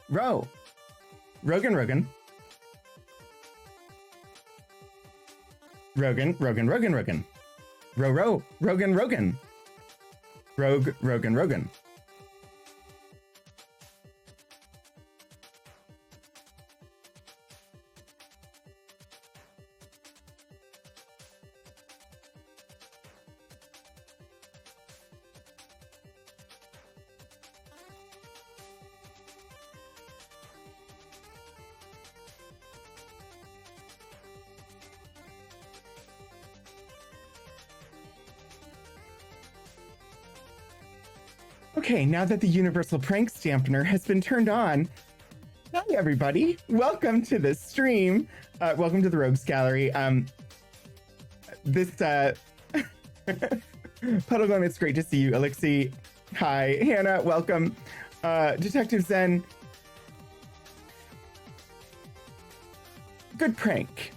Ro. Rogan, Rogan. Rogan, Rogan, Rogan, Rogan. Ro, Rogan, Rogan. Rogue, Rogan, Rogan. Okay, now that the universal prank dampener has been turned on, hi everybody, welcome to the stream. Welcome to the Rogues Gallery. Puddleglum, it's great to see you. Elixir, hi. Hannah, welcome. Detective Zen, good prank.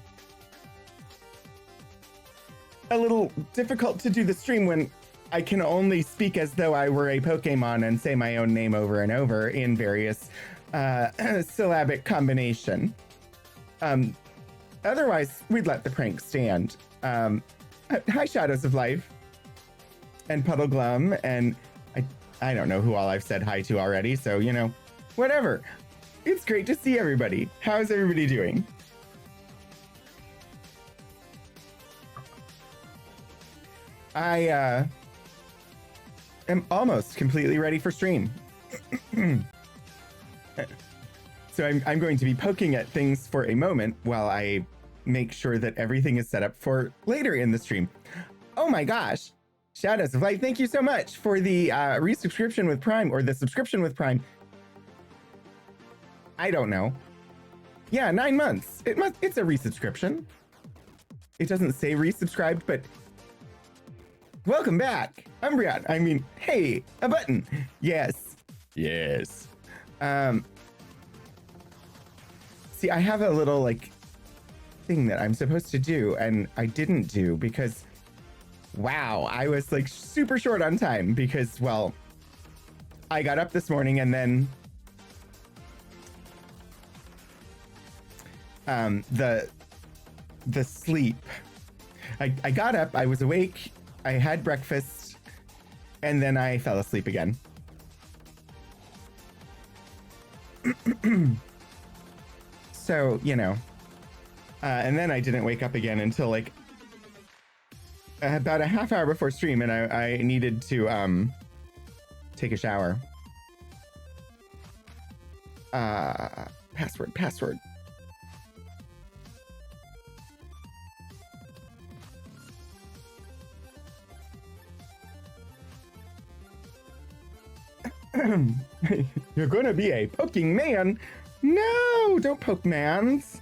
A little difficult to do the stream when I can only speak as though I were a Pokemon and say my own name over and over in various syllabic combination. Otherwise, we'd let the prank stand. Hi, Shadows of Life. And Puddleglum, and I don't know who all I've said hi to already, so, you know, whatever. It's great to see everybody. How's everybody doing? I am almost completely ready for stream. So I'm going to be poking at things for a moment while I make sure that everything is set up for later in the stream. Oh my gosh. Shadows of Light, thank you so much for the resubscription with Prime, or the subscription with Prime. I don't know. Yeah, 9 months. It's a resubscription. It doesn't say resubscribed, but welcome back, Umbreon. I mean, hey, a button. Yes. Yes. See, I have a little, like, thing that I'm supposed to do, and I didn't do because, wow, I was, like, super short on time because, well, I got up this morning and then the sleep. I got up, I was awake, I had breakfast, and then I fell asleep again. So, you know, and then I didn't wake up again until like about a half hour before stream, and I needed to take a shower. Password. You're gonna be a poking man? No, don't poke mans.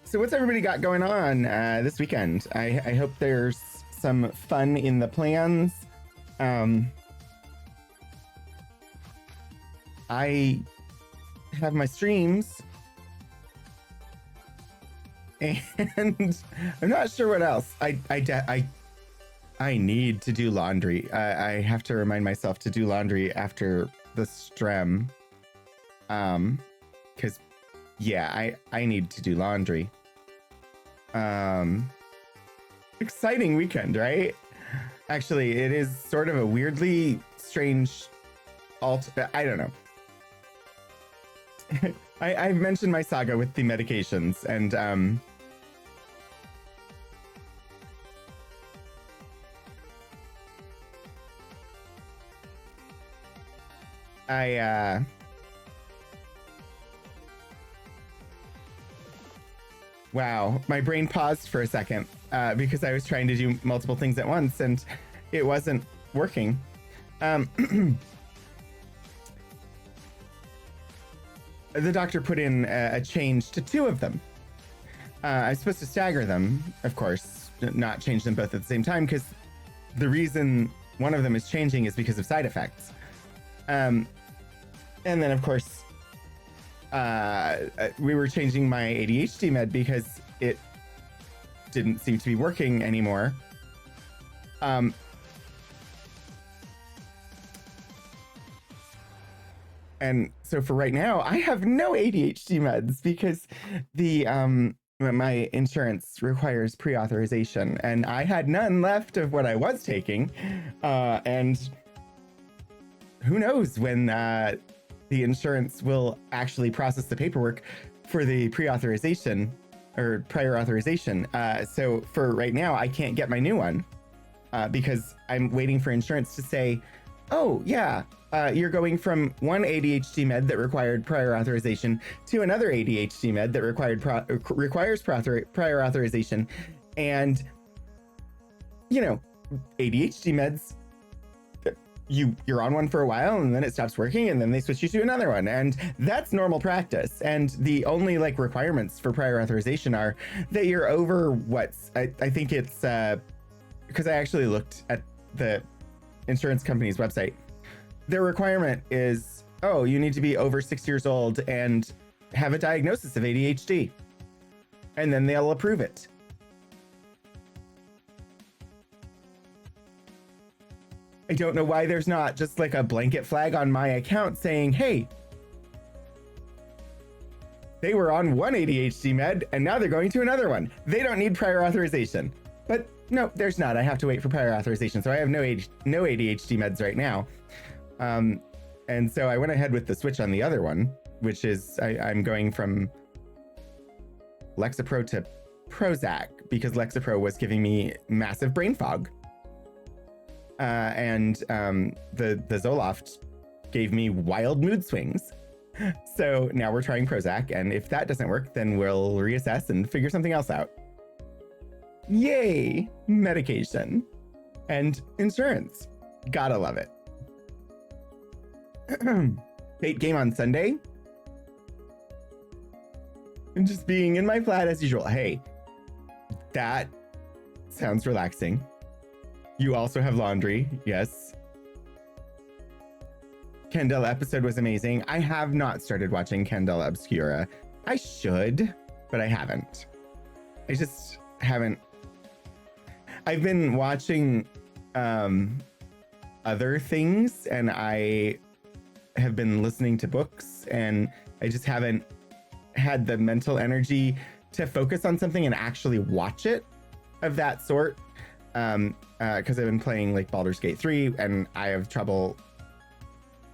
So what's everybody got going on this weekend? I hope there's some fun in the plans. I have my streams, and I'm not sure what else. I need to do laundry. I have to remind myself to do laundry after the strem. Cause yeah, I need to do laundry. Exciting weekend, right? Actually, it is sort of a weirdly strange I don't know. I've mentioned my saga with the medications, and wow, my brain paused for a second because I was trying to do multiple things at once and it wasn't working. The doctor put in a change to 2 of them. I was supposed to stagger them, of course, not change them both at the same time, because the reason one of them is changing is because of side effects. And then, of course, we were changing my ADHD med because it didn't seem to be working anymore. And so for right now, I have no ADHD meds because the my insurance requires pre-authorization, and I had none left of what I was taking, and who knows when the insurance will actually process the paperwork for the pre-authorization or prior authorization. So for right now, I can't get my new one because I'm waiting for insurance to say, oh yeah, you're going from one ADHD med that required prior authorization to another ADHD med that requires prior authorization. And, you know, ADHD meds, you're on one for a while and then it stops working and then they switch you to another one, and that's normal practice. And the only like requirements for prior authorization are that you're over I think it's because I actually looked at the insurance company's website. Their requirement is, oh, you need to be over 6 years old and have a diagnosis of ADHD, and then they'll approve it. I don't know why there's not just like a blanket flag on my account saying, hey, they were on one ADHD med and now they're going to another one. They don't need prior authorization. But no, there's not. I have to wait for prior authorization. So I have no ADHD meds right now. And so I went ahead with the switch on the other one, which is I'm going from Lexapro to Prozac because Lexapro was giving me massive brain fog. And the Zoloft gave me wild mood swings. So now we're trying Prozac, and if that doesn't work, then we'll reassess and figure something else out. Yay, medication and insurance. Gotta love it. Fate game on Sunday. I'm just being in my flat as usual. Hey, that sounds relaxing. You also have laundry, yes. Candela episode was amazing. I have not started watching Candela Obscura. I should, but I haven't. I just haven't. I've been watching other things, and I have been listening to books, and I just haven't had the mental energy to focus on something and actually watch it of that sort. Because I've been playing like Baldur's Gate 3, and I have trouble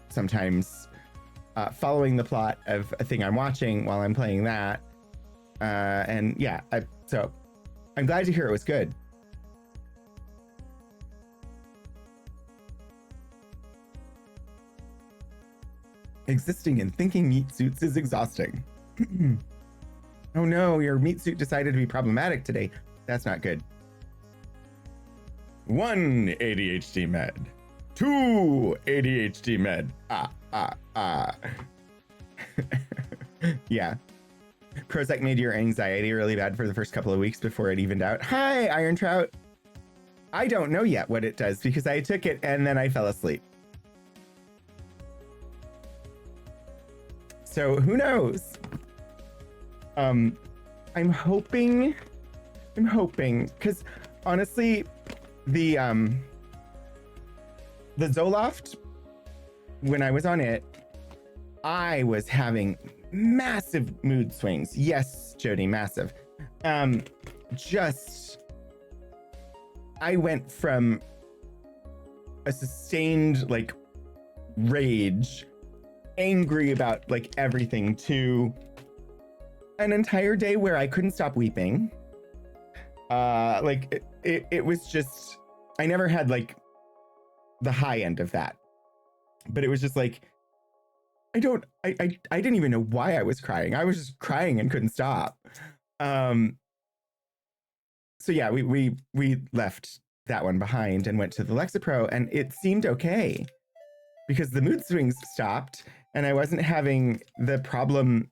sometimes following the plot of a thing I'm watching while I'm playing that. And yeah, so I'm glad to hear it was good. Existing and thinking meat suits is exhausting. Oh no, your meat suit decided to be problematic today. That's not good. 1 ADHD med. 2 ADHD med. Yeah. Prozac made your anxiety really bad for the first couple of weeks before it evened out. Hi, Iron Trout. I don't know yet what it does because I took it and then I fell asleep. So who knows? I'm hoping, because honestly, the Zoloft, when I was on it, I was having massive mood swings. Yes, Jody, massive. I went from a sustained like rage, angry about like everything, to an entire day where I couldn't stop weeping. Like it was just, I never had like the high end of that, but it was just like, I didn't even know why I was crying. I was just crying and couldn't stop. So yeah, we left that one behind and went to the Lexapro, and it seemed okay because the mood swings stopped and I wasn't having the problem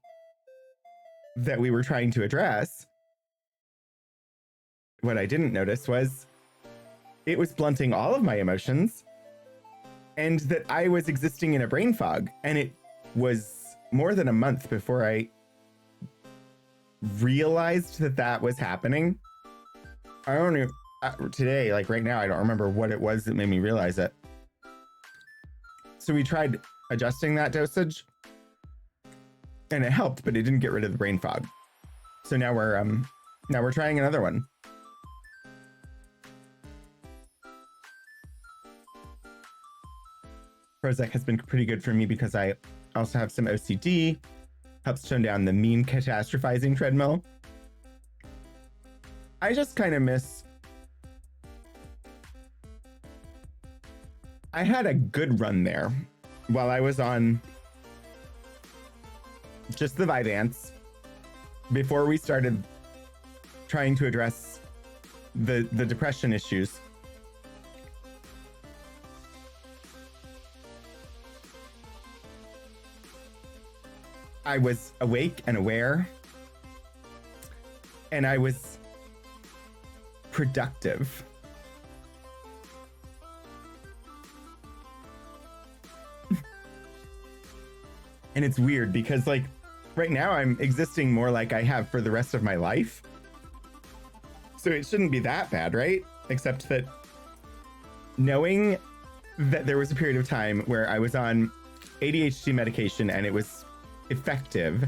that we were trying to address. What I didn't notice was it was blunting all of my emotions, and that I was existing in a brain fog. And it was more than a month before I realized that that was happening. I don't know, today, like right now, I don't remember what it was that made me realize it. So we tried adjusting that dosage, and it helped, but it didn't get rid of the brain fog. So now we're trying another one. Prozac has been pretty good for me because I also have some OCD, helps tone down the mean catastrophizing treadmill. I just kind of miss... I had a good run there while I was on just the Vyvanse before we started trying to address the depression issues. I was awake and aware, and I was productive. And it's weird because, like, right now I'm existing more like I have for the rest of my life. So it shouldn't be that bad, right? Except that knowing that there was a period of time where I was on ADHD medication and it was effective.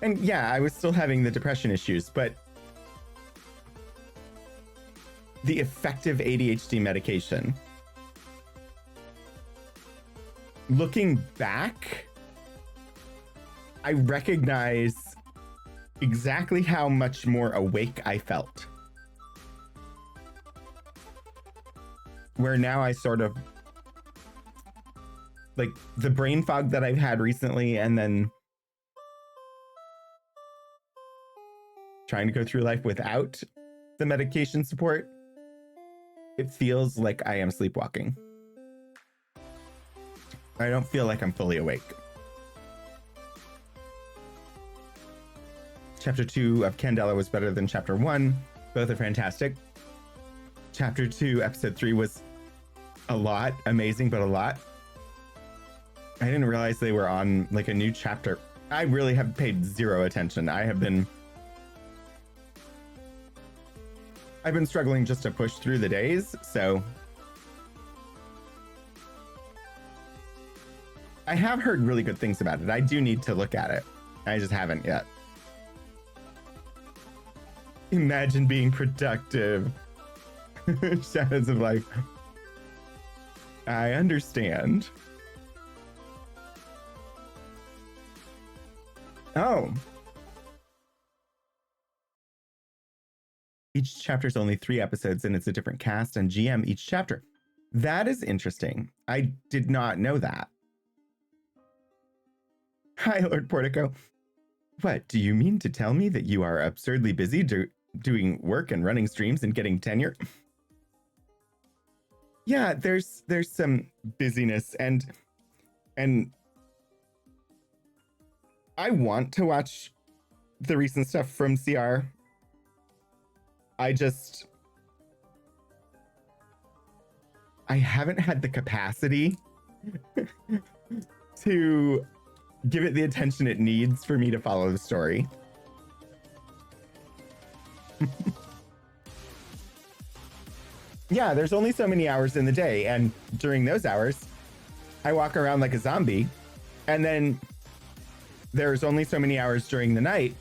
And yeah, I was still having the depression issues, but the effective ADHD medication, looking back, I recognize exactly how much more awake I felt. Where now I sort of, like, the brain fog that I've had recently, and then trying to go through life without the medication support, it feels like I am sleepwalking. I don't feel like I'm fully awake. Chapter 2 of Candela was better than Chapter 1. Both are fantastic. Chapter 2, Episode 3 was a lot. Amazing, but a lot. I didn't realize they were on, like, a new chapter. I really have paid zero attention. I've been struggling just to push through the days, so... I have heard really good things about it. I do need to look at it. I just haven't yet. Imagine being productive. Shadows of Life. I understand. Oh. Each chapter is only 3 episodes and it's a different cast and GM each chapter. That is interesting. I did not know that. Hi, Lord Portico. What, do you mean to tell me that you are absurdly busy doing work and running streams and getting tenure? Yeah, there's some busyness and I want to watch the recent stuff from CR. I haven't had the capacity to give it the attention it needs for me to follow the story. Yeah, there's only so many hours in the day, and during those hours, I walk around like a zombie, and then there's only so many hours during the night,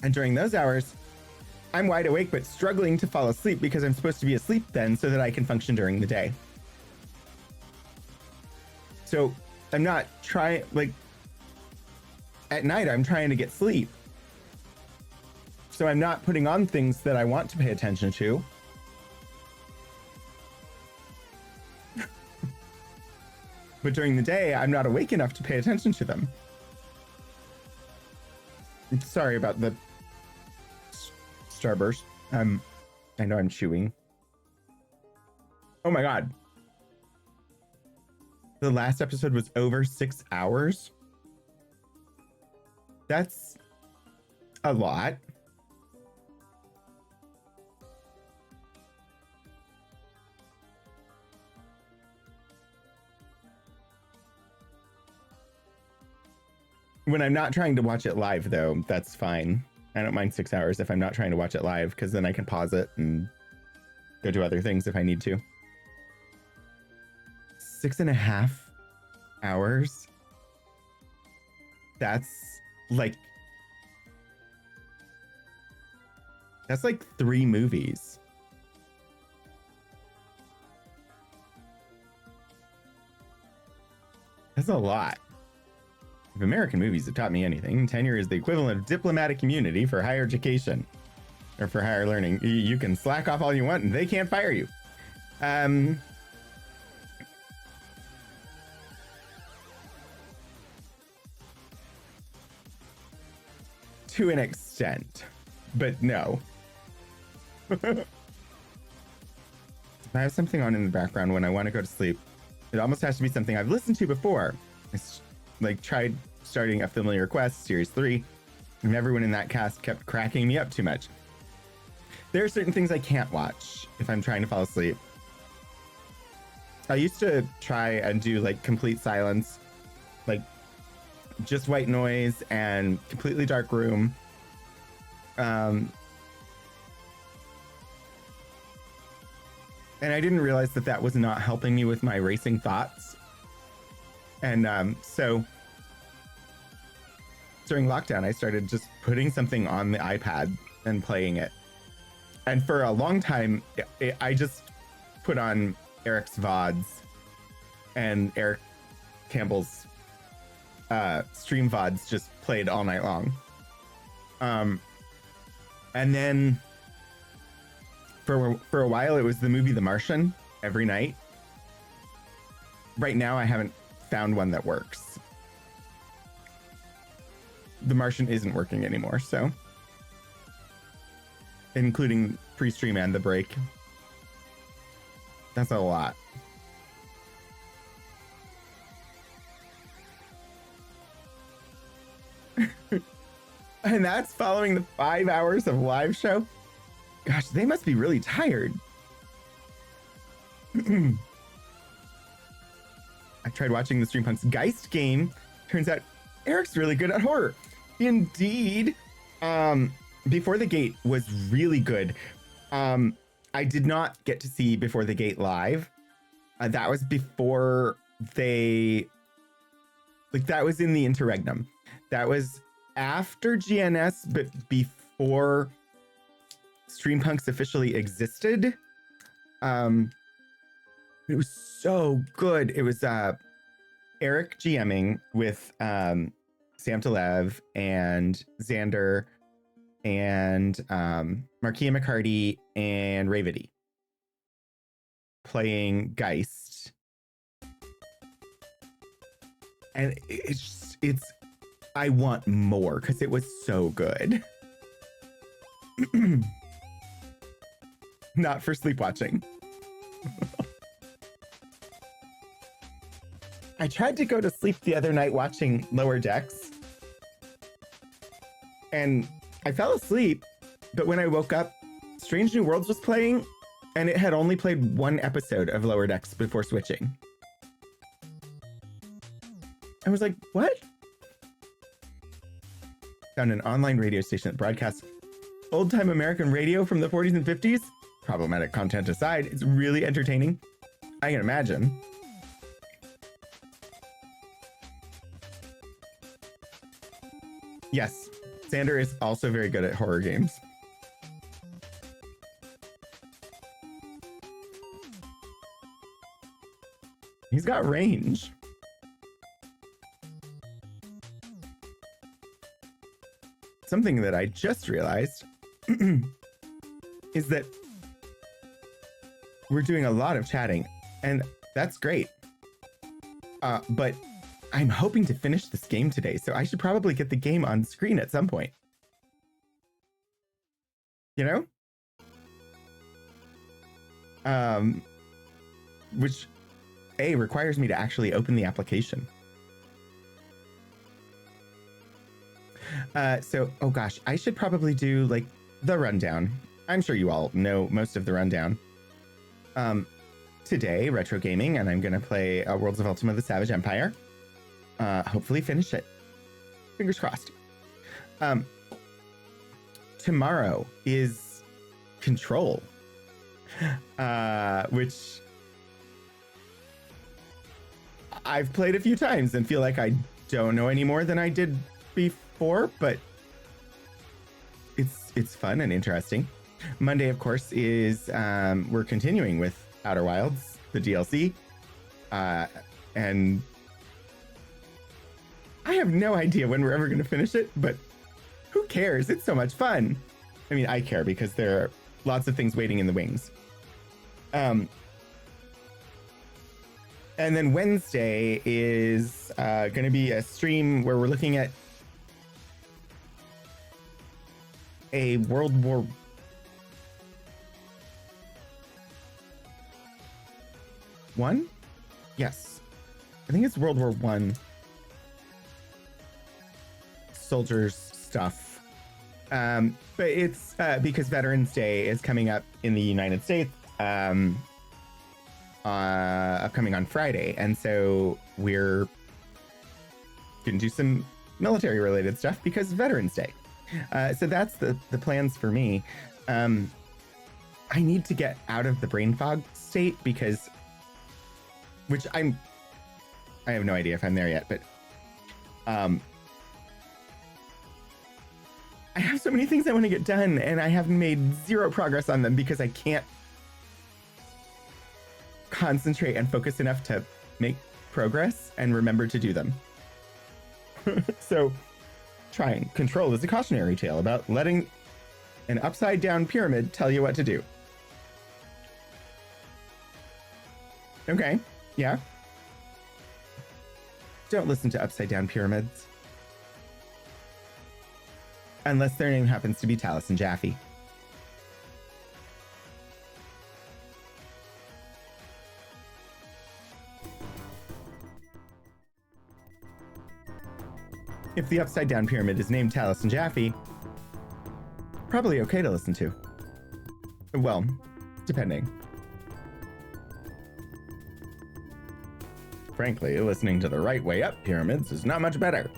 and during those hours, I'm wide awake but struggling to fall asleep because I'm supposed to be asleep then so that I can function during the day. So I'm not trying, like, at night I'm trying to get sleep. So I'm not putting on things that I want to pay attention to. But during the day, I'm not awake enough to pay attention to them. I'm sorry about the starburst. I know I'm chewing. Oh my God. The last episode was over 6 hours. That's a lot. When I'm not trying to watch it live, though, that's fine. I don't mind 6 hours if I'm not trying to watch it live, because then I can pause it and go do other things if I need to. 6.5 hours? That's like that's like 3 movies. That's a lot. If American movies have taught me anything, tenure is the equivalent of diplomatic immunity for higher education or for higher learning. You can slack off all you want and they can't fire you. To an extent, but no. I have something on in the background when I want to go to sleep. It almost has to be something I've listened to before. It's like tried starting A Familiar Quest Series 3, and everyone in that cast kept cracking me up too much. There are certain things I can't watch if I'm trying to fall asleep. I used to try and do like complete silence, like just white noise and completely dark room. And I didn't realize that that was not helping me with my racing thoughts. And so during lockdown, I started just putting something on the iPad and playing it. And for a long time, I just put on Eric's VODs and Eric Campbell's stream VODs just played all night long. And then for a while, it was the movie The Martian every night. Right now, I haven't found one that works. The Martian isn't working anymore, so. Including pre-stream and the break. That's a lot. And that's following the 5 hours of live show. Gosh, they must be really tired. I tried watching the Streampunk's Geist game. Turns out Eric's really good at horror. Indeed. Before the Gate was really good. I did not get to see Before the Gate live. That was before they... Like, that was in the interregnum. That was after GNS, but before Streampunks officially existed. It was so good. It was Eric GMing with Sam Telev and Xander and Markia McCarty and Ravity playing Geist. And it's I want more because it was so good. Not for sleepwatching. I tried to go to sleep the other night watching Lower Decks. And I fell asleep, but when I woke up, Strange New Worlds was playing, and it had only played 1 episode of Lower Decks before switching. I was like, what? Found an online radio station that broadcasts old-time American radio from the 40s and 50s. Problematic content aside, it's really entertaining. I can imagine. Yes, Xander is also very good at horror games. He's got range. Something that I just realized is that we're doing a lot of chatting, and that's great. But I'm hoping to finish this game today, so I should probably get the game on screen at some point. You know? Which, requires me to actually open the application. So, oh gosh, I should probably do, like, the rundown. I'm sure you all know most of the rundown. Today, retro gaming, and I'm going to play Worlds of Ultima: The Savage Empire. Hopefully finish it. Fingers crossed. Tomorrow is Control, which I've played a few times and feel like I don't know any more than I did before, but it's fun and interesting. Monday, of course, is we're continuing with Outer Wilds, the DLC, and I have no idea when we're ever going to finish it, but who cares? It's so much fun. I mean, I care because there are lots of things waiting in the wings. And then Wednesday is going to be a stream where we're looking at a World War One? Yes. I think it's World War One soldiers stuff. But it's because Veterans Day is coming up in the United States, upcoming on Friday. And so we're going to do some military related stuff because Veterans Day. So that's the plans for me. I need to get out of the brain fog state because, which I have no idea if I'm there yet, but I have so many things I want to get done and I have made zero progress on them because I can't concentrate and focus enough to make progress and remember to do them. So trying. Control is a cautionary tale about letting an upside down pyramid tell you what to do. Okay, yeah. Don't listen to upside down pyramids. Unless their name happens to be Taliesin Jaffe. If the upside down pyramid is named Taliesin Jaffe, probably okay to listen to. Well, depending. Frankly, listening to the right way up pyramids is not much better.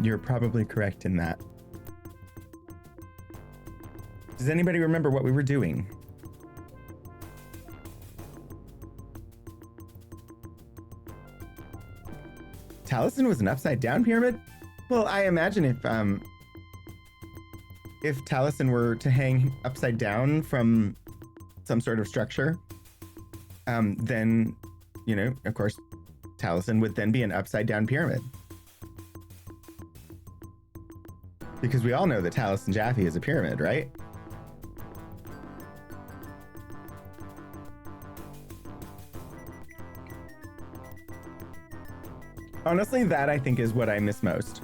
You're probably correct in that. Does anybody remember what we were doing? Taliesin was an upside down pyramid? Well, I imagine if Taliesin were to hang upside down from some sort of structure, then, you know, of course, Taliesin would then be an upside down pyramid. Because we all know that Taliesin Jaffe is a pyramid, right? Honestly, that I think is what I miss most.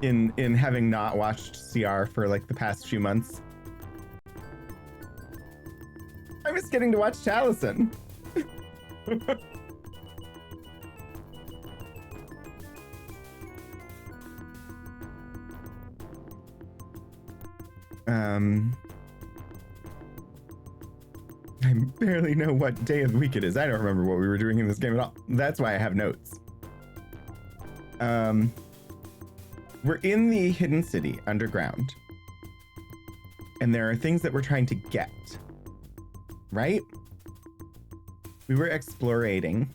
In having not watched CR for like the past few months. I miss getting to watch Taliesin. I barely know what day of the week it is. I don't remember what we were doing in this game at all. That's why I have notes. We're in the hidden city underground. And there are things that we're trying to get. Right? We were exploring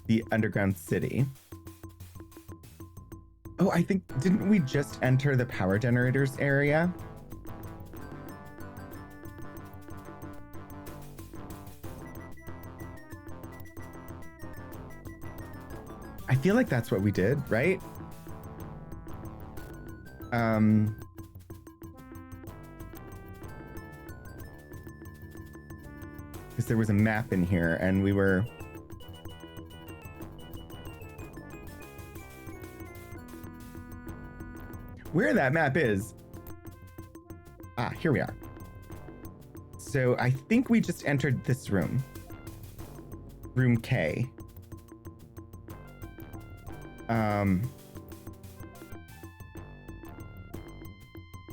the underground city. Oh, I think, didn't we just enter the power generators area? I feel like that's what we did, right? Because there was a map in here and we were... Where that map is... Ah, here we are. So I think we just entered this room. Room K.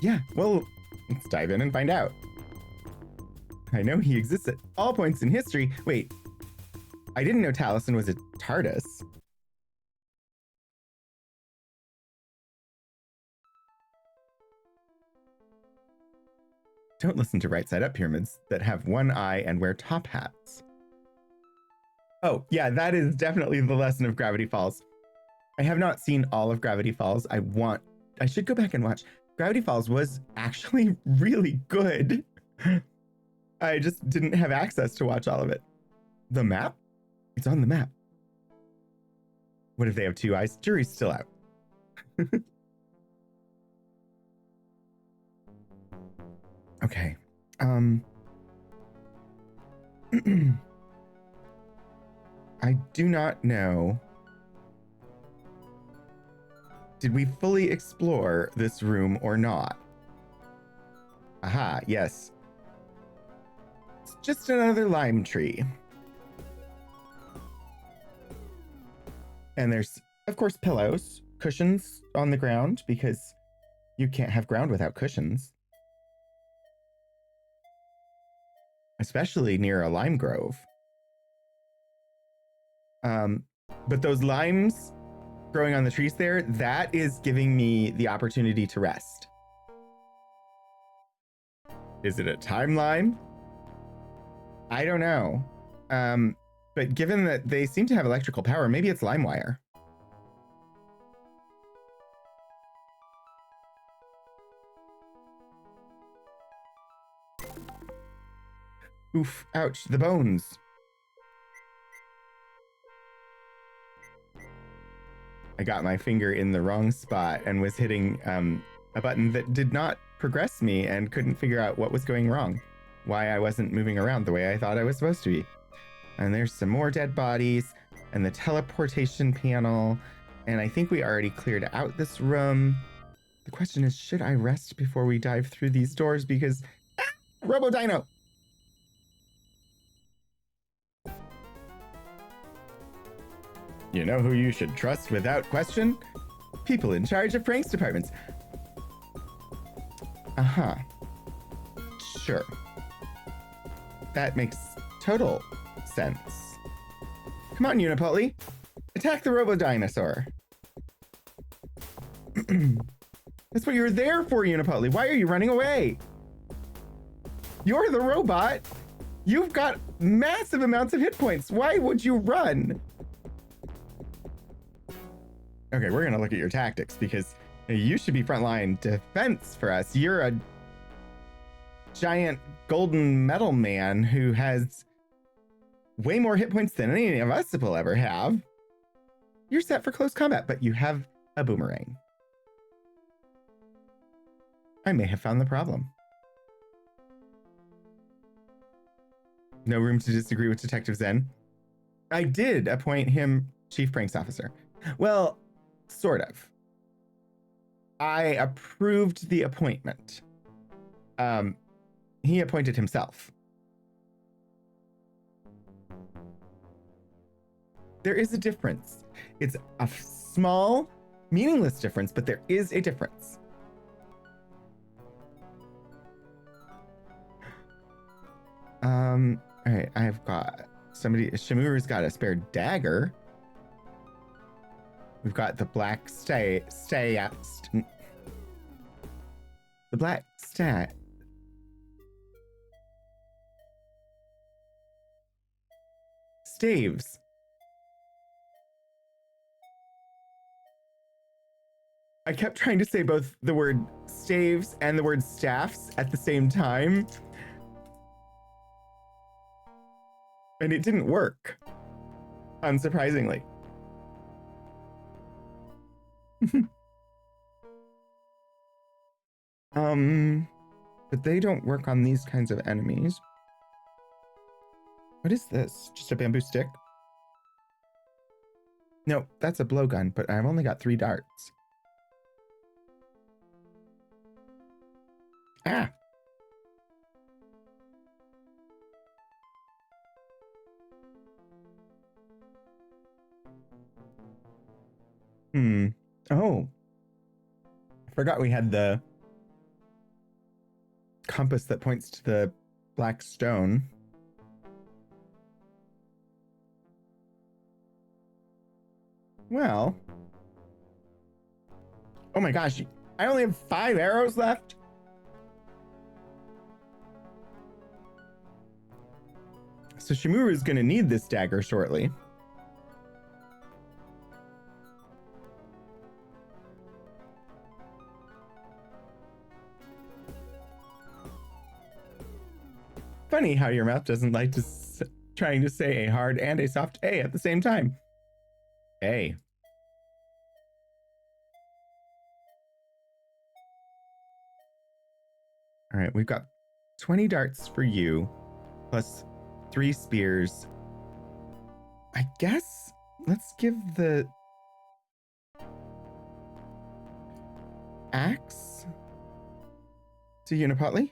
Yeah, well, let's dive in and find out. I know he exists at all points in history. Wait, I didn't know Taliesin was a TARDIS. Don't listen to right side up pyramids that have one eye and wear top hats. Oh, yeah, that is definitely the lesson of Gravity Falls. I have not seen all of Gravity Falls. I should go back and watch. Gravity Falls was actually really good. I just didn't have access to watch all of it. The map? It's on the map. What if they have two eyes? Jury's still out. Okay. I do not know. Did we fully explore this room or not? Aha, yes. It's just another lime tree. And there's, of course, pillows, cushions on the ground, because you can't have ground without cushions. Especially near a lime grove. But those limes growing on the trees there, that is giving me the opportunity to rest. Is it a time lime? I don't know. But given that they seem to have electrical power, maybe it's lime wire. Oof, ouch, the bones. I got my finger in the wrong spot and was hitting a button that did not progress me and couldn't figure out what was going wrong. Why I wasn't moving around the way I thought I was supposed to be. And there's some more dead bodies and the teleportation panel. And I think we already cleared out this room. The question is, should I rest before we dive through these doors? Because, Robo Dino! You know who you should trust without question? People in charge of pranks departments. Uh-huh. Sure. That makes total sense. Come on, Unipoli. Attack the Robo-Dinosaur. That's what you're there for, Unipoli. Why are you running away? You're the robot. You've got massive amounts of hit points. Why would you run? Okay, we're gonna look at your tactics because you should be frontline defense for us. You're a giant golden metal man who has way more hit points than any of us will ever have. You're set for close combat, but you have a boomerang. I may have found the problem. No room to disagree with Detective Zen. I did appoint him Chief Pranks Officer. Well, sort of. I approved the appointment. He appointed himself. There is a difference. It's a small, meaningless difference, but there is a difference. All right, I've got somebody, Shimuru's got a spare dagger. We've got the black the black staves. I kept trying to say both the word staves and the word staffs at the same time. And it didn't work, unsurprisingly. But they don't work on these kinds of enemies. What is this? Just a bamboo stick? No, that's a blowgun, but I've only got 3 darts. Ah! Oh. I forgot we had the compass that points to the black stone. Well. Oh my gosh. I only have 5 arrows left? So Shimuru is going to need this dagger shortly. Funny how your mouth doesn't like to trying to say a hard and a soft A at the same time. A. All right, we've got 20 darts for you, plus 3 spears. I guess let's give the axe to Unipotli.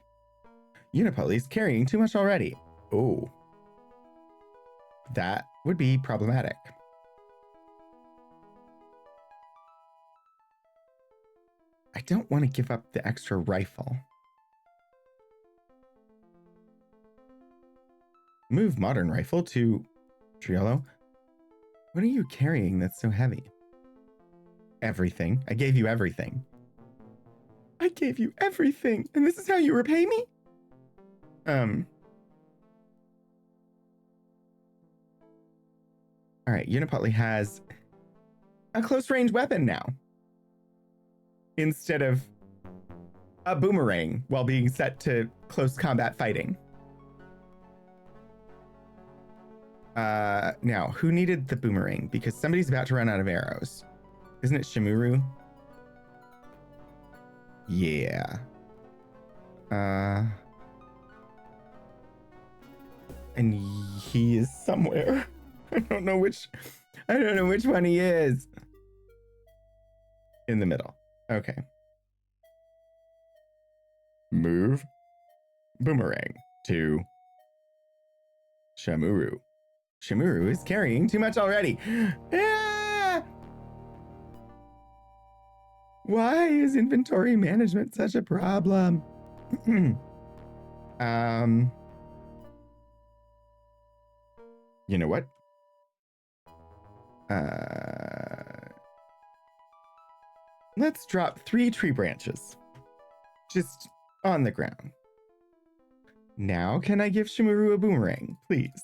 Unipotli's carrying too much already. Oh. That would be problematic. I don't want to give up the extra rifle. Move modern rifle to Triolo. What are you carrying that's so heavy? Everything. I gave you everything. I gave you everything, and this is how you repay me? All right, Unipotli has a close range weapon now, instead of a boomerang while being set to close combat fighting. Now, who needed the boomerang? Because somebody's about to run out of arrows. Isn't it Shimuru? Yeah. And he is somewhere. I don't know which one he is. In the middle. Okay. Move boomerang to Shimuru. Shimuru is carrying too much already. Ah! Why is inventory management such a problem? You know what? Let's drop 3 tree branches. Just on the ground. Now can I give Shimuru a boomerang? Please.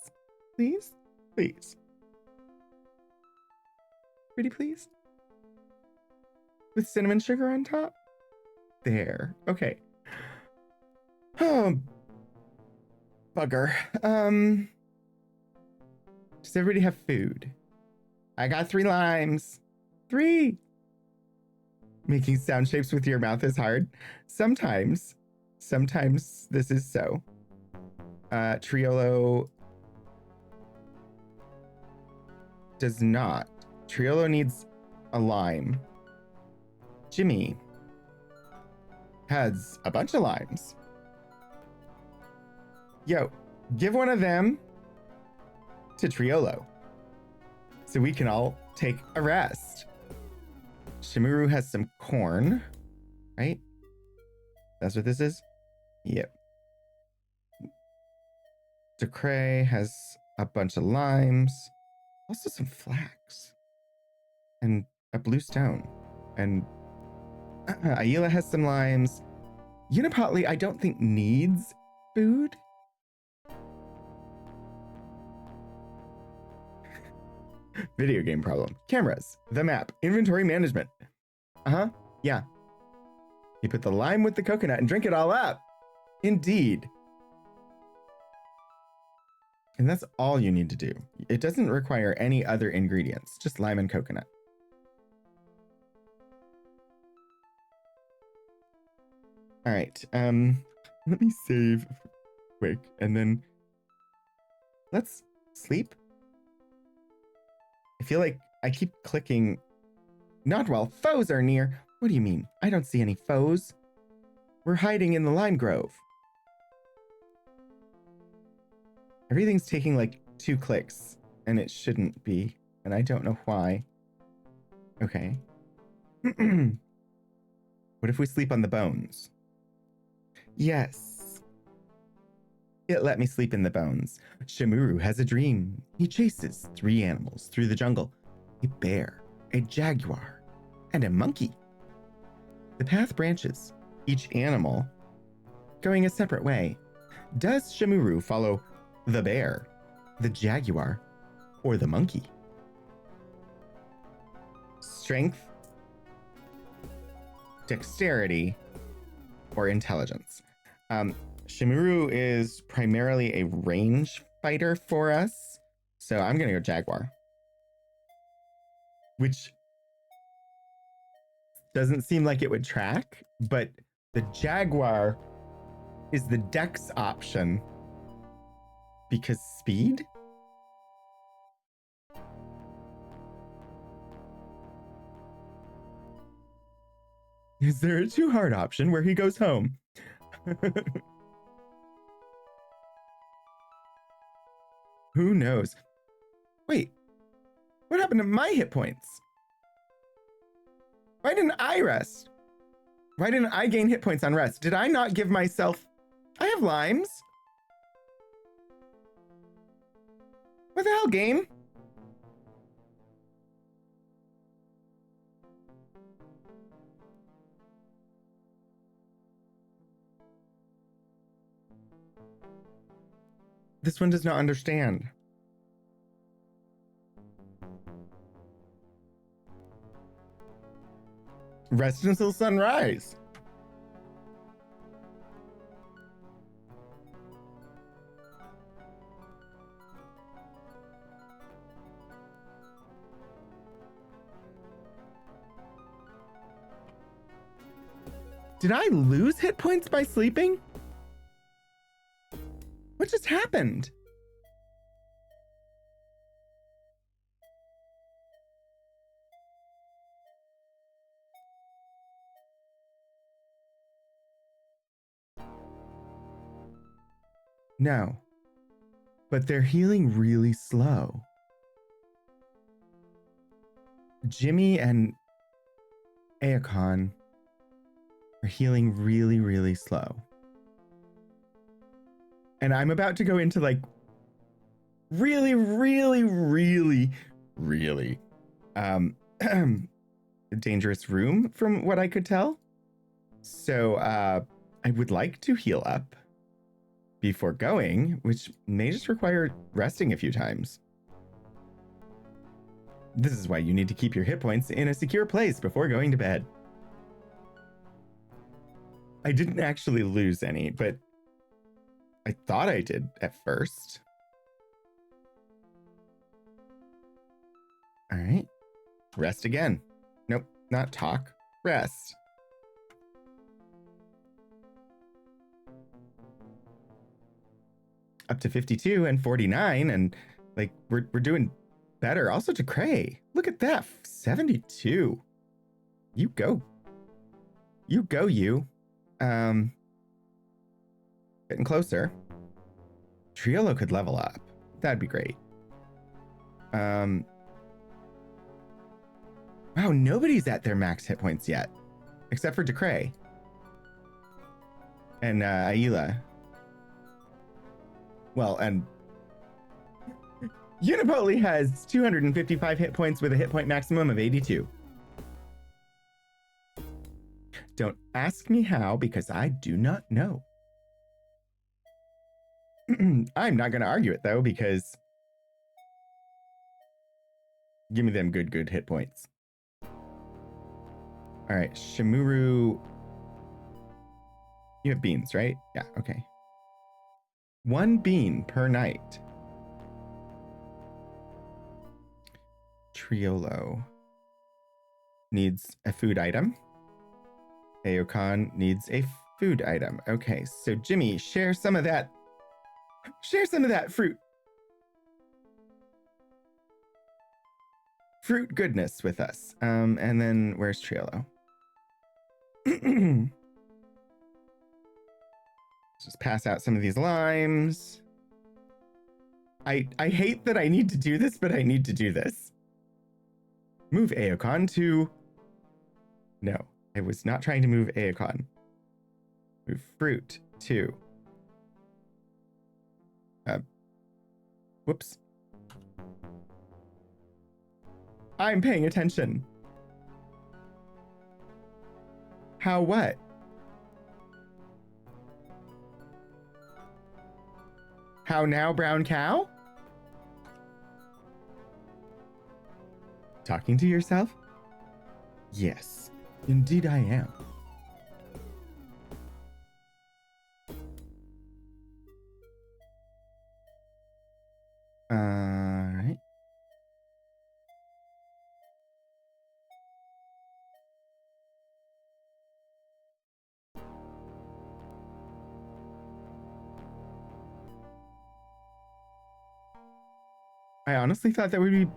Please? Please. Pretty please? With cinnamon sugar on top? There. Okay. Oh. Bugger. Does everybody have food? I got 3 limes. 3! Making sound shapes with your mouth is hard. Sometimes this is so. Triolo does not. Triolo needs a lime. Jimmy has a bunch of limes. Yo, give one of them to Triolo so we can all take a rest. Shimuru has some corn, right? That's what this is? Yep. Decray has a bunch of limes, also some flax, and a blue stone. And Aila has some limes. Unipotli, I don't think needs food. Video game problem. Cameras, the map, inventory management. Yeah. You put the lime with the coconut and drink it all up. Indeed. And that's all you need to do. It doesn't require any other ingredients, just lime and coconut. All right. Let me save quick and then let's sleep. I feel like I keep clicking. Not while foes are near. What do you mean? I don't see any foes. We're hiding in the lime grove. Everything's taking like 2 clicks, and it shouldn't be, and I don't know why. Okay. What if we sleep on the bones? Yes. It let me sleep in the bones. Shimuru has a dream. He chases 3 animals through the jungle. A bear, a jaguar, and a monkey. The path branches, each animal going a separate way. Does Shimuru follow the bear? the jaguar, or the monkey? Strength, dexterity, or intelligence? Shimuru is primarily a range fighter for us, so I'm gonna go jaguar. Which doesn't seem like it would track, but the jaguar is the dex option because speed? Is there a too hard option where he goes home? Who knows? Wait, what happened to my hit points? Why didn't I rest? Why didn't I gain hit points on rest? Did I not give myself... I have limes. What the hell, game? This one does not understand. Rest until sunrise. Did I lose hit points by sleeping? What just happened? No, but they're healing really slow. Jimmy and Aokon are healing really, really slow. And I'm about to go into like really, really, really, really dangerous room from what I could tell. So I would like to heal up before going, which may just require resting a few times. This is why you need to keep your hit points in a secure place before going to bed. I didn't actually lose any, but I thought I did at first. All right. Rest again. Nope, not talk. Rest. Up to 52 and 49, and like we're doing better. Also to Cray. Look at that. 72. You go. You go, you. Getting closer. Triolo could level up. That'd be great. Wow, nobody's at their max hit points yet. Except for Decray. And Aila. Well, and Unipoli has 255 hit points with a hit point maximum of 82. Don't ask me how, because I do not know. I'm not going to argue it, though, because give me them good hit points. All right, Shimuru. You have beans, right? Yeah, okay. 1 bean per night. Triolo needs a food item. Aokon needs a food item. Okay, so Jimmy, share some of that. Share some of that fruit. Fruit goodness with us. And then where's Triolo? Just pass out some of these limes. I hate that I need to do this, but I need to do this. Move Aokon to... No, I was not trying to move Aokon. Move fruit to... Whoops. I'm paying attention. How what? How now, brown cow? Talking to yourself? Yes, indeed I am. Alright. I honestly thought that would be...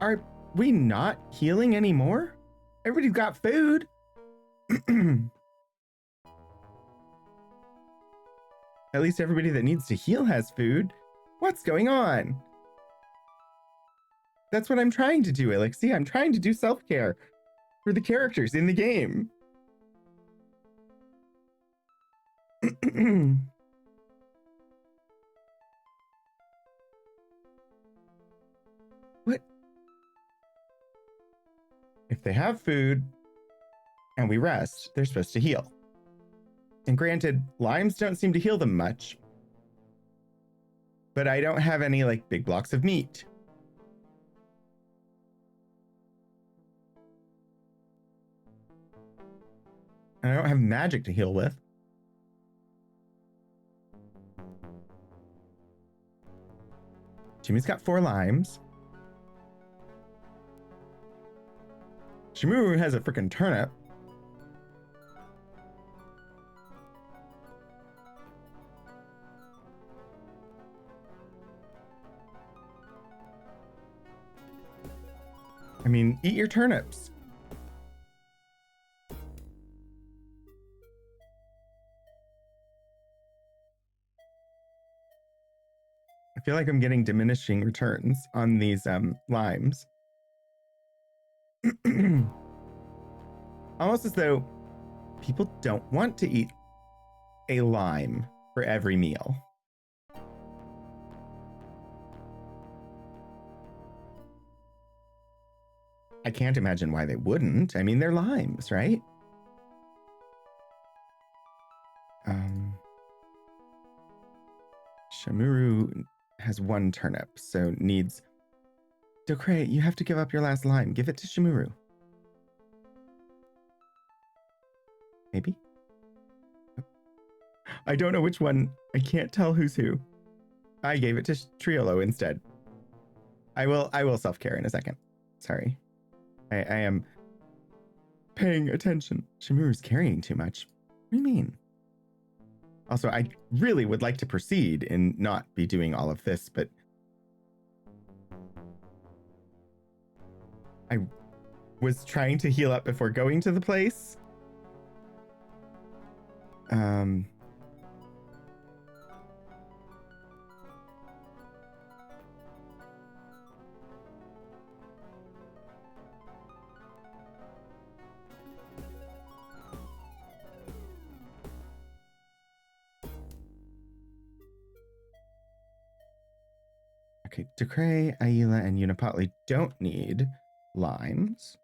Are we not healing anymore? Everybody's got food. At least everybody that needs to heal has food. What's going on? That's what I'm trying to do, Elixir. I'm trying to do self-care for the characters in the game. What? If they have food and we rest, they're supposed to heal. And granted, limes don't seem to heal them much. But I don't have any, like, big blocks of meat. And I don't have magic to heal with. Jimmy's got 4 limes. Shimuru has a freaking turnip. I mean, eat your turnips. I feel like I'm getting diminishing returns on these limes. Almost as though people don't want to eat a lime for every meal. I can't imagine why they wouldn't. I mean, they're limes, right? Shimuru has 1 turnip, so needs... Dokray, you have to give up your last lime. Give it to Shimuru. Maybe? I don't know which one. I can't tell who's who. I gave it to Triolo instead. I will self-care in a second. Sorry. I am paying attention. Shimuru's carrying too much. What do you mean? Also, I really would like to proceed and not be doing all of this, but I was trying to heal up before going to the place. Okay, Dekray, Aila, and Unipotli don't need limes.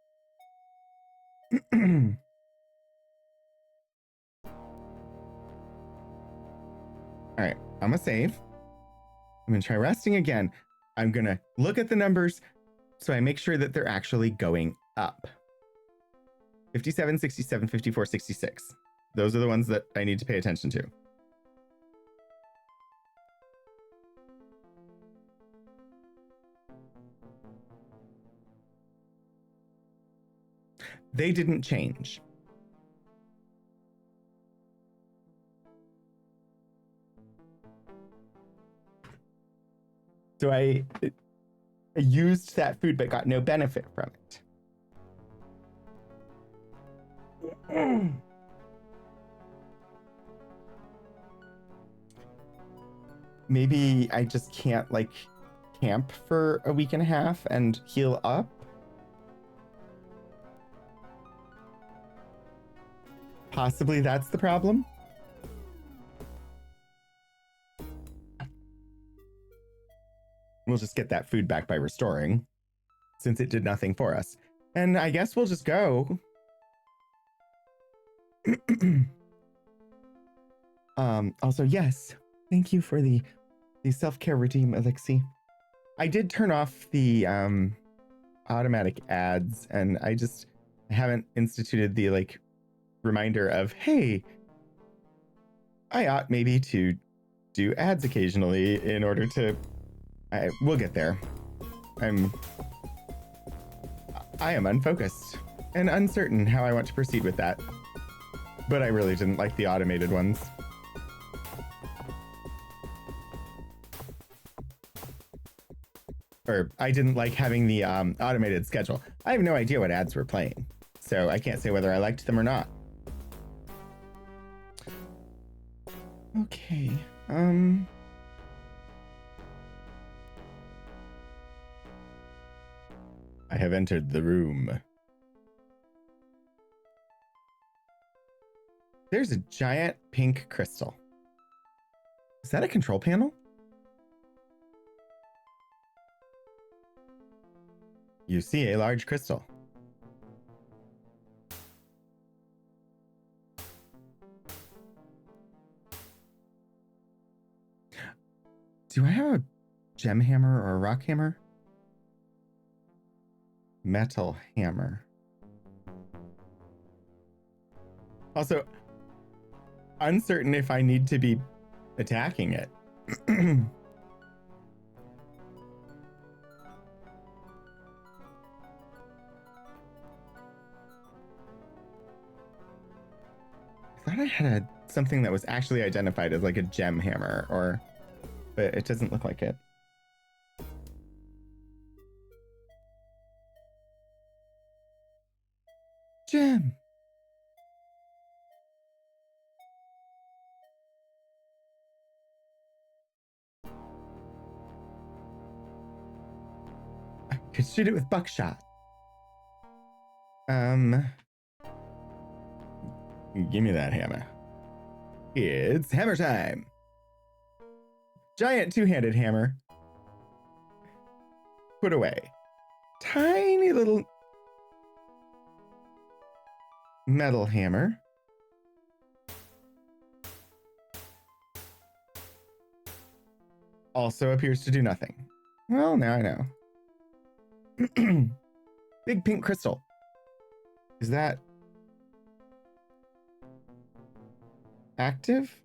All right, I'm gonna save. I'm gonna try resting again. I'm gonna look at the numbers so I make sure that they're actually going up. 57, 67, 54, 66. Those are the ones that I need to pay attention to. They didn't change. So I used that food but got no benefit from it. Maybe I just can't, like, camp for a week and a half and heal up. Possibly that's the problem. We'll just get that food back by restoring, since it did nothing for us. And I guess we'll just go. Also, yes, thank you for the self-care redeem, Elixir. I did turn off the automatic ads, and I just haven't instituted the like reminder of, hey, I ought maybe to do ads occasionally in order to. We'll get there. I am unfocused and uncertain how I want to proceed with that. But I really didn't like the automated ones. Or I didn't like having the automated schedule. I have no idea what ads were playing, so I can't say whether I liked them or not. Okay. I have entered the room. There's a giant pink crystal. Is that a control panel? You see a large crystal. Do I have a gem hammer or a rock hammer? Metal hammer. Also, uncertain if I need to be attacking it. I thought I had something that was actually identified as like a gem hammer, but it doesn't look like it. Gem. I could shoot it with buckshot. Give me that hammer. It's hammer time. Giant two-handed hammer. Put away. Tiny little metal hammer. Also appears to do nothing. Well, now I know. Big pink crystal. Is that active?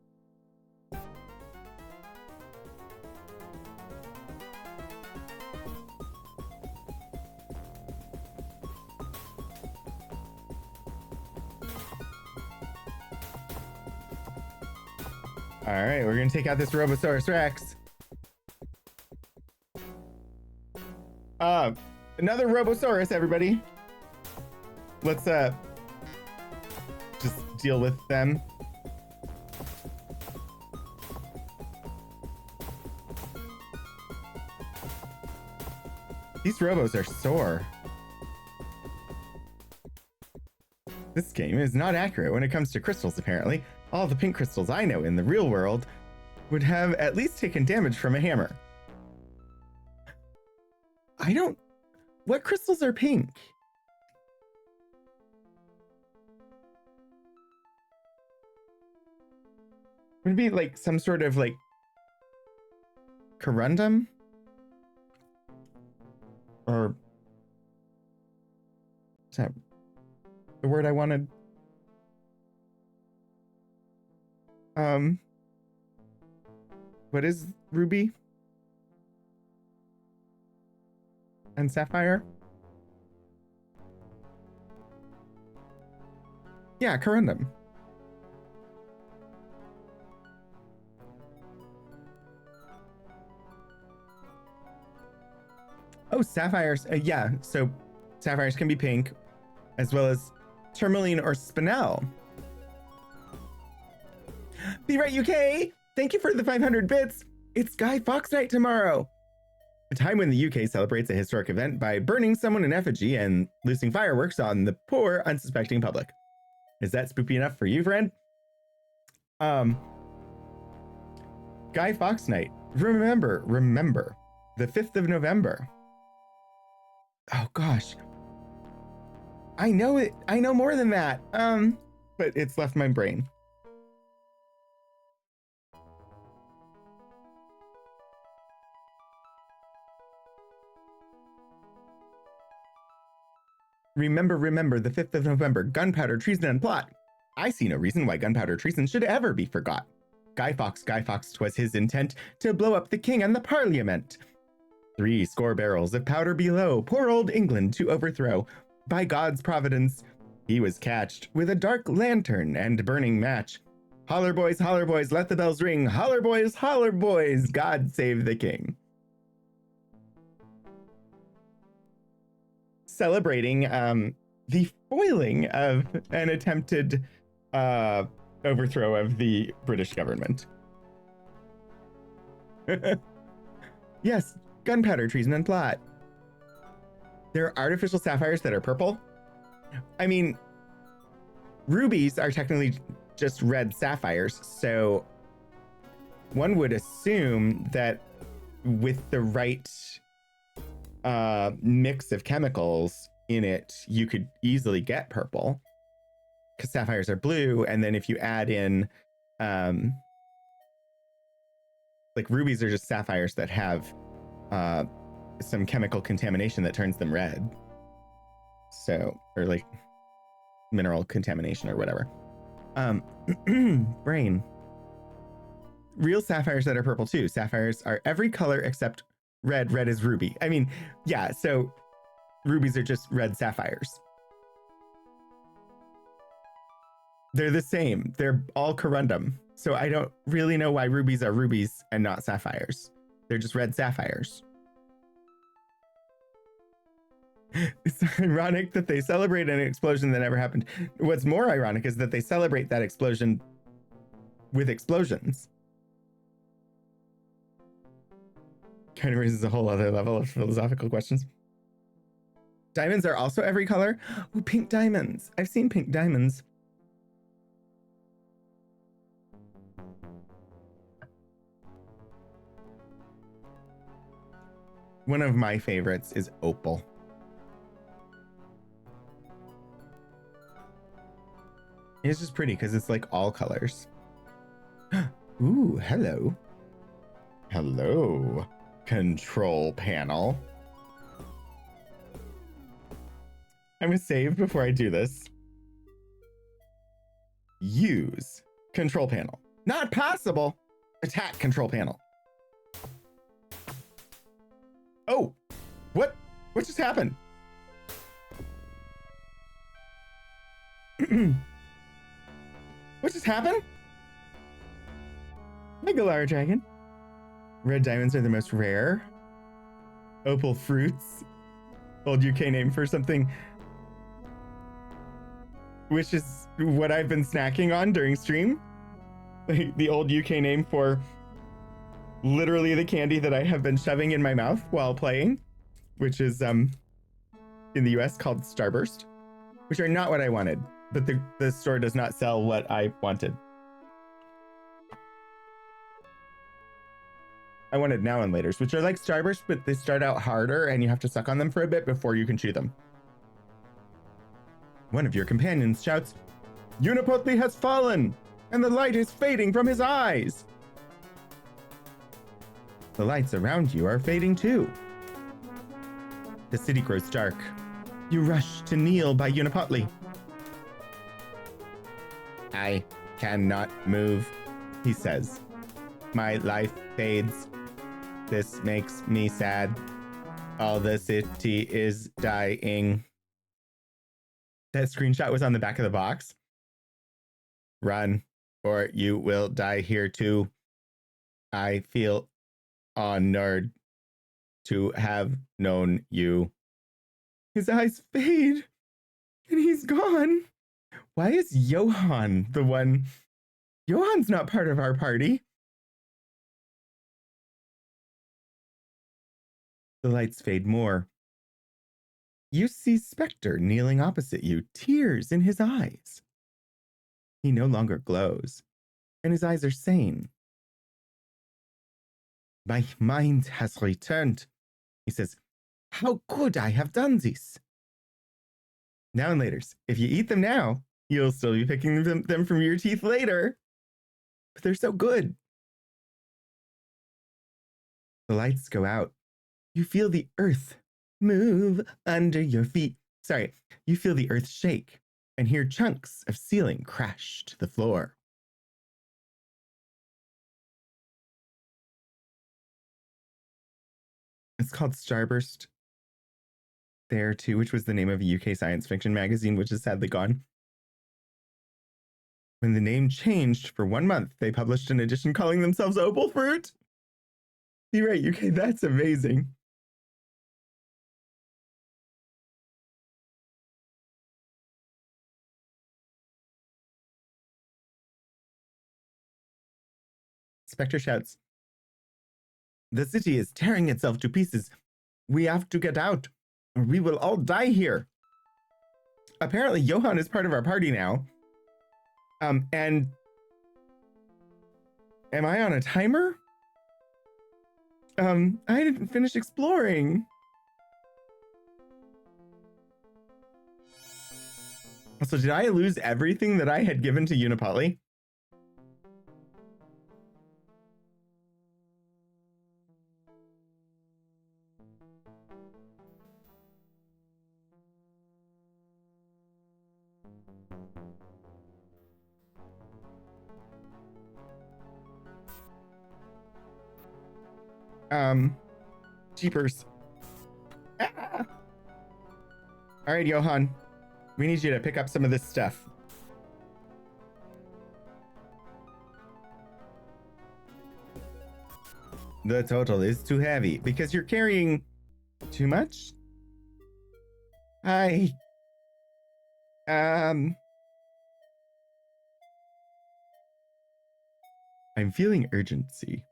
All right, we're gonna take out this Robosaurus Rex. Another Robosaurus, everybody. Let's just deal with them. These robos are sore. This game is not accurate when it comes to crystals, apparently. All the pink crystals I know in the real world would have at least taken damage from a hammer. What crystals are pink? Would it be like some sort of like corundum? Or is that the word I wanted? What is ruby? And sapphire? Yeah, corundum. Oh, sapphires. Yeah, so sapphires can be pink, as well as tourmaline or spinel. Be right, UK! Thank you for the 500 bits! It's Guy Fawkes Night tomorrow! A time when the UK celebrates a historic event by burning someone in effigy and loosing fireworks on the poor, unsuspecting public. Is that spooky enough for you, friend? Guy Fawkes Night. Remember, the 5th of November. Oh gosh. I know it. I know more than that. But it's left my brain. Remember, remember the 5th of November, gunpowder, treason, and plot. I see no reason why gunpowder treason should ever be forgot. Guy Fawkes, 'twas his intent to blow up the king and the parliament. 70 barrels of powder below, poor old England to overthrow. By God's providence, he was catched with a dark lantern and burning match. Holler boys, let the bells ring. Holler boys, God save the king. Celebrating the foiling of an attempted overthrow of the British government. Yes, gunpowder, treason, and plot. There are artificial sapphires that are purple. I mean, rubies are technically just red sapphires, so one would assume that with the right mix of chemicals in it, you could easily get purple, because sapphires are blue. And then if you add in like rubies are just sapphires that have some chemical contamination that turns them red, so, or like mineral contamination or whatever. Brain. Real sapphires that are purple too. Sapphires are every color except red. Red is ruby. I mean, yeah, so rubies are just red sapphires. They're the same. They're all corundum. So I don't really know why rubies are rubies and not sapphires. They're just red sapphires. It's ironic that they celebrate an explosion that never happened. What's more ironic is that they celebrate that explosion with explosions. Kind of raises a whole other level of philosophical questions. Diamonds are also every color. Oh, pink diamonds. I've seen pink diamonds. One of my favorites is opal. It's just pretty because it's like all colors. Ooh, hello. Hello, control panel. I'm gonna save before I do this. Use control panel. Not possible. Attack control panel. Oh, what just happened? What just happened? Megalar dragon. Red diamonds are the most rare. Opal fruits. Old UK name for something, which is what I've been snacking on during stream. The old UK name for literally the candy that I have been shoving in my mouth while playing, which is in the US called Starburst, which are not what I wanted, but the store does not sell what I wanted. I wanted now and laters, which are like Starburst, but they start out harder and you have to suck on them for a bit before you can chew them. One of your companions shouts, "Unipotli has fallen, and the light is fading from his eyes." The lights around you are fading too. The city grows dark. You rush to kneel by Unipotli. "I cannot move," he says. "My life fades. This makes me sad. All the city is dying." That screenshot was on the back of the box. "Run, or you will die here too. I feel honored to have known you." His eyes fade, and he's gone. Why is Johan the one? Johan's not part of our party. The lights fade more. You see Spectre kneeling opposite you, tears in his eyes. He no longer glows, and his eyes are sane. "My mind has returned," he says. "How could I have done this?" Now and laters, if you eat them now, you'll still be picking them from your teeth later. But they're so good. The lights go out. You feel the earth move under your feet. Sorry. You feel the earth shake and hear chunks of ceiling crash to the floor. It's called Starburst there too, which was the name of a UK science fiction magazine, which is sadly gone. When the name changed for 1 month, they published an edition calling themselves Opal Fruit. You're right, UK, that's amazing. Spectre shouts, "The city is tearing itself to pieces. We have to get out, or we will all die here." Apparently, Johan is part of our party now. And am I on a timer? I didn't finish exploring. So did I lose everything that I had given to Unipolly? Jeepers. Ah. All right, Johan. We need you to pick up some of this stuff. The total is too heavy because you're carrying too much. I'm feeling urgency,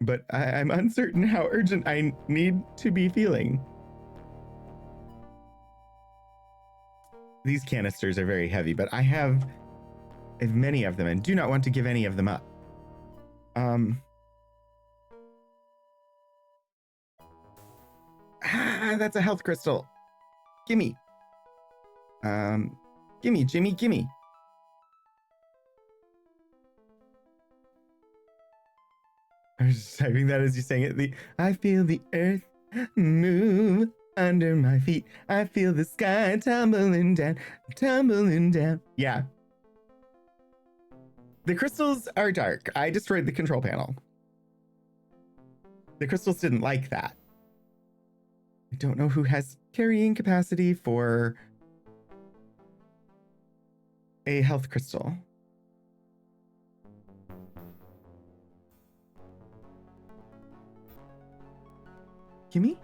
but I'm uncertain how urgent I need to be feeling. These canisters are very heavy, but I have many of them and do not want to give any of them up. That's a health crystal. Gimme. Gimme, Jimmy, gimme. I was just typing that as you sang it. I feel the earth move under my feet. I feel the sky tumbling down, tumbling down. Yeah. The crystals are dark. I destroyed the control panel. The crystals didn't like that. I don't know who has carrying capacity for a health crystal. Gimme?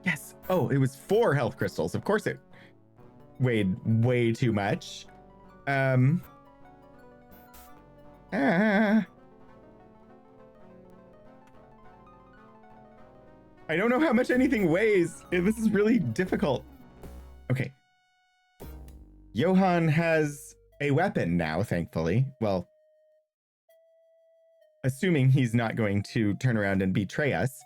Yes. Oh, it was 4 health crystals. Of course it weighed way too much. I don't know how much anything weighs. This is really difficult. Okay. Johan has a weapon now, thankfully. Well, assuming he's not going to turn around and betray us.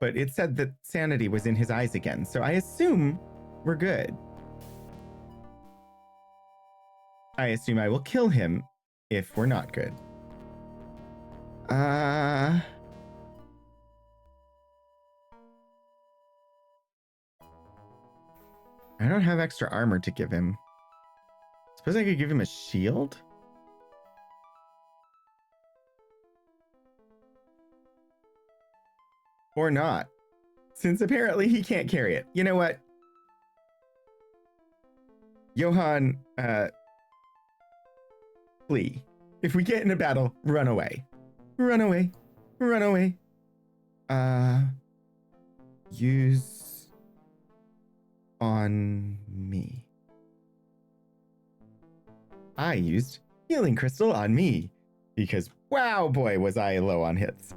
But it said that sanity was in his eyes again, so I assume we're good. I assume I will kill him if we're not good. I don't have extra armor to give him. Suppose I could give him a shield? Or not, since apparently he can't carry it. You know what? Johan, flee. If we get in a battle, run away. Run away. Run away. Use on me. I used healing crystal on me because wow, boy, was I low on hits.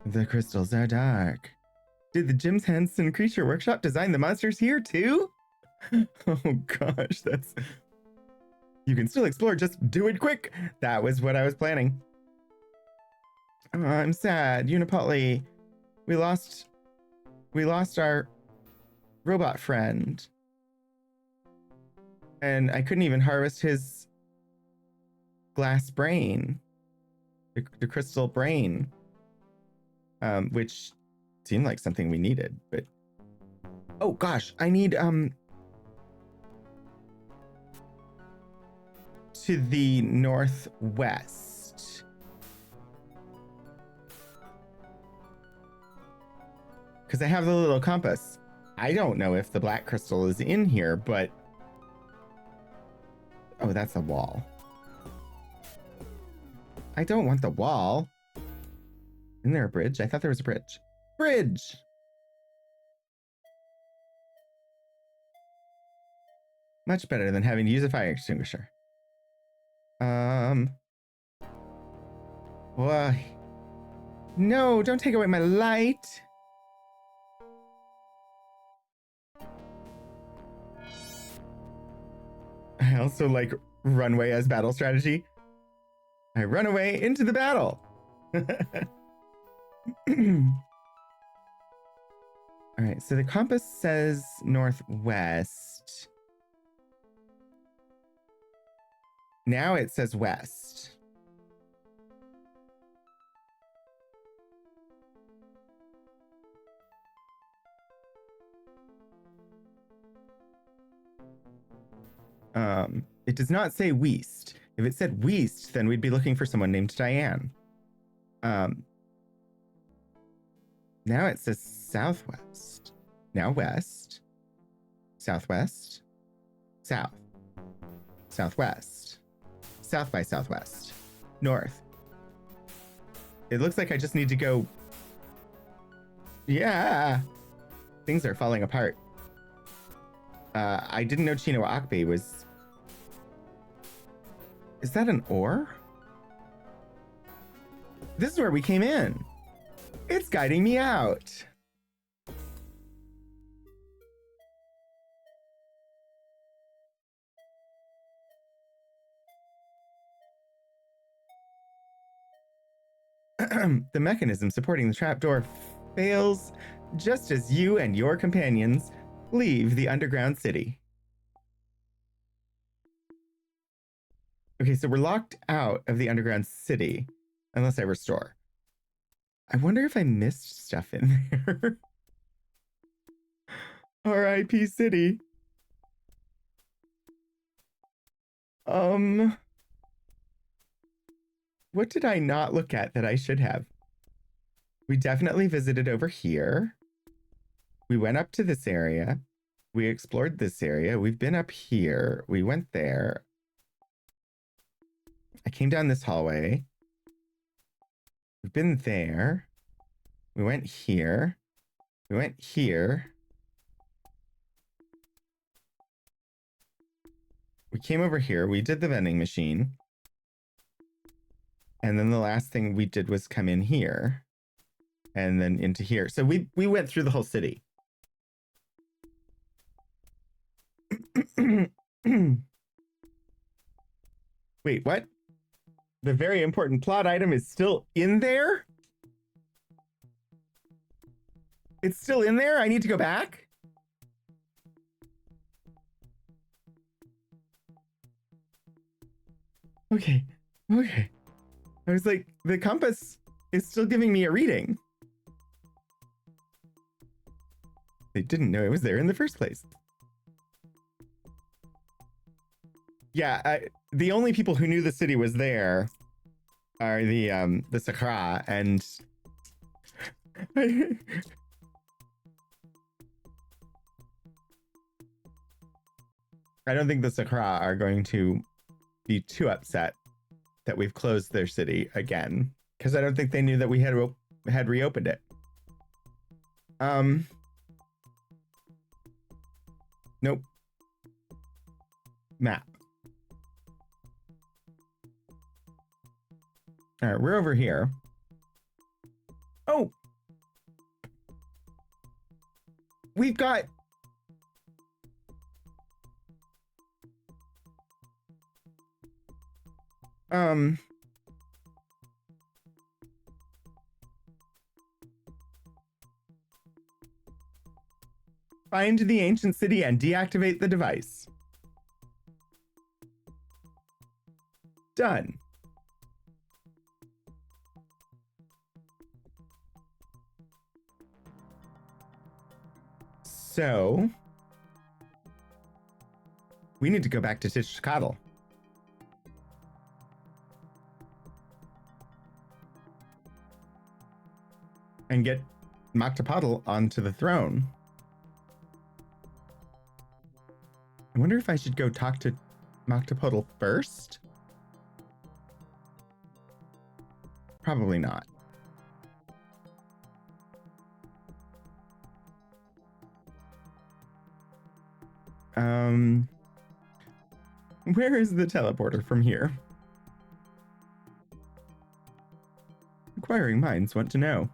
The crystals are dark. Did the Jim's Henson Creature Workshop design the monsters here too? Oh gosh, that's... You can still explore, just do it quick. That was what I was planning. Oh, I'm sad. Unipolly, we lost our robot friend. And I couldn't even harvest his glass brain, the crystal brain. Which seemed like something we needed, but oh gosh, I need to the northwest. Because I have the little compass. I don't know if the black crystal is in here, but oh, that's a wall. I don't want the wall. Isn't there a bridge? I thought there was a bridge. Bridge! Much better than having to use a fire extinguisher. Why? No, don't take away my light. I also like runway as battle strategy. I run away into the battle. All right, so the compass says northwest. Now it says west. It does not say west. If it said west, then we'd be looking for someone named Diane. Now it says southwest. Now west. Southwest. South. Southwest. South by southwest. North. It looks like I just need to go. Yeah. Things are falling apart. I didn't know Chino Akbe was. Is that an ore? This is where we came in. It's guiding me out. The mechanism supporting the trapdoor fails just as you and your companions leave the underground city. Okay, so we're locked out of the underground city unless I restore. I wonder if I missed stuff in there. R.I.P. City. What did I not look at that I should have? We definitely visited over here. We went up to this area. We explored this area. We've been up here. We went there. I came down this hallway. We've been there. We went here. We went here. We came over here. We did the vending machine. And then the last thing we did was come in here. And then into here. So we went through the whole city. Wait, what? The very important plot item is still in there? It's still in there? I need to go back? Okay. Okay. I was like, the compass is still giving me a reading. They didn't know it was there in the first place. Yeah, the only people who knew the city was there are the Sakra, and I don't think the Sakra are going to be too upset that we've closed their city again, because I don't think they knew that we had reopened it. Nope. Map. All right, we're over here. Oh! We've got... Find the ancient city and deactivate the device. Done. So we need to go back to Titchkatl. And get Moktopatl onto the throne. I wonder if I should go talk to Moktopatl first? Probably not. Where is the teleporter from here? Inquiring minds want to know.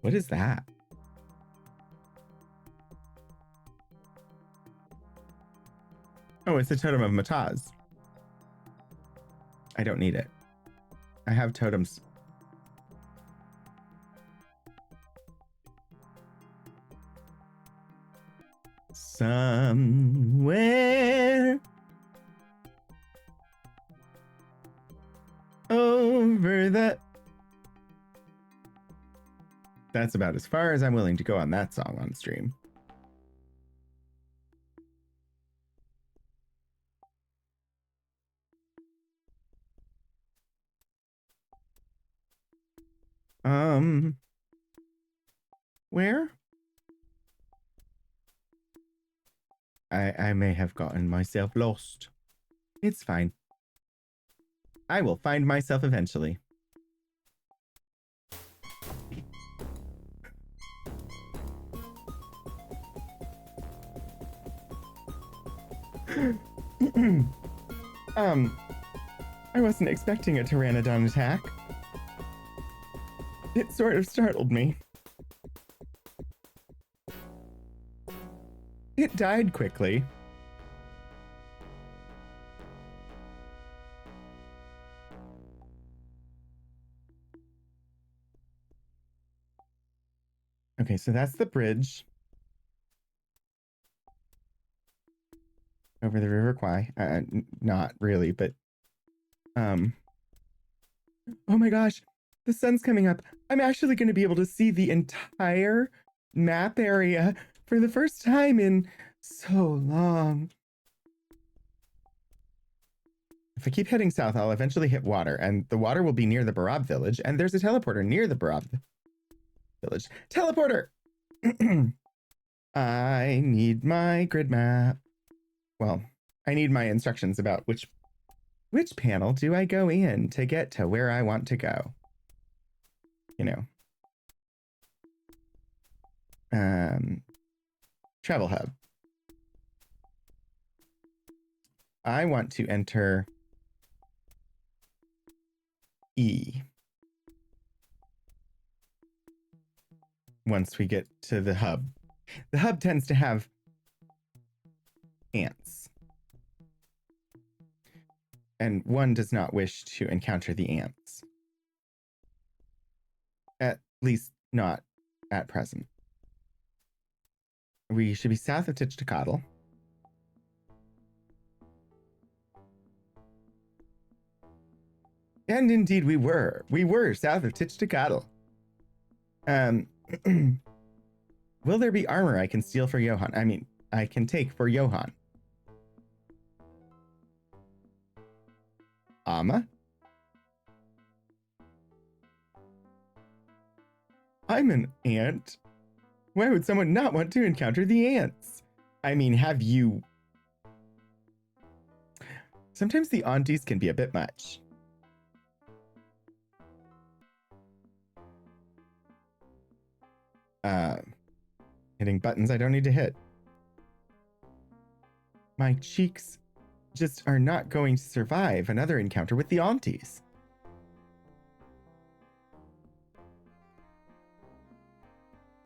What is that? Oh, it's the totem of Mataz. I don't need it. I have totems. Somewhere over the... That's about as far as I'm willing to go on that song on stream. Where? I may have gotten myself lost. It's fine. I will find myself eventually. I wasn't expecting a pteranodon attack. It sort of startled me. It died quickly. Okay, so that's the bridge over the River Kwai. Not really, but oh my gosh, the sun's coming up. I'm actually going to be able to see the entire map area for the first time in so long. If I keep heading south, I'll eventually hit water, and the water will be near the Barab village, and there's a teleporter near the Barab village. Teleporter! I need my grid map. Well, I need my instructions about which panel do I go in to get to where I want to go. You know. Travel hub. I want to enter E. Once we get to the hub. The hub tends to have ants. And one does not wish to encounter the ants. At least not at present. We should be south of Titchkatl. And indeed we were. We were south of Titchkatl. Will there be armor I can steal for Johan? I mean, I can take for Johan. Amma? I'm an ant. Why would someone not want to encounter the ants? I mean, have you... Sometimes the aunties can be a bit much. Hitting buttons I don't need to hit. My cheeks just are not going to survive another encounter with the aunties.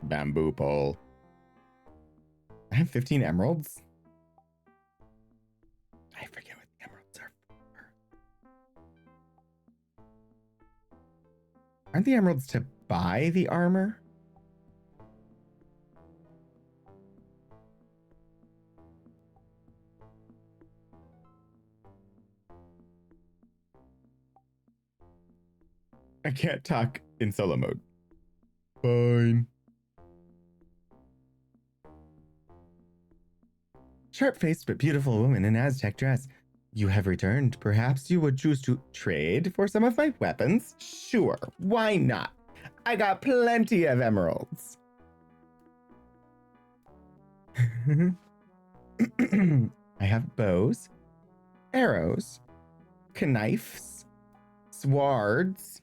Bamboo pole. I have 15 emeralds. I forget what the emeralds are for. Aren't the emeralds to buy the armor? I can't talk in solo mode. Fine. Sharp-faced but beautiful woman in Aztec dress. You have returned. Perhaps you would choose to trade for some of my weapons? Sure, why not? I got plenty of emeralds. I have bows, arrows, knives, swords,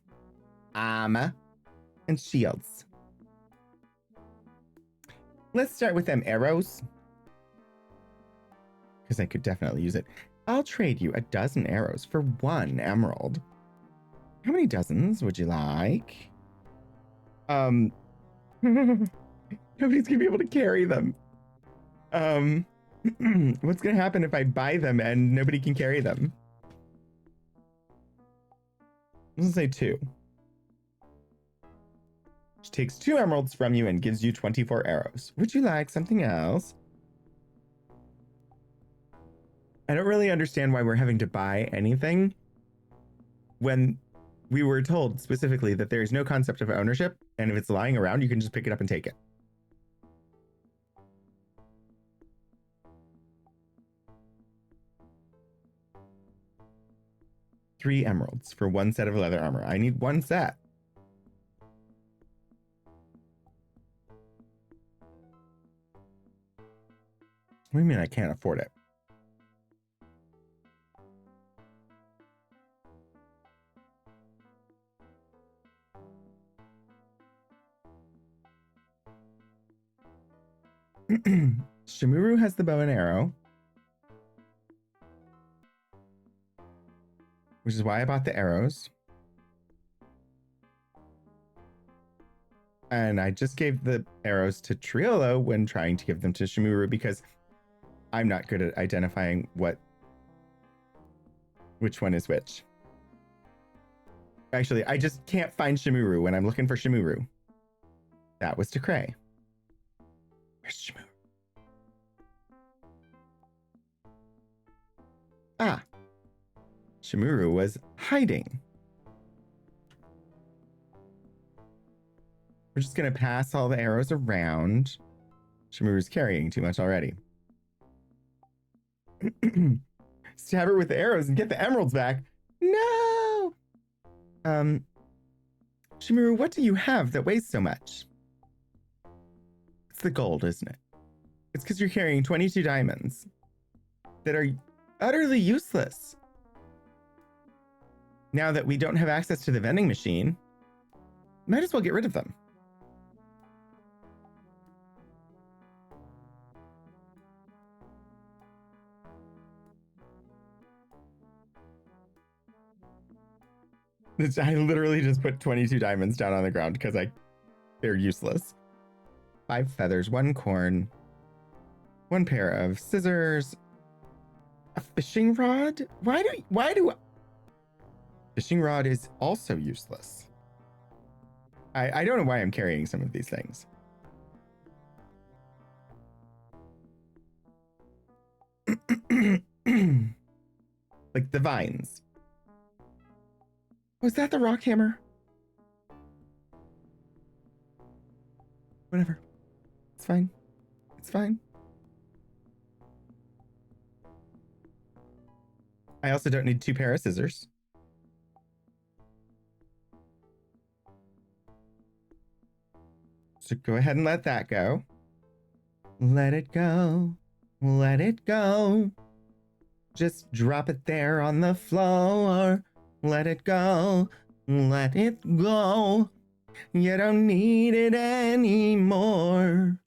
armor, and shields. Let's start with them arrows, because I could definitely use it. I'll trade you a dozen arrows for 1 emerald. How many dozens would you like? Nobody's gonna be able to carry them. What's gonna happen if I buy them and nobody can carry them? Let's say 2. She takes 2 emeralds from you and gives you 24 arrows. Would you like something else? I don't really understand why we're having to buy anything when we were told specifically that there is no concept of ownership, and if it's lying around, you can just pick it up and take it. $3 emeralds for 1 set of leather armor. I need 1 set. What do you mean I can't afford it? Shimuru has the bow and arrow, which is why I bought the arrows. And I just gave the arrows to Triolo when trying to give them to Shimuru because I'm not good at identifying which one is which. Actually, I just can't find Shimuru when I'm looking for Shimuru. That was to Cray. Where's Shimuru? Ah. Shimuru was hiding. We're just gonna pass all the arrows around. Shimuru's carrying too much already. Stab her with the arrows and get the emeralds back. No! Shimuru, what do you have that weighs so much? It's the gold, isn't it? It's because you're carrying 22 diamonds that are utterly useless. Now that we don't have access to the vending machine, might as well get rid of them. I literally just put 22 diamonds down on the ground because they're useless. 5 feathers, 1 corn, 1 pair of scissors, a fishing rod. Why do fishing rod is also useless. I don't know why I'm carrying some of these things. Like the vines. Was that the rock hammer? Whatever. It's fine. It's fine. I also don't need 2 pair of scissors. So go ahead and let that go. Let it go. Let it go. Just drop it there on the floor. Let it go. Let it go. You don't need it anymore.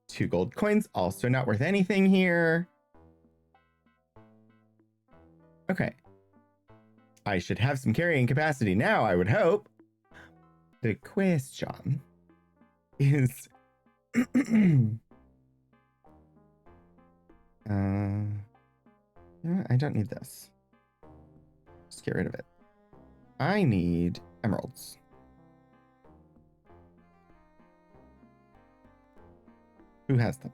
2 gold coins, also not worth anything here. Okay. I should have some carrying capacity now, I would hope. The question is... I don't need this. Just get rid of it. I need emeralds. Who has them?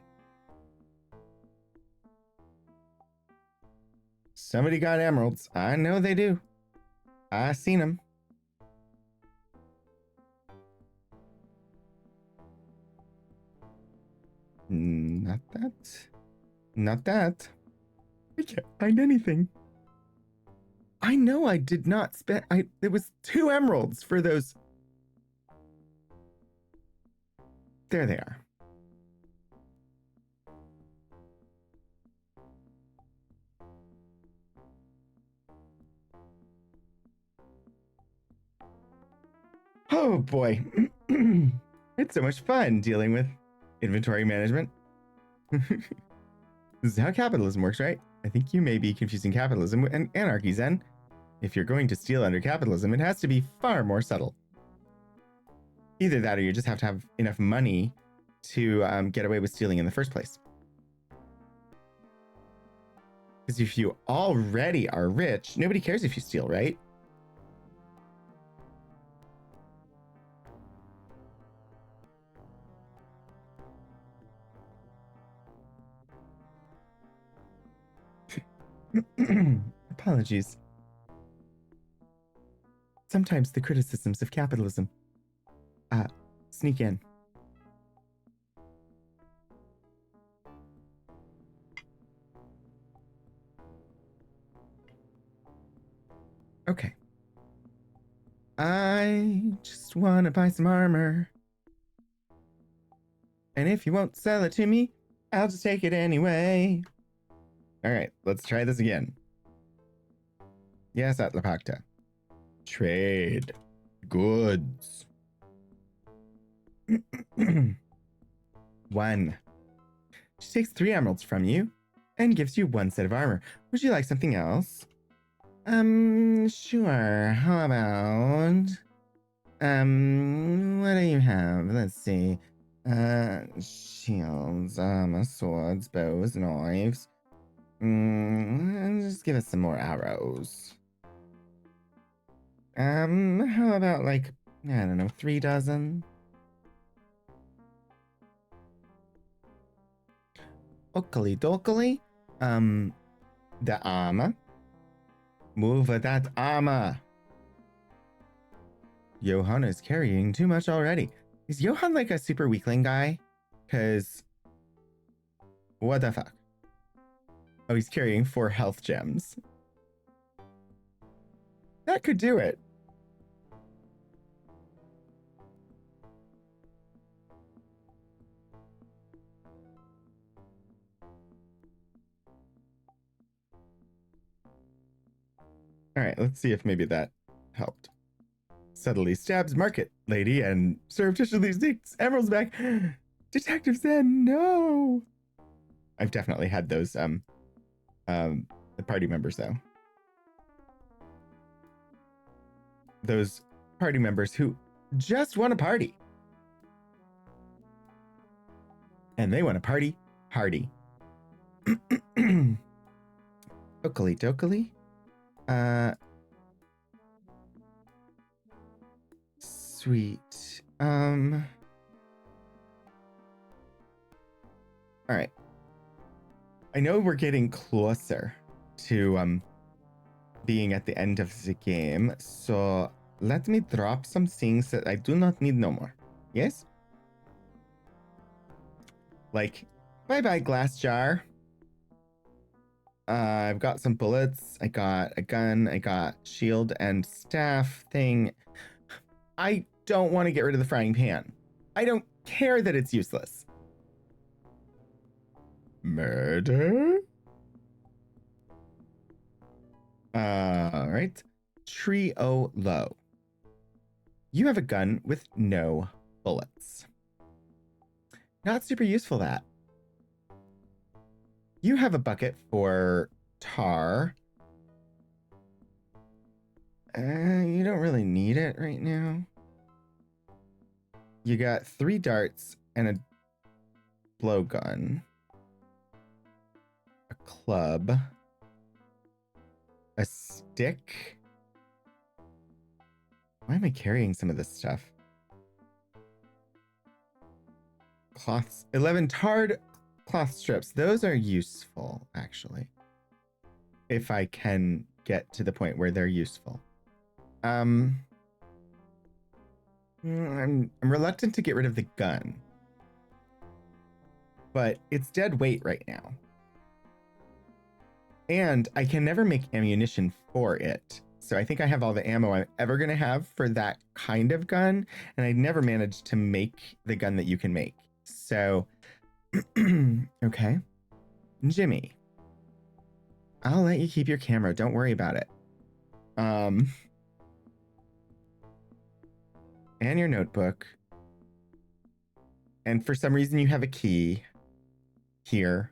Somebody got emeralds. I know they do. I seen him. Not that. Not that. I can't find anything. I know I did not spend. It was 2 emeralds for those. There they are. Oh boy. It's so much fun dealing with inventory management. This is how capitalism works, right? I think you may be confusing capitalism and anarchy, Zen. If you're going to steal under capitalism, it has to be far more subtle. Either that or you just have to have enough money to get away with stealing in the first place. Because if you already are rich, nobody cares if you steal, right? Apologies. Sometimes the criticisms of capitalism sneak in. Okay. I just want to buy some armor. And if you won't sell it to me, I'll just take it anyway. All right, let's try this again. Yes, Atlapacta. Trade. Goods. 1. She takes 3 emeralds from you and gives you 1 set of armor. Would you like something else? Sure. How about... what do you have? Let's see. Shields, swords, bows, knives. Just give us some more arrows. How about like, I don't know, 3 dozen? Oakley dokley. The armor. Move that armor. Johan is carrying too much already. Is Johan like a super weakling guy? Cause what the fuck? Oh, he's carrying 4 health gems. That could do it. All right, let's see if maybe that helped. Subtly stabs market lady and surreptitiously sneaks emeralds back. Detective said no. I've definitely had those the party members though. Those party members who just want to party. And they want to party hardy. Oakley dokley. Sweet. All right. I know we're getting closer to being at the end of the game, so let me drop some things that I do not need no more. Yes? Like, bye-bye glass jar. I've got some bullets. I got a gun. I got shield and staff thing. I don't want to get rid of the frying pan. I don't care that it's useless. Murder? All right. Trio low. You have a gun with no bullets. Not super useful, that. You have a bucket for tar. You don't really need it right now. You got 3 darts and a blowgun. A club. A stick. Why am I carrying some of this stuff? Cloths. 11 tarred cloth strips. Those are useful, actually. If I can get to the point where they're useful. I'm reluctant to get rid of the gun, but it's dead weight right now. And I can never make ammunition for it. So I think I have all the ammo I'm ever going to have for that kind of gun. And I never managed to make the gun that you can make. So, okay. Jimmy, I'll let you keep your camera. Don't worry about it. And your notebook. And for some reason you have a key here.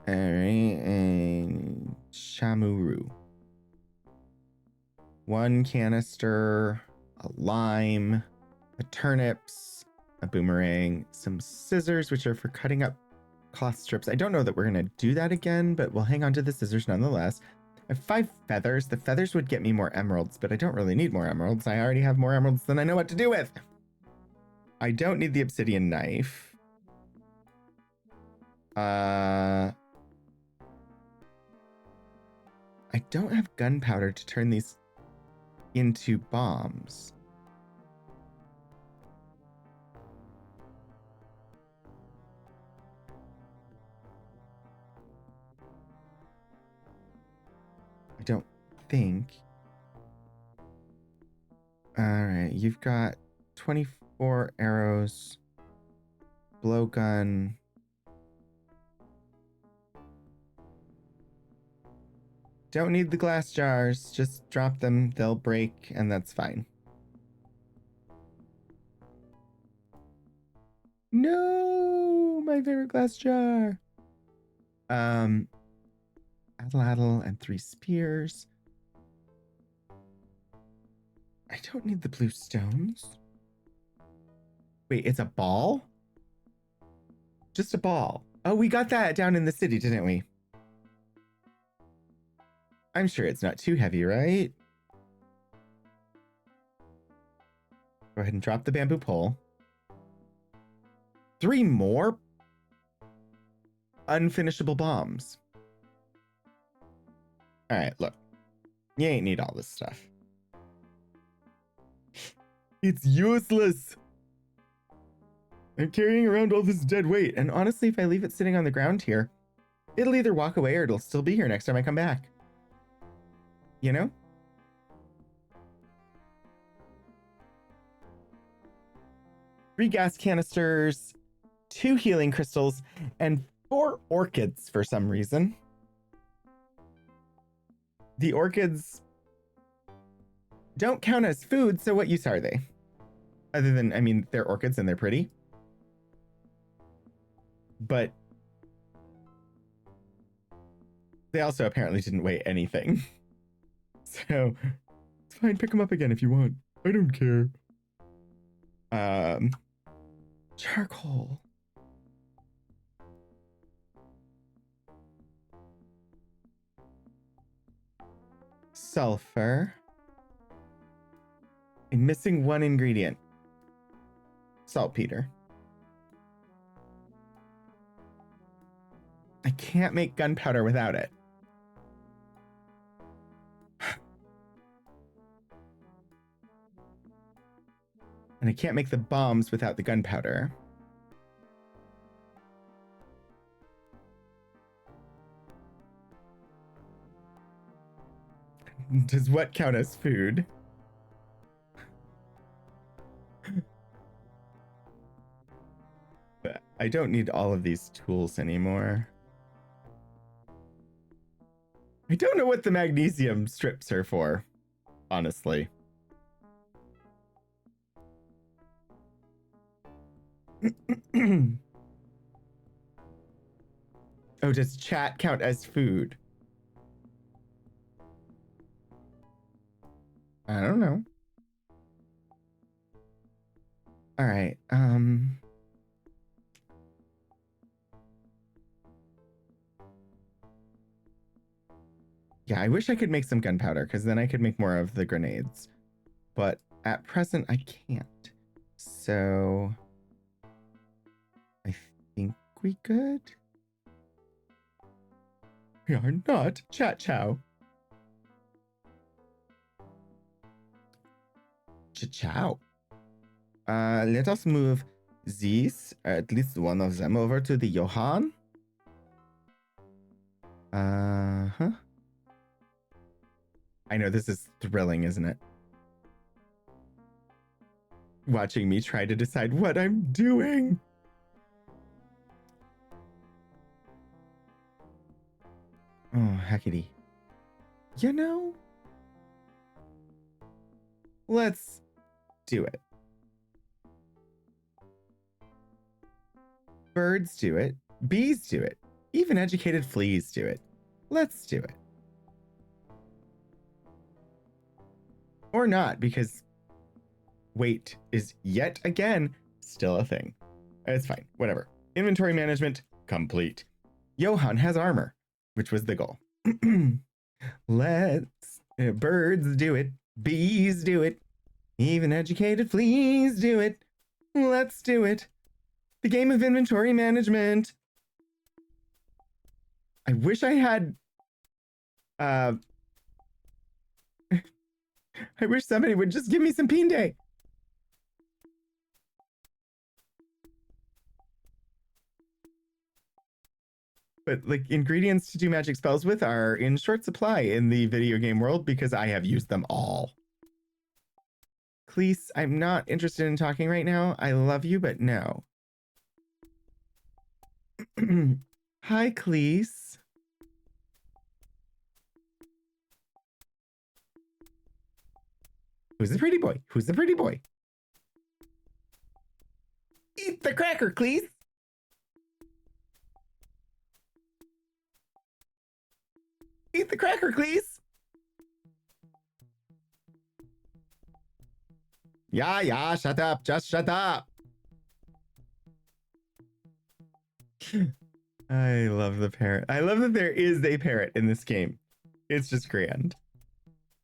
All right, and Shamuru. 1 canister, a lime, a turnips, a boomerang, some scissors, which are for cutting up cloth strips. I don't know that we're gonna do that again, but we'll hang on to the scissors nonetheless. I have 5 feathers. The feathers would get me more emeralds, but I don't really need more emeralds. I already have more emeralds than I know what to do with. I don't need the obsidian knife. I don't have gunpowder to turn these into bombs. I don't think. All right, you've got 24 arrows, blowgun. Don't need the glass jars. Just drop them. They'll break, and that's fine. No, my favorite glass jar. Addle and 3 spears. I don't need the blue stones. Wait, it's a ball? Just a ball. Oh, we got that down in the city, didn't we? I'm sure it's not too heavy, right? Go ahead and drop the bamboo pole. 3 more unfinishable bombs. All right, look. You ain't need all this stuff. It's useless. I'm carrying around all this dead weight, and honestly, if I leave it sitting on the ground here, it'll either walk away or it'll still be here next time I come back. You know? Three gas canisters, 2 healing crystals, and 4 orchids for some reason. The orchids don't count as food, so what use are they? Other than, I mean, they're orchids and they're pretty. But they also apparently didn't weigh anything. So it's fine, pick them up again if you want. I don't care. Charcoal. Sulfur. I'm missing 1 ingredient. Saltpeter. I can't make gunpowder without it. And I can't make the bombs without the gunpowder. Does what count as food? But I don't need all of these tools anymore. I don't know what the magnesium strips are for, honestly. Oh, does chat count as food? I don't know. All right. Yeah, I wish I could make some gunpowder because then I could make more of the grenades. But at present, I can't. So I think we could. We are not Chat Chow. Chow. Let us move these, at least one of them, over to the Johann. Huh. I know this is thrilling, isn't it? Watching me try to decide what I'm doing. Oh, heckity. You know, let's do it. Birds do it. Bees do it. Even educated fleas do it. Let's do it. Or not, because wait is yet again still a thing. It's fine. Whatever. Inventory management complete. Johann has armor, which was the goal. Let's birds do it. Bees do it. Even educated fleas do it. Let's do it. The game of inventory management. I wish I had I wish somebody would just give me some pinde. But like ingredients to do magic spells with are in short supply in the video game world because I have used them all. Cleese, I'm not interested in talking right now. I love you, but no. Hi, Cleese. Who's the pretty boy? Who's the pretty boy? Eat the cracker, Cleese. Eat the cracker, Cleese. Yeah, shut up. Just shut up. I love the parrot. I love that there is a parrot in this game. It's just grand.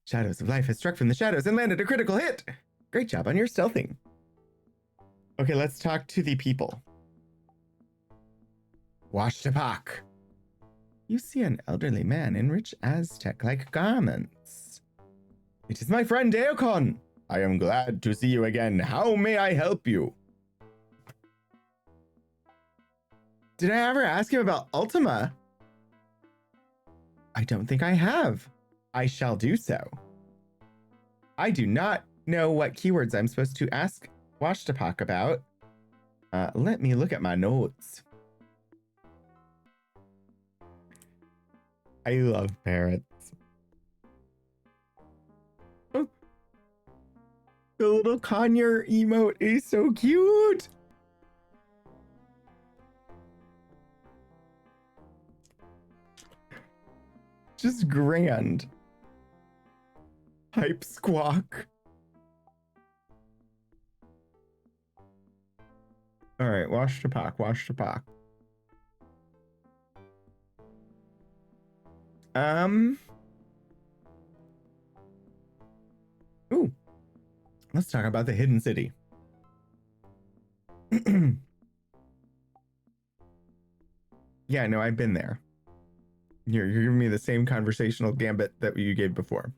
Shadows of Life has struck from the shadows and landed a critical hit. Great job on your stealthing. Okay, let's talk to the people. Washtapak. You see an elderly man in rich Aztec-like garments. It is my friend Deocon. I am glad to see you again. How may I help you? Did I ever ask him about Ultima? I don't think I have. I shall do so. I do not know what keywords I'm supposed to ask Washtapak about. Let me look at my notes. I love parrots. Oh, the little conure emote is so cute. Just grand. Hype squawk. All right, Washtapak. Ooh. Let's talk about the hidden city. Yeah, no, I've been there. You're giving me the same conversational gambit that you gave before.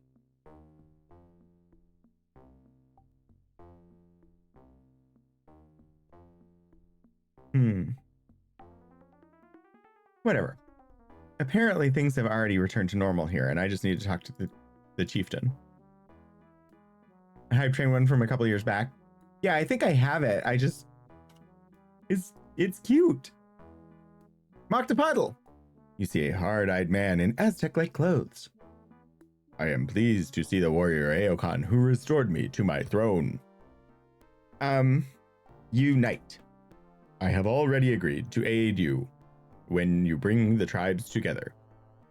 Whatever. Apparently things have already returned to normal here, and I just need to talk to the chieftain. Hype train one from a couple years back. Yeah, I think I have it. I just... It's cute. Moctopodle. You see a hard-eyed man in Aztec-like clothes. I am pleased to see the warrior Aokan who restored me to my throne. Unite. I have already agreed to aid you when you bring the tribes together.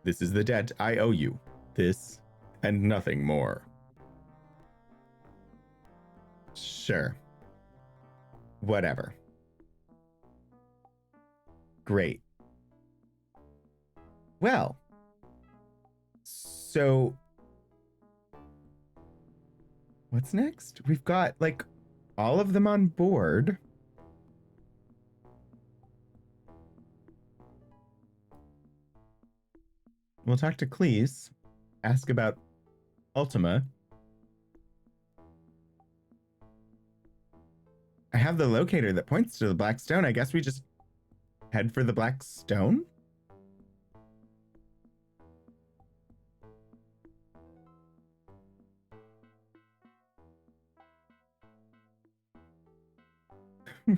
This is the debt I owe you. This and nothing more. Sure. Whatever. Great. Well, so what's next? We've got like all of them on board. we'll talk to Cleese, ask about Ultima. I have the locator that points to the Black Stone. I guess we just head for the Black Stone?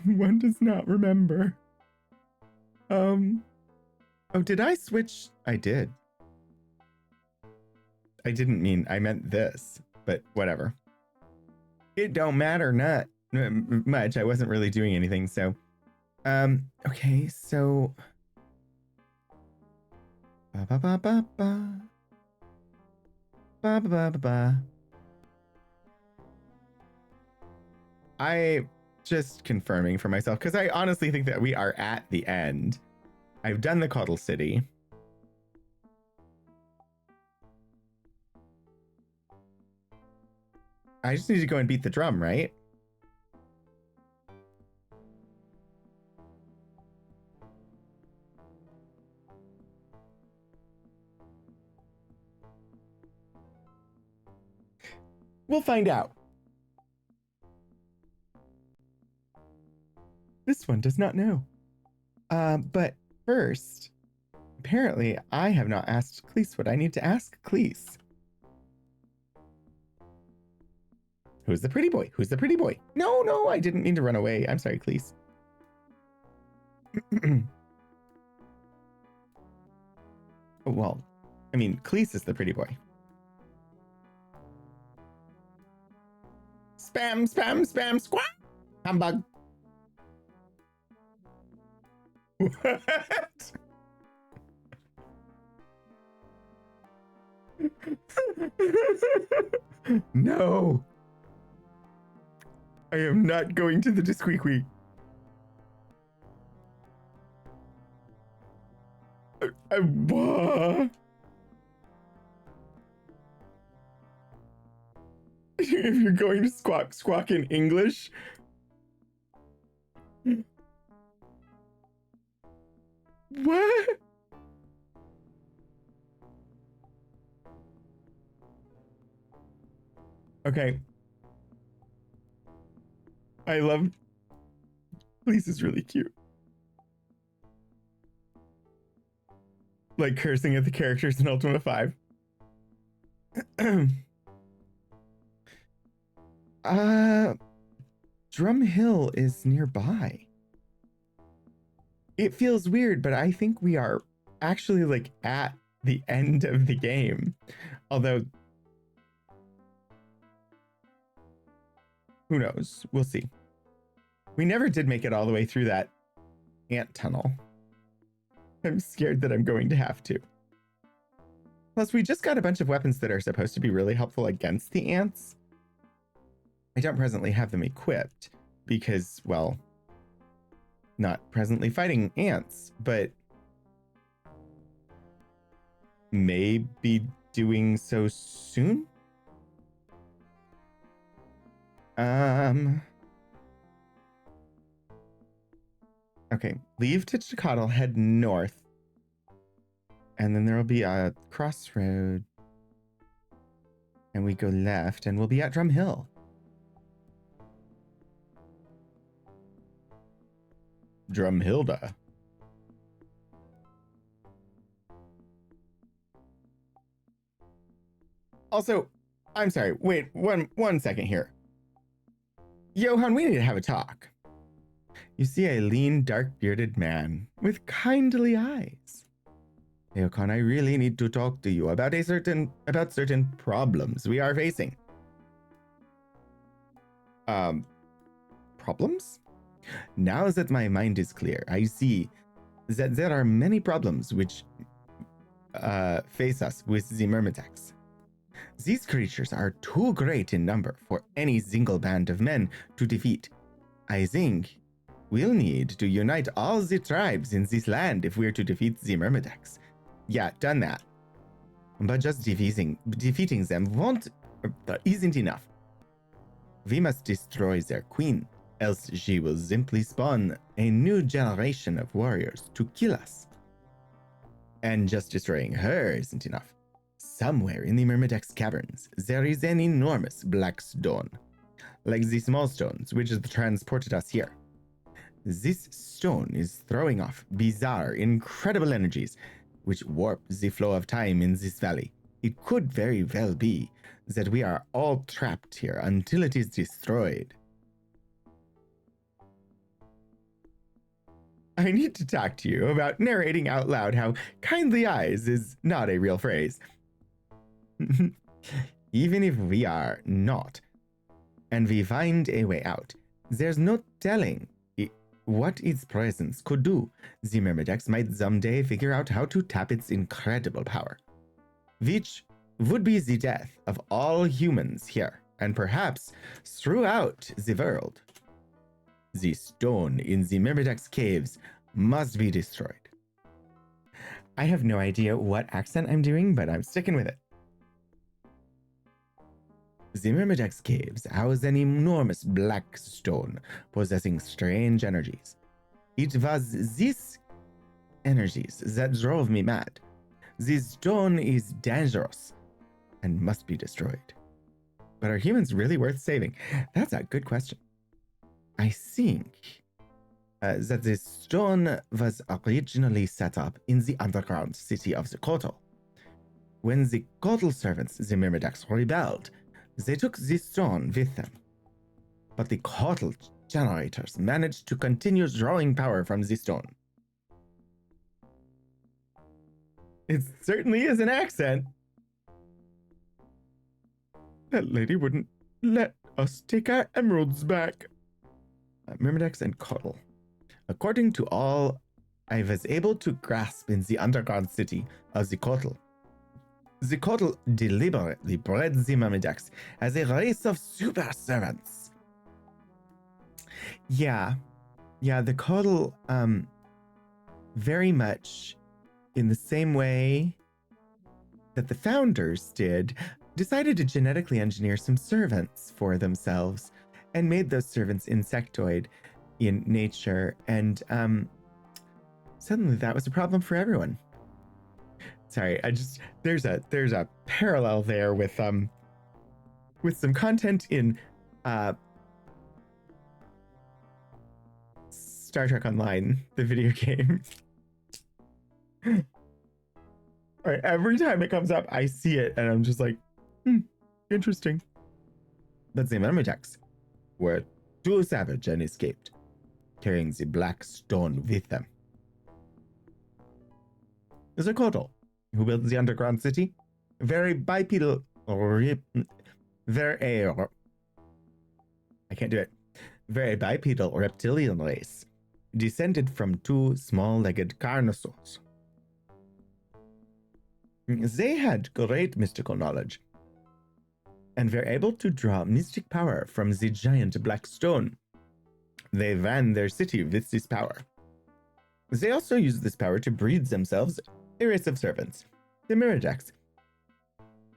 One does not remember. Oh, did I switch? I did. I didn't mean, I meant this, but whatever. It don't matter not much. I wasn't really doing anything, so. Okay, so. Ba ba ba ba ba. Ba ba ba ba ba. I just confirming for myself, because I honestly think that we are at the end. I've done the Cuddle City. I just need to go and beat the drum, right? We'll find out. This one does not know. But first, apparently I have not asked Cleese what I need to ask Cleese. Who's the pretty boy? Who's the pretty boy? No, I didn't mean to run away. I'm sorry, Cleese. Well, I mean, Cleese is the pretty boy. Spam, spam, spam, squawk! Humbug. What? No. I am not going to the Disqueaquee. What? If you're going to squawk in English. What? Okay. I love. Cleese is really cute. Like cursing at the characters in Ultima 5. Drum Hill is nearby. It feels weird, but I think we are actually like at the end of the game. Although, who knows? We'll see. We never did make it all the way through that ant tunnel. I'm scared that I'm going to have to. Plus, we just got a bunch of weapons that are supposed to be really helpful against the ants. I don't presently have them equipped because, well, not presently fighting ants, but may be doing so soon. Okay, leave Titchacotl, head north, and then there will be a crossroad, and we go left, and we'll be at Drum Hill. Drumhilda. Also, I'm sorry, wait, one second here. Johan, we need to have a talk. You see a lean, dark-bearded man with kindly eyes. Johan, I really need to talk to you about certain problems we are facing. Problems? Now that my mind is clear, I see that there are many problems which face us with the Myrmidons. These creatures are too great in number for any single band of men to defeat. I think we'll need to unite all the tribes in this land if we're to defeat the Myrmidons. Yeah, done that. But just defeating them isn't enough. We must destroy their queen, else she will simply spawn a new generation of warriors to kill us. And just destroying her isn't enough. Somewhere in the Myrmidex caverns, there is an enormous black stone, like the small stones which have transported us here. This stone is throwing off bizarre, incredible energies which warp the flow of time in this valley. It could very well be that we are all trapped here until it is destroyed. I need to talk to you about narrating out loud how kindly eyes is not a real phrase. Even if we are not, and we find a way out, there's no telling what its presence could do. The Myrmidex might someday figure out how to tap its incredible power, which would be the death of all humans here, and perhaps throughout the world. The stone in the Myrmidex caves must be destroyed. I have no idea what accent I'm doing, but I'm sticking with it. The Myrmidex caves house an enormous black stone possessing strange energies. It was these energies that drove me mad. This stone is dangerous and must be destroyed. But are humans really worth saving? That's a good question. I think that this stone was originally set up in the underground city of the Kotal. When the Kotal servants, the Myrmidex, rebelled, they took this stone with them. But the Kotal generators managed to continue drawing power from the stone. It certainly is an accent. That lady wouldn't let us take our emeralds back. Myrmidex and Kotal. According to all I was able to grasp in the underground city of the Kotal deliberately bred the Myrmidex as a race of super servants. Yeah, the Kotal, very much in the same way that the founders did, decided to genetically engineer some servants for themselves and made those servants insectoid in nature, and suddenly that was a problem for everyone. Sorry, there's a parallel there with some content in Star Trek Online, the video game. All right, every time it comes up, I see it and I'm just like, interesting. But the Myrmidex were too savage and escaped, carrying the black stone with them. The Kotal, who built the underground city, very bipedal, very bipedal reptilian race, descended from two small-legged carnosaurs. They had great mystical knowledge and were able to draw mystic power from the giant black stone. They ran their city with this power. They also used this power to breed themselves a race of servants, the Myrmidex.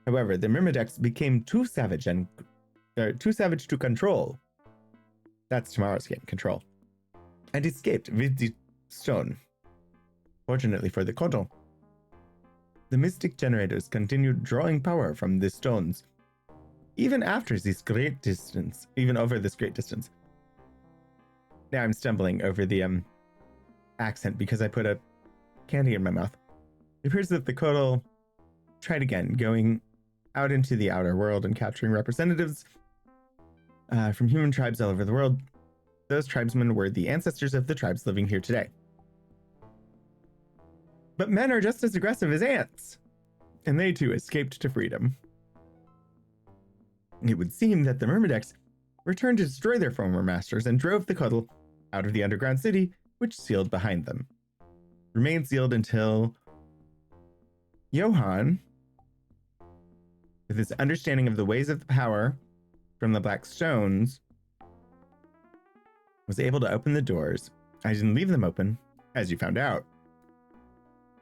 However, the Myrmidex became too savage to control. That's tomorrow's game, Control. And escaped with the stone. Fortunately for the Kotal, the mystic generators continued drawing power from the stones, even over this great distance. Now I'm stumbling over the accent because I put a candy in my mouth. It appears that the Kotal tried again, going out into the outer world and capturing representatives from human tribes all over the world. Those tribesmen were the ancestors of the tribes living here today. But men are just as aggressive as ants, and they too escaped to freedom. It would seem that the Myrmidex returned to destroy their former masters and drove the Kotal out of the underground city, which sealed behind them. Remained sealed until Johann, with his understanding of the ways of the power from the black stones, was able to open the doors. I didn't leave them open, as you found out,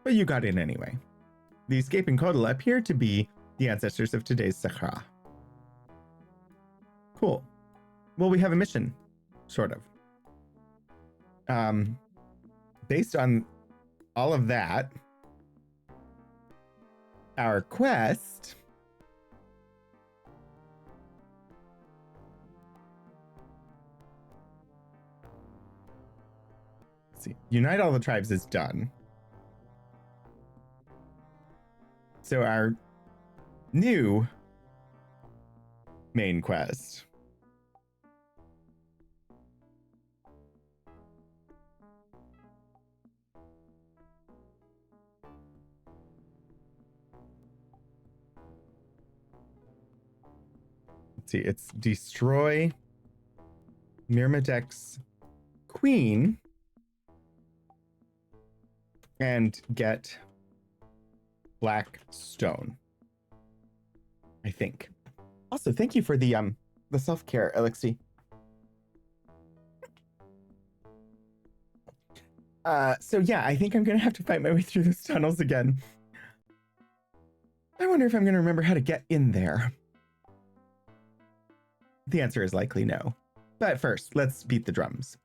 but you got in anyway. The escaping Kotal appear to be the ancestors of today's Sakra. Cool. Well, we have a mission, sort of. Based on all of that, our quest. Let's see. Unite all the tribes is done. So our new main quest. Let's see, it's destroy Myrmidek's queen and get black stone, I think. Also, thank you for the self-care, Elixir. So yeah, I think I'm gonna have to fight my way through those tunnels again. I wonder if I'm gonna remember how to get in there. The answer is likely no. But first, let's beat the drums.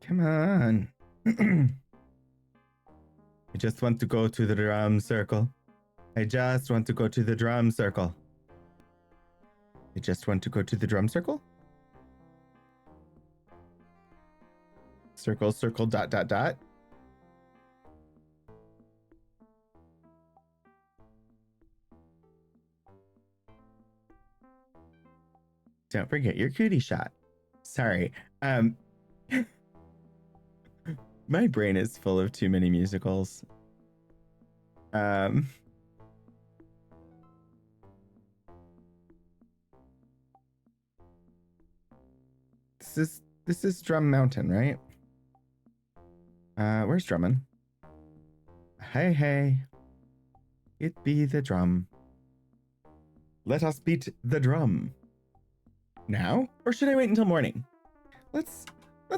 Come on. I just want to go to the drum circle. I just want to go to the drum circle. I just want to go to the drum circle. Circle, circle, dot, dot, dot. Don't forget your cootie shot. Sorry. My brain is full of too many musicals. This is Drum Mountain, right? Where's Drummond? Hey, hey. It be the drum. Let us beat the drum. Now? Or should I wait until morning? Let's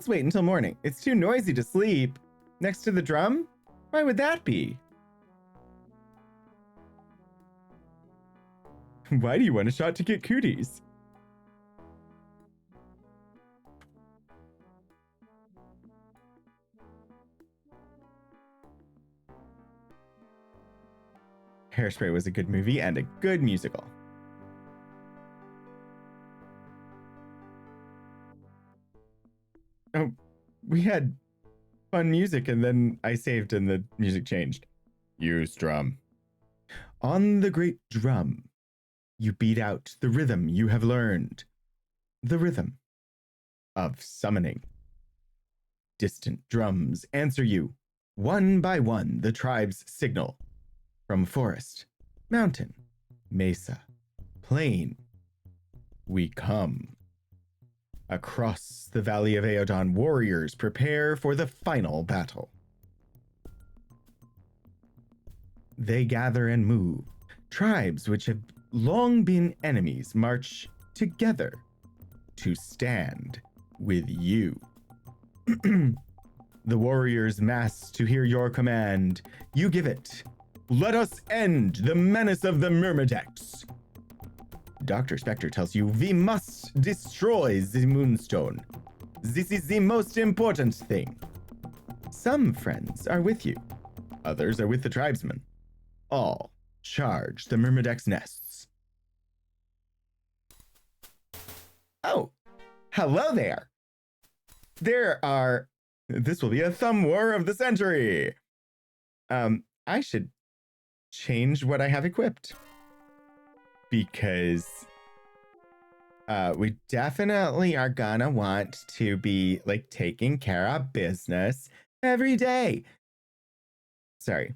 wait until morning. It's too noisy to sleep. Next to the drum? Why would that be? Why do you want a shot to get cooties? Hairspray was a good movie and a good musical. Oh, we had fun music and then I saved and the music changed. Use drum. On the great drum, you beat out the rhythm you have learned. The rhythm of summoning. Distant drums answer you. One by one, the tribes signal. From forest, mountain, mesa, plain, we come. Across the valley of Aeodon, warriors prepare for the final battle. They gather and move. Tribes which have long been enemies march together to stand with you. The warriors mass to hear your command. You give it. Let us end the menace of the Myrmideks. Dr. Spectre tells you we must destroy the Moonstone. This is the most important thing. Some friends are with you. Others are with the tribesmen. All charge the Myrmideks' nests. Oh, hello there. This will be a thumb war of the century. I should change what I have equipped. Because we definitely are gonna want to be like taking care of business every day. Sorry.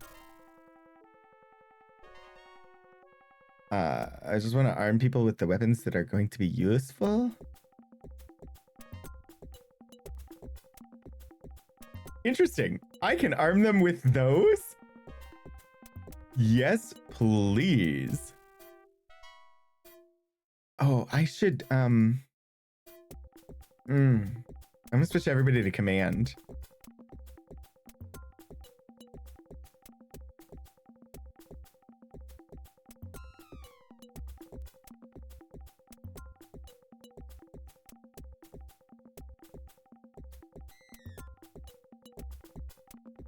I just want to arm people with the weapons that are going to be useful. Interesting. I can arm them with those? Yes, please. Oh, I should, I'm gonna switch everybody to command.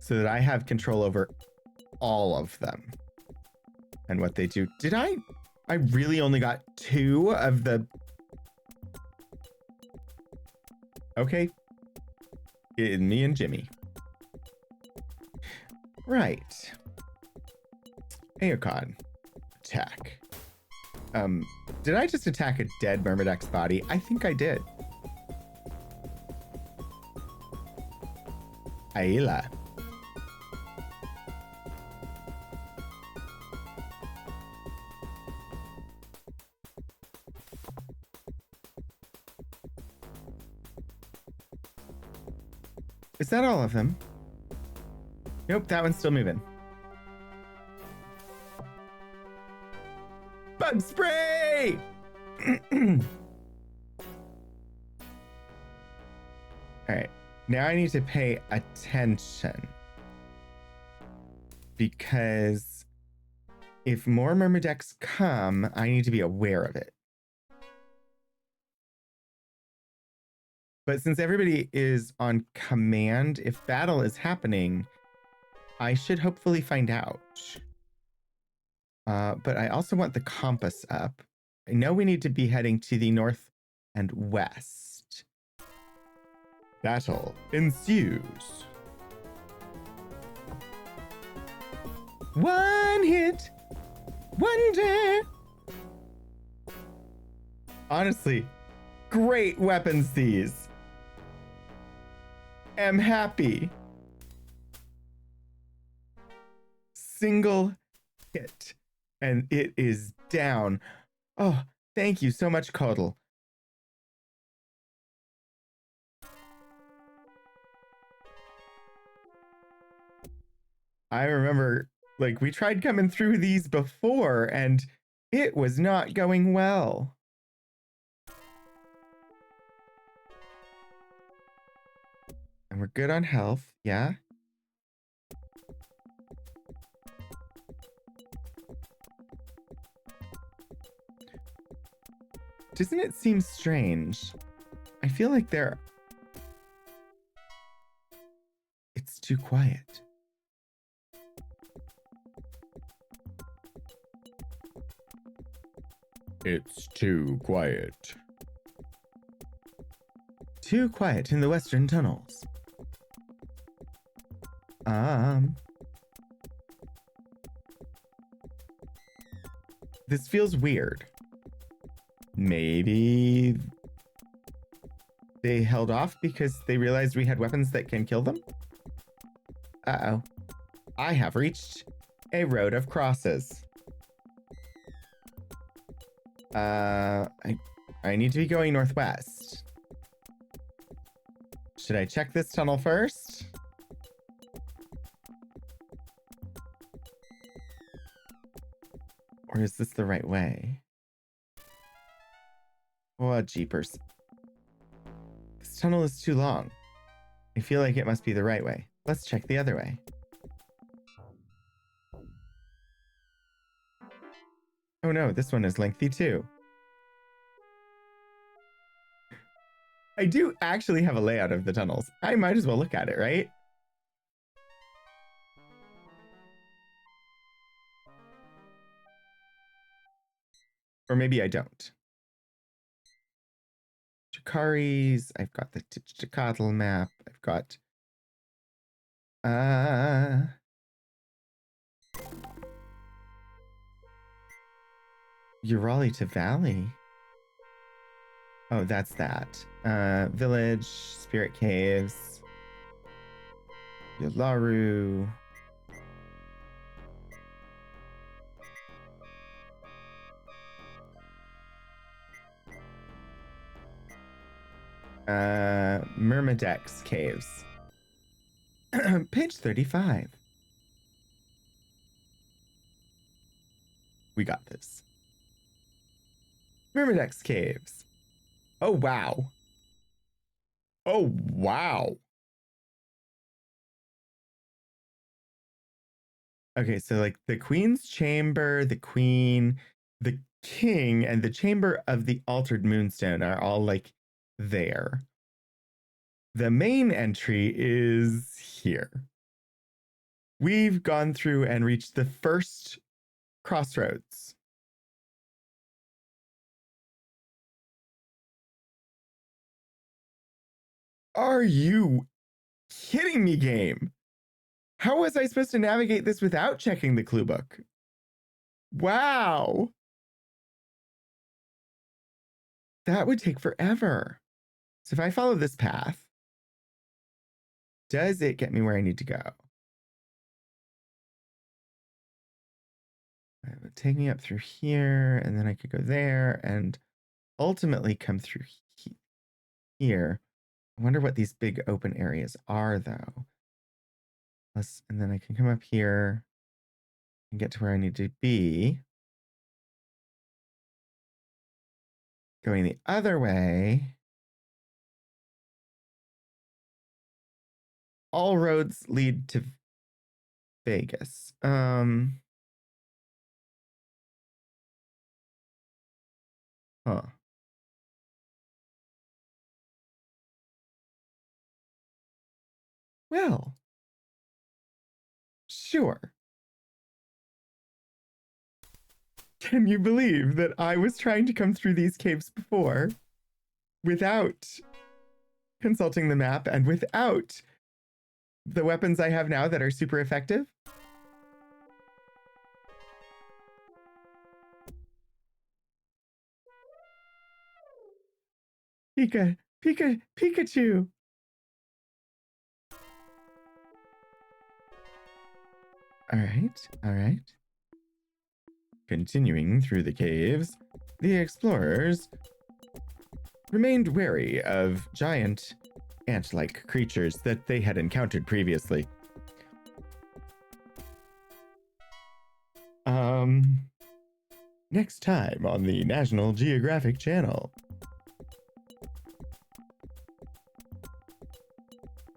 so that I have control over all of them and what they do. Did I really only got 2 of the... Okay. Me and Jimmy. Right. Aeocon. Attack. Did I just attack a dead Myrmidek's body? I think I did. Ayla. Is that all of them? Nope, that one's still moving. Bug spray! All right, now I need to pay attention. Because if more Myrmideks come, I need to be aware of it. But since everybody is on command, if battle is happening, I should hopefully find out. But I also want the compass up. I know we need to be heading to the north and west. Battle ensues. One hit, wonder. Honestly, great weapons these. Am happy. Single hit. And it is down. Oh, thank you so much, Kodal. I remember, like, we tried coming through these before, and it was not going well. And we're good on health, yeah? Doesn't it seem strange? I feel like it's too quiet. It's too quiet. Too quiet in the western tunnels. This feels weird. Maybe they held off because they realized we had weapons that can kill them? Uh-oh. I have reached a road of crosses. I need to be going northwest. Should I check this tunnel first? Or is this the right way? Oh, jeepers. This tunnel is too long. I feel like it must be the right way. Let's check the other way. Oh no, this one is lengthy too. I do actually have a layout of the tunnels. I might as well look at it, right? Or maybe I don't. Chikari's, I've got the Tachikatl map. I've got Urali to Valley. Oh, that's that. Village, Spirit Caves, Yolaru. Myrmidek's Caves. Page 35. We got this. Myrmidek's Caves. Oh, wow. Oh, wow. Okay, so like the Queen's Chamber, the Queen, the King, and the Chamber of the Altered Moonstone are all like there. The main entry is here. we've gone through and reached the first crossroads. Are you kidding me, game? How was I supposed to navigate this without checking the clue book? Wow. That would take forever. So if I follow this path, does it get me where I need to go? It would take me up through here, and then I could go there and ultimately come through here. I wonder what these big open areas are, though. And then I can come up here and get to where I need to be. Going the other way, all roads lead to Vegas. Huh. Well, sure. Can you believe that I was trying to come through these caves before without consulting the map and without the weapons I have now that are super effective? Pikachu! All right. Continuing through the caves, the explorers remained wary of giant ant-like creatures that they had encountered previously. Next time on the National Geographic Channel.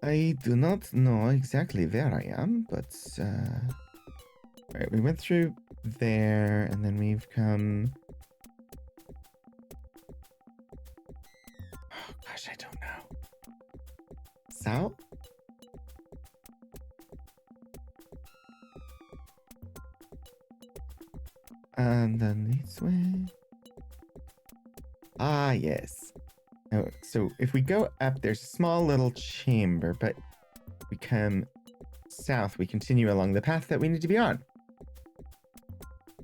I do not know exactly where I am, but all right, we went through there, and then we've come. Oh gosh, I don't know. South? And then this way. Ah, yes. Oh, so if we go up, there's a small little chamber, but we come south, we continue along the path that we need to be on.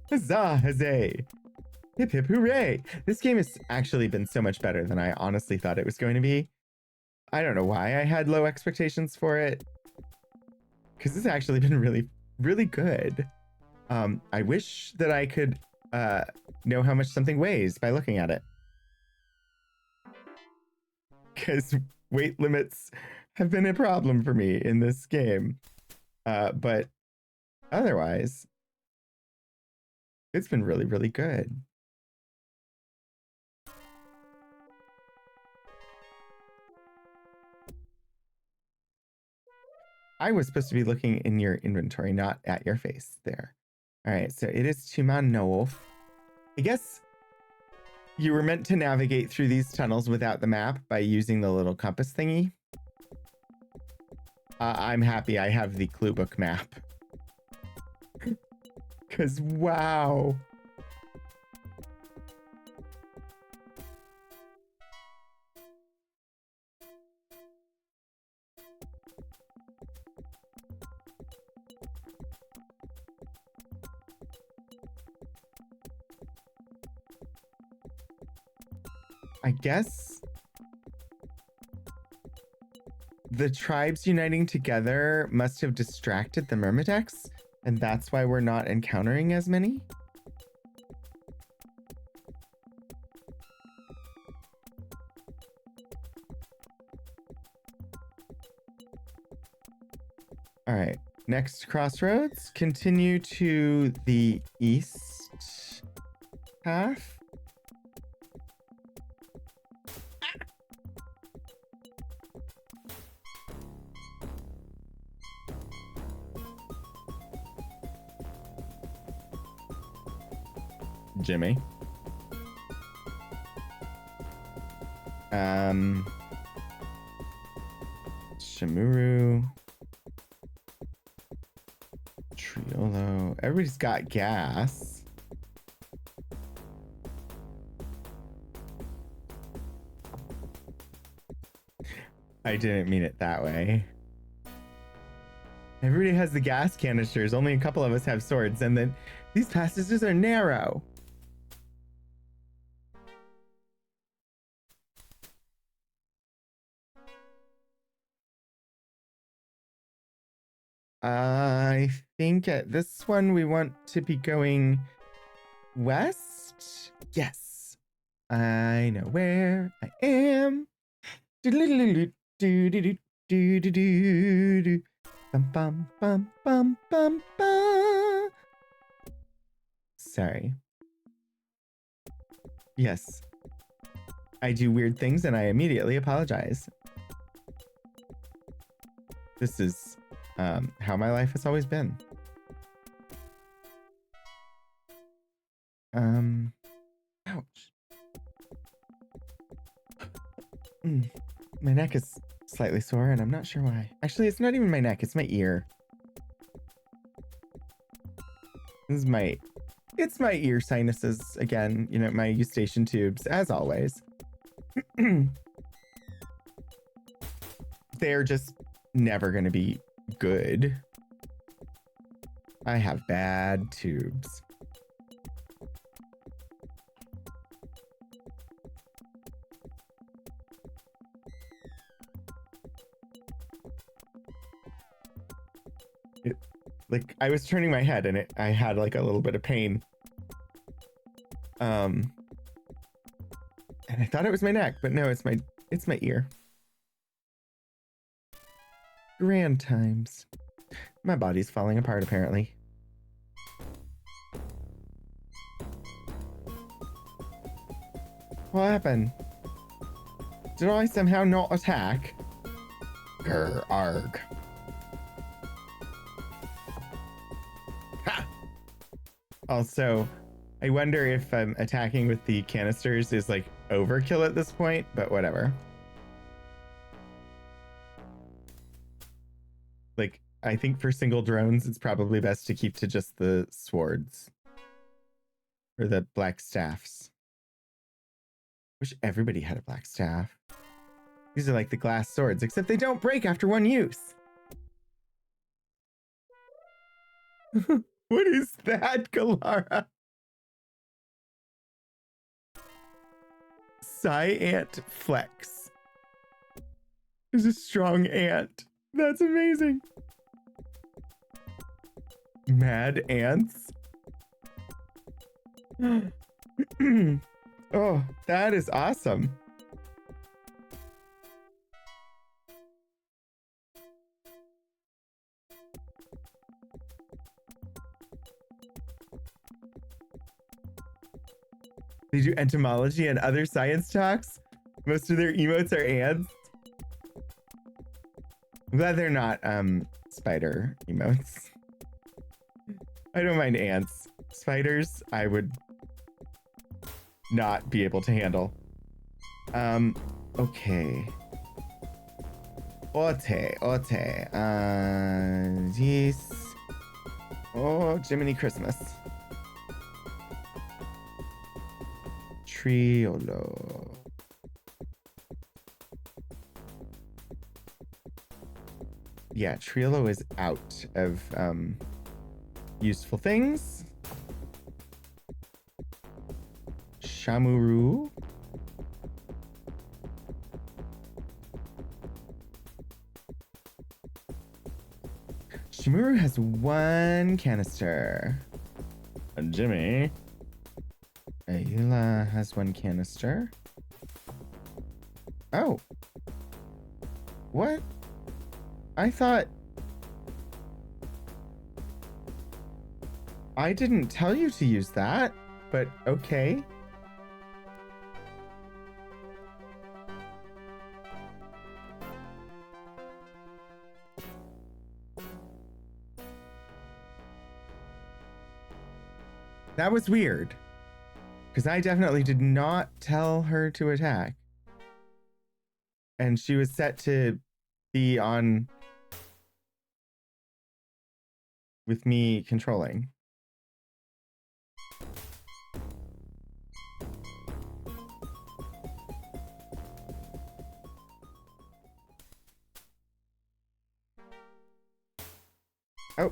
Huzzah, huzzah! Hip hip hooray! This game has actually been so much better than I honestly thought it was going to be. I don't know why I had low expectations for it, because it's actually been really, really good. I wish that I could know how much something weighs by looking at it. Because weight limits have been a problem for me in this game. But otherwise, it's been really, really good. I was supposed to be looking in your inventory, not at your face there. All right, so it is to my north. I guess you were meant to navigate through these tunnels without the map by using the little compass thingy. I'm happy I have the clue book map. Because, wow. I guess the tribes uniting together must have distracted the Myrmidons, and that's why we're not encountering as many. All right, next crossroads, continue to the east path. Jimmy. Shimuru. Although everybody's got gas. I didn't mean it that way. Everybody has the gas canisters. Only a couple of us have swords, and then these passages are narrow. I think at this one we want to be going west. Yes. I know where I am. Bum, bum, bum, bum, bum, bum. Sorry. Yes. I do weird things and I immediately apologize. This is how my life has always been. Ouch. My neck is slightly sore and I'm not sure why. Actually, it's not even my neck, it's my ear. It's my ear sinuses again, you know, my eustachian tubes, as always. They're just never gonna be good. I have bad tubes. Like, I was turning my head and I had like a little bit of pain. And I thought it was my neck, but no, it's my ear. Grand times. My body's falling apart, apparently. What happened? Did I somehow not attack? Grr, arg. Ha! Also, I wonder if attacking with the canisters is like overkill at this point, but whatever. Like, I think for single drones, it's probably best to keep to just the swords. Or the black staffs. Wish everybody had a black staff. These are like the glass swords, except they don't break after one use. What is that, Galara? Psy-ant flex. Is a strong ant. That's amazing. Mad ants. Oh, that is awesome. They do entomology and other science talks. Most of their emotes are ants. I'm glad they're not spider emotes. I don't mind ants. Spiders, I would not be able to handle. Okay. Ote. Yes. Oh, Jiminy Christmas. Triolo. Yeah, Triolo is out of useful things. Shamuru. Shimuru has one canister. And Jimmy. Ayula has one canister. Oh. What? I thought... I didn't tell you to use that, but okay. That was weird. Because I definitely did not tell her to attack. And she was set to be on with me controlling. Oh.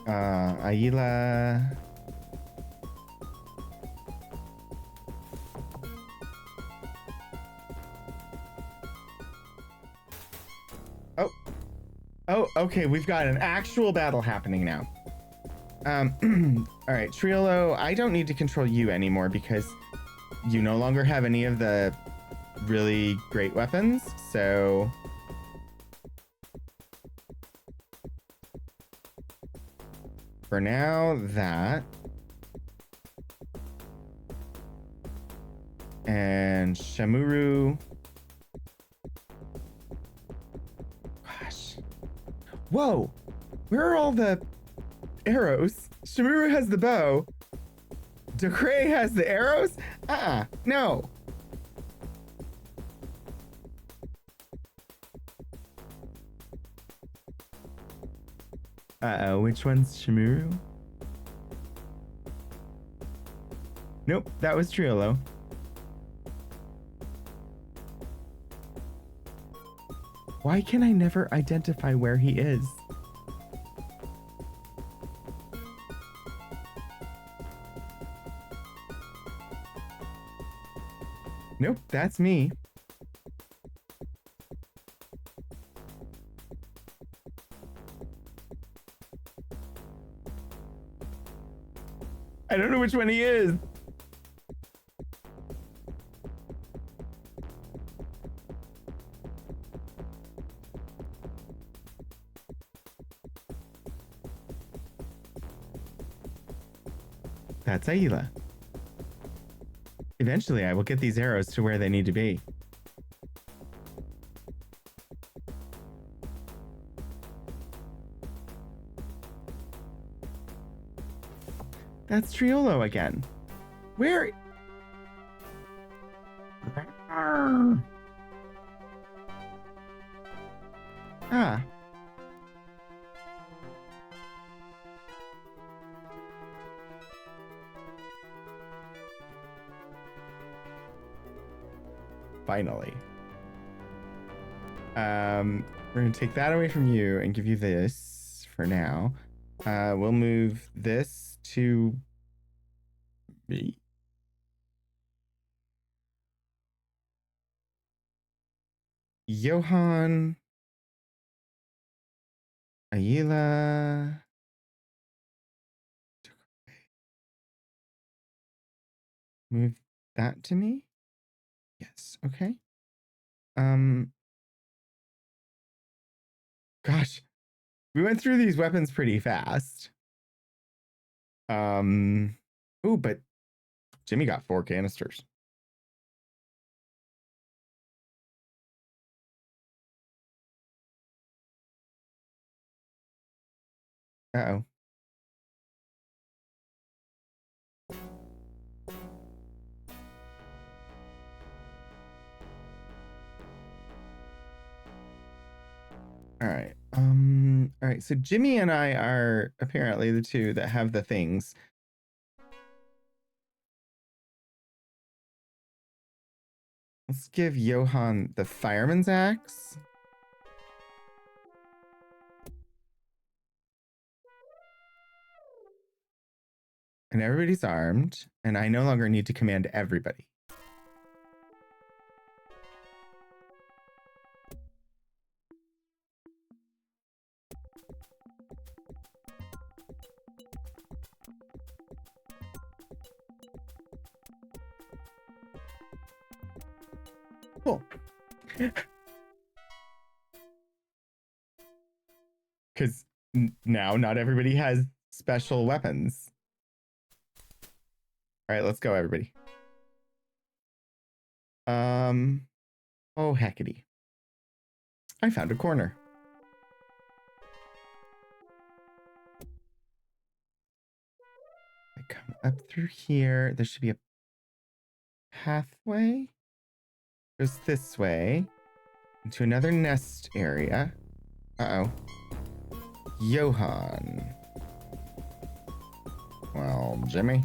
Ayla. Oh. Oh, okay, we've got an actual battle happening now. All right, Triolo, I don't need to control you anymore because you no longer have any of the really great weapons, so... For now, that. And Shamuru. Gosh. Whoa! Where are all the arrows? Shamuru has the bow. Decray has the arrows? No. Uh-oh, which one's Shamuru? Nope, that was Triolo. Why can I never identify where he is? Nope, that's me. I don't know which one he is. That's Ayla. Eventually, I will get these arrows to where they need to be. That's Triolo again. Where? Ah. Finally. We're gonna take that away from you and give you this for now. We'll move this to me. Johan. Ayla. Move that to me. Yes. Okay. Gosh, we went through these weapons pretty fast. Ooh, but Jimmy got 4 canisters. Uh-oh. All right. All right. So Jimmy and I are apparently the two that have the things. Let's give Johan the fireman's axe. And everybody's armed, and I no longer need to command everybody. Cool. Because now not everybody has special weapons. All right, let's go, everybody. Oh, heckity. I found a corner. I come up through here. There should be a pathway. Goes this way into another nest area. Uh-oh. Johann. Well, Jimmy.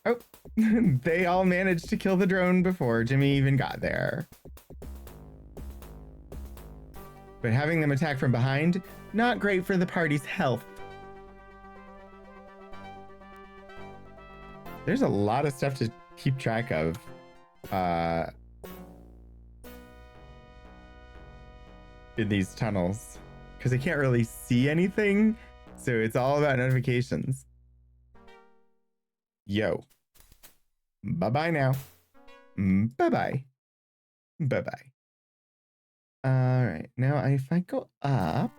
Oh, they all managed to kill the drone before Jimmy even got there. But having them attack from behind, not great for the party's health. There's a lot of stuff to keep track of. In these tunnels, because I can't really see anything, so it's all about notifications. Yo. Bye-bye now. Bye-bye. Bye-bye. All right, now if I go up,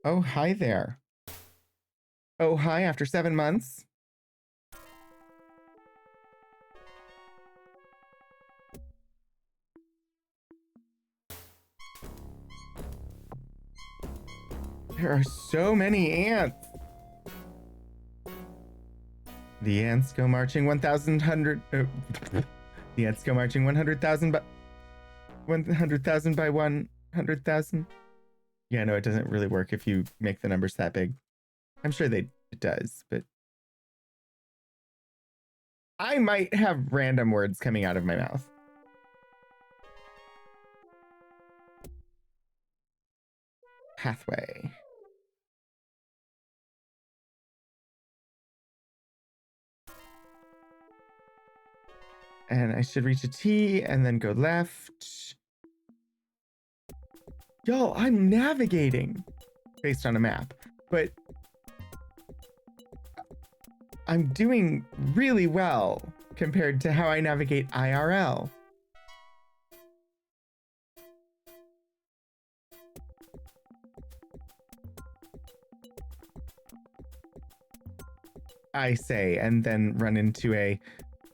oh, hi there. Oh, hi, after 7 months. There are so many ants. The ants go marching 1,000. The ants go marching 100,000 by 100,000 by 100,000. Yeah, no, it doesn't really work if you make the numbers that big. I'm sure it does, but I might have random words coming out of my mouth. Pathway. And I should reach a T and then go left. Y'all, I'm navigating based on a map, but I'm doing really well compared to how I navigate IRL. I say, and then run into a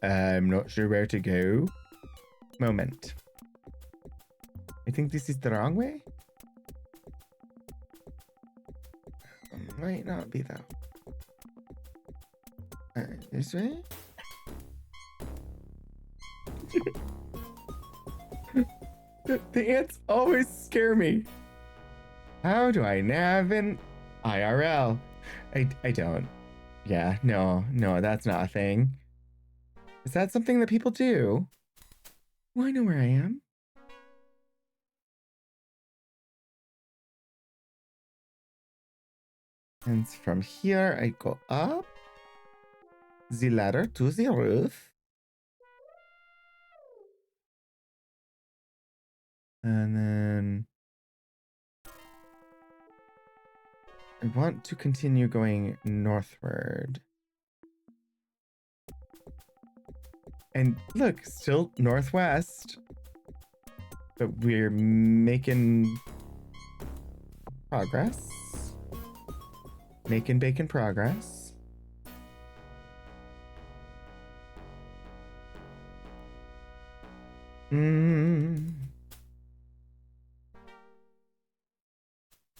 I'm not sure where to go moment. I think this is the wrong way. Might not be though. This way? The ants always scare me. How do I nav in IRL? I don't. Yeah, no, that's not a thing. Is that something that people do? Well, I know where I am. And from here, I go up the ladder to the roof. And then I want to continue going northward. And look, still northwest. But we're making progress. Making bacon progress.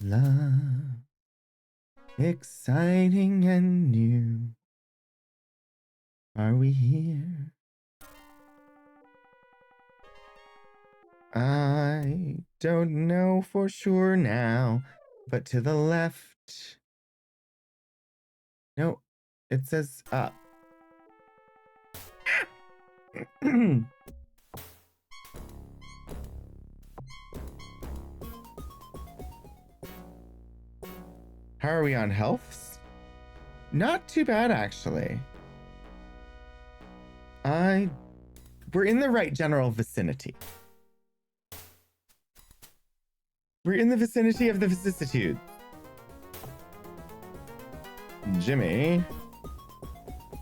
Love, exciting and new. Are we here? I don't know for sure now, but to the left. No, it says up. How are we on healths? Not too bad, actually. We're in the right general vicinity. We're in the vicinity of the vicissitude. Jimmy,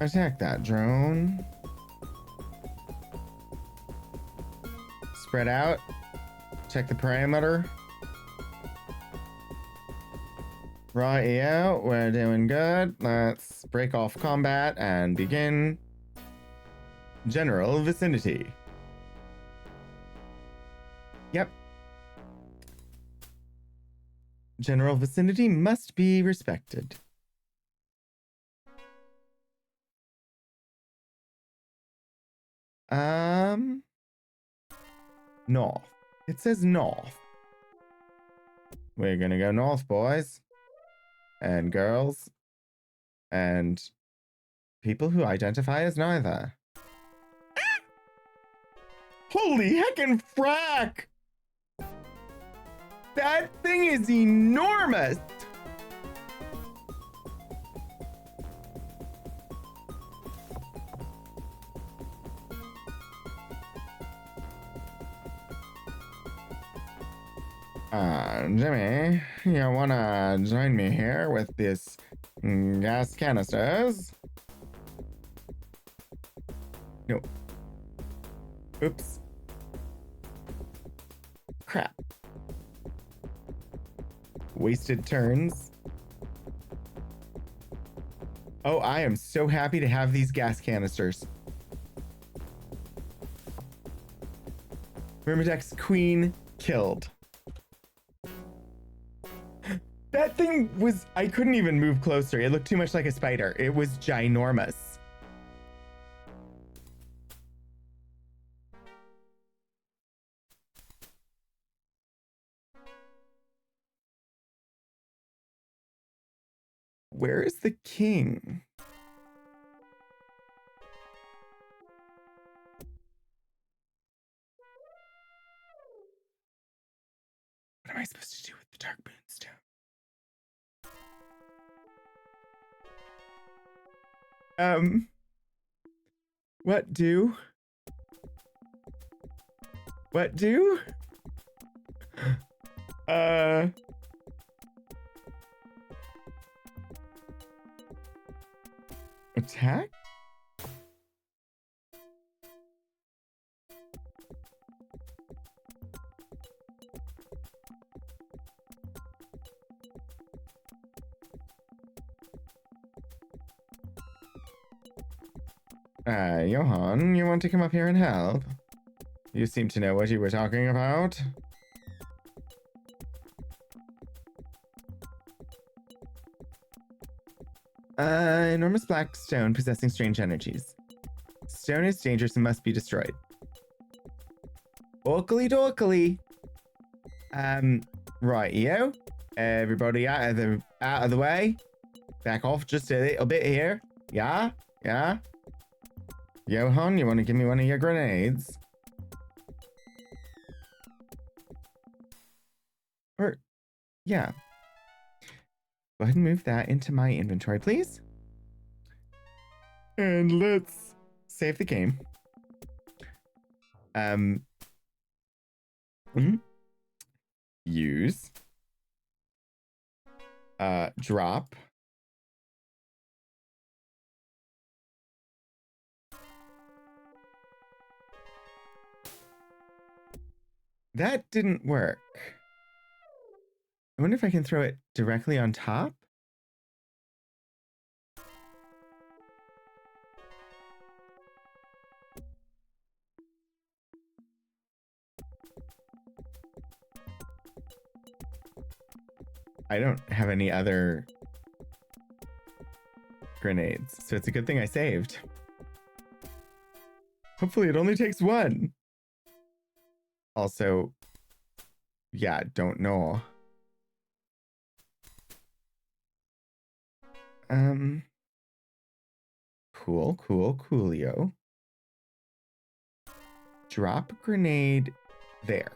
attack that drone. Spread out. Check the perimeter. Right, we're doing good. Let's break off combat and begin general vicinity. Yep. General vicinity must be respected. North. It says north. We're gonna go north, boys. And girls. And people who identify as neither. Holy heckin' frack! That thing is enormous! Jimmy, you wanna join me here with this gas canisters? No. Oops. Crap. Wasted turns. Oh, I am so happy to have these gas canisters. Myrmidon's queen killed. That thing was, I couldn't even move closer. It looked too much like a spider. It was ginormous. Where is the king? What am I supposed to do with the dark moonstone? What do? What do? Attack? Johan, you want to come up here and help? You seem to know what you were talking about. Enormous black stone possessing strange energies. Stone is dangerous and must be destroyed. Orkly dorkly. Right, yo. Everybody out of the way. Back off just a little bit here. Yeah? Yeah? Johan, you want to give me one of your grenades? Or, yeah. Go ahead and move that into my inventory, please. And let's save the game. Use. Drop. That didn't work. I wonder if I can throw it directly on top? I don't have any other grenades, so it's a good thing I saved. Hopefully it only takes one. Also, yeah, don't know. Coolio. Drop grenade there.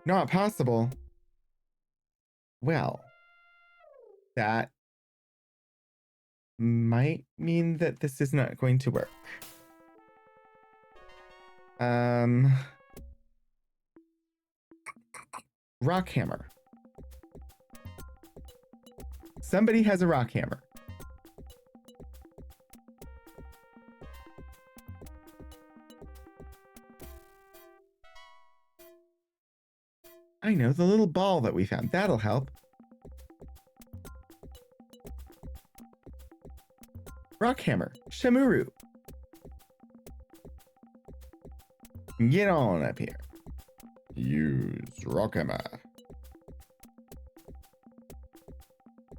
Not possible. Well, that might mean that this is not going to work. Rock hammer. Somebody has a rock hammer. I know, the little ball that we found. That'll help. Rock hammer. Shamuru. Get on up here. Use rock hammer.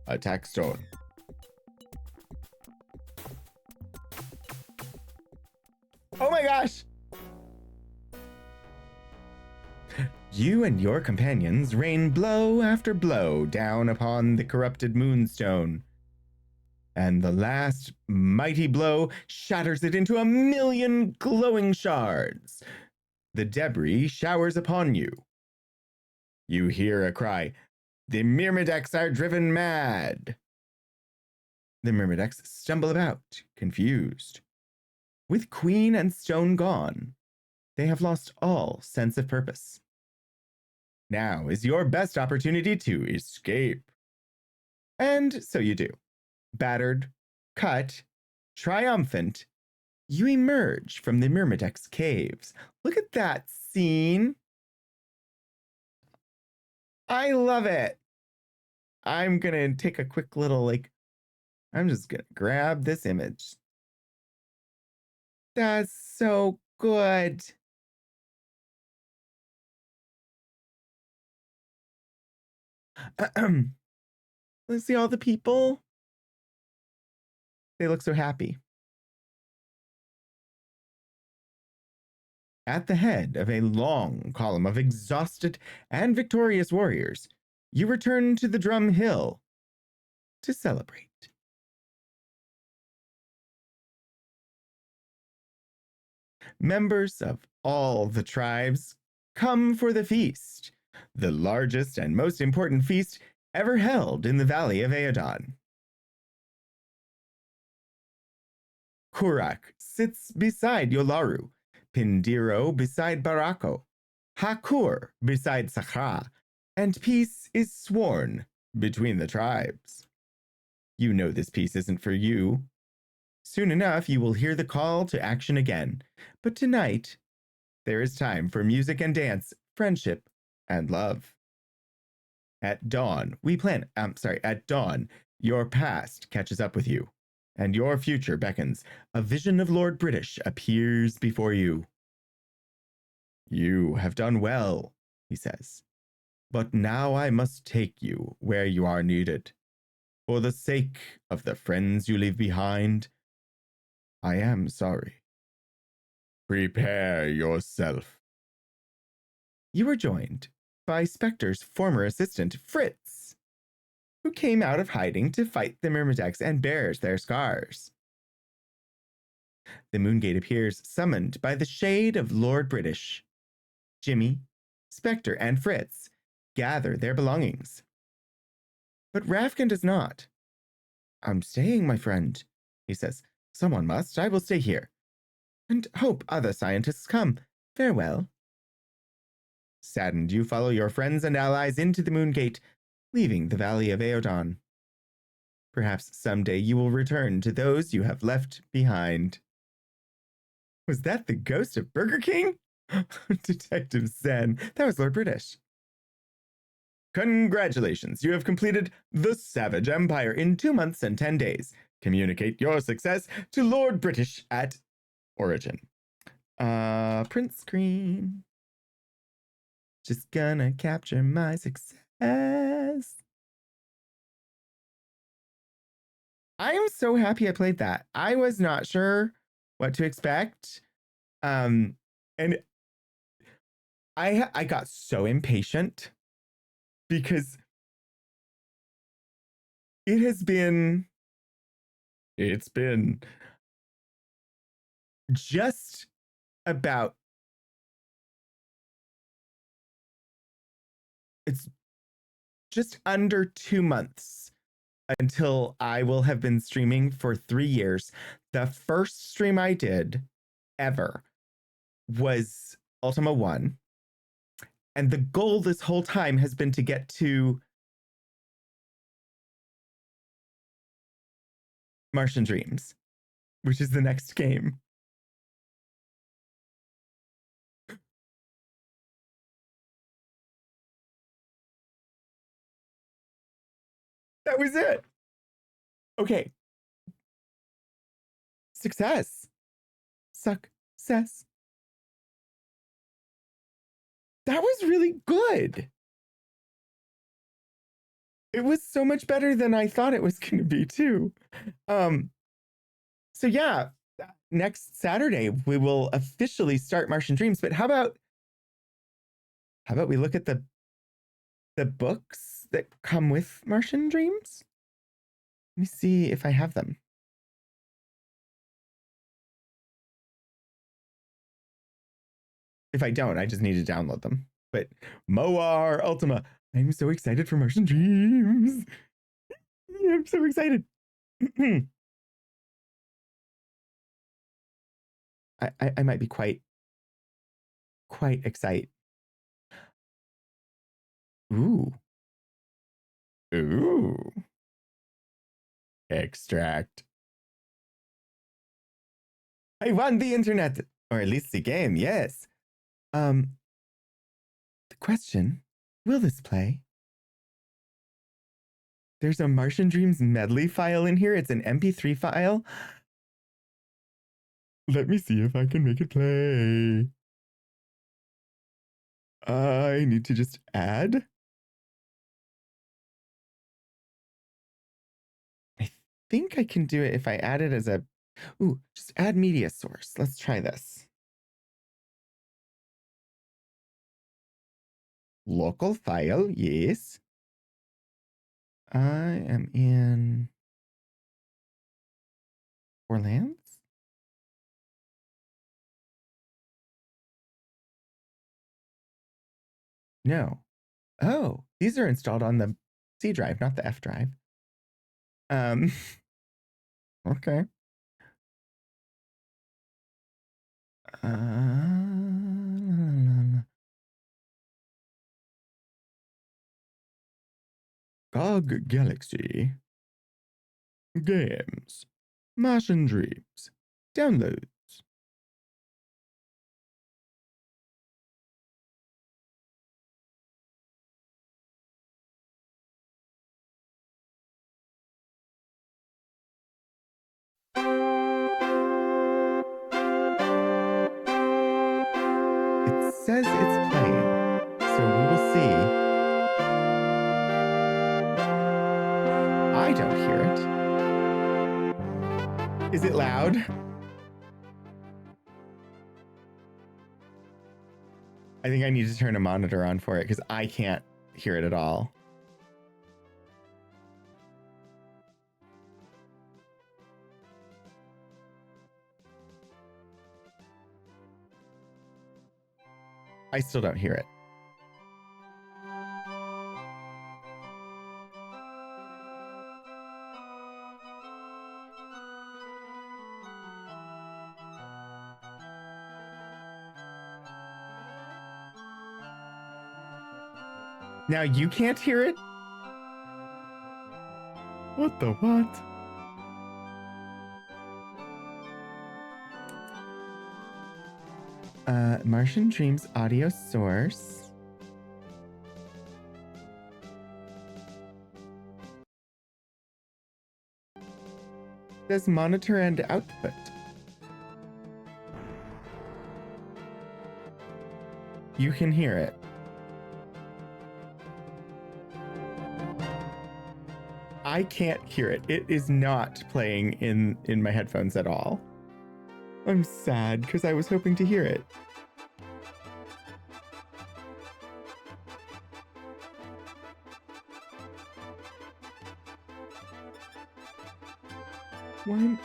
Attack stone. Oh my gosh! You and your companions rain blow after blow down upon the corrupted moonstone, and the last mighty blow shatters it into a million glowing shards. The debris showers upon you. You hear a cry, "The Myrmidex are driven mad!" The Myrmidex stumble about, confused. With Queen and Stone gone, they have lost all sense of purpose. Now is your best opportunity to escape. And so you do. Battered, cut, triumphant, you emerge from the Myrmidex caves. Look at that scene. I love it. I'm going to take a quick little, I'm just going to grab this image. That's so good. Let's see all the people. They look so happy. At the head of a long column of exhausted and victorious warriors, you return to the Drum Hill to celebrate. Members of all the tribes come for the feast, the largest and most important feast ever held in the Valley of Aeodon. Kurak sits beside Yolaru, Pindiro beside Barako, Hakur beside Sakha, and peace is sworn between the tribes. You know this peace isn't for you. Soon enough, you will hear the call to action again, but tonight, there is time for music and dance, friendship, and love. At dawn, your past catches up with you, and your future beckons. A vision of Lord British appears before you. You have done well, he says, but now I must take you where you are needed. For the sake of the friends you leave behind, I am sorry. Prepare yourself. You are joined by Spectre's former assistant, Fritz, who came out of hiding to fight the Myrmidex and bears their scars. The Moongate appears summoned by the shade of Lord British. Jimmy, Spectre, and Fritz gather their belongings. But Rafkin does not. I'm staying, my friend, he says. Someone must. I will stay here. And hope other scientists come. Farewell. Saddened, you follow your friends and allies into the Moongate, leaving the Valley of Aeodon. Perhaps someday you will return to those you have left behind. Was that the ghost of Burger King? Detective Zen. That was Lord British. Congratulations, you have completed the Savage Empire in 2 months and 10 days. Communicate your success to Lord British at Origin. Print screen. Just gonna capture my success. I am so happy I played that. I was not sure what to expect. And I got so impatient because it's been just about it's just under 2 months until I will have been streaming for 3 years. The first stream I did ever was Ultima 1. And the goal this whole time has been to get to Martian Dreams, which is the next game. That was it. Okay. Success. Success. That was really good. It was so much better than I thought it was going to be too. Um, so yeah, next Saturday we will officially start Martian Dreams. But how about we look at the books that come with Martian Dreams? Let me see if I have them. If I don't, I just need to download them. But Moar Ultima, I'm so excited for Martian Dreams. I'm so excited. I might be quite excited. Ooh. Ooh. Extract. I won the internet, or at least the game, yes. The question, will this play? There's a Martian Dreams medley file in here. It's an MP3 file. Let me see if I can make it play. I need to just add. I think I can do it if I add it as a... Ooh, just add media source. Let's try this. Local file, yes. I am in Orleans? No. Oh, these are installed on the C drive, not the F drive. Okay. GOG Galaxy. Games. Martian Dreams. Downloads. It says it's playing, so we will see. I don't hear it. Is it loud? I think I need to turn a monitor on for it because I can't hear it at all. I still don't hear it. Now you can't hear it? What the what? Martian Dreams audio source. Says monitor and output. You can hear it. I can't hear it. It is not playing in my headphones at all. I'm sad because I was hoping to hear it.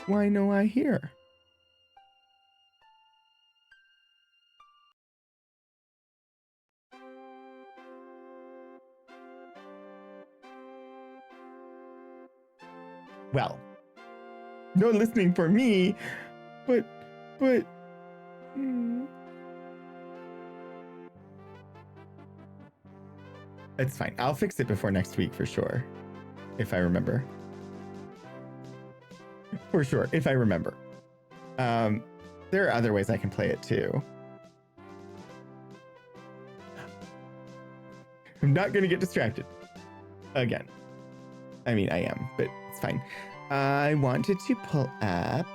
Why no I hear? Well, no listening for me, but it's fine. I'll fix it before next week for sure, if I remember. For sure, if I remember. There are other ways I can play it too. I'm not gonna get distracted again. I mean, I am, but it's fine. I wanted to pull up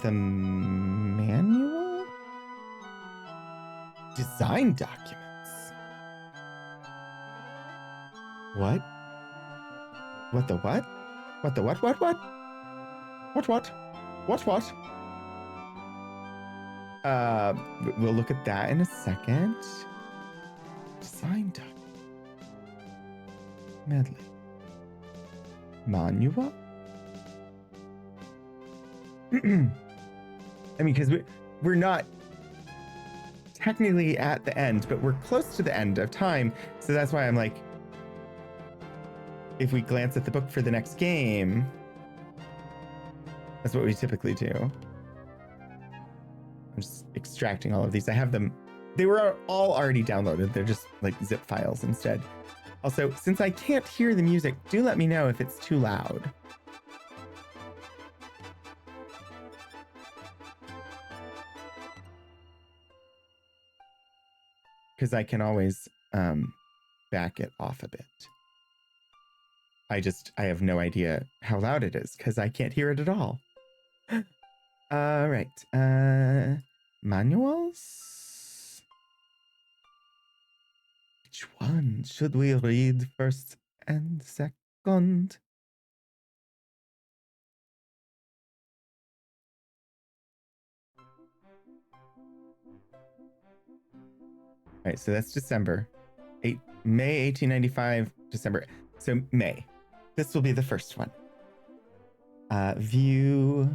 the manual design documents. What? What the what? What the what? What? What? We'll look at that in a second. Design doc. Medley. Manual? I mean, because we're not technically at the end, but we're close to the end of time. So that's why I'm like, if we glance at the book for the next game, that's what we typically do. I'm just extracting all of these. I have them. They were all already downloaded. They're just like zip files instead. Also, since I can't hear the music, do let me know if it's too loud. Because I can always back it off a bit. I have no idea how loud it is because I can't hear it at all. All right. Manuals? Which one should we read first and second? All right, so that's December. May 1895, December. So May. This will be the first one. View.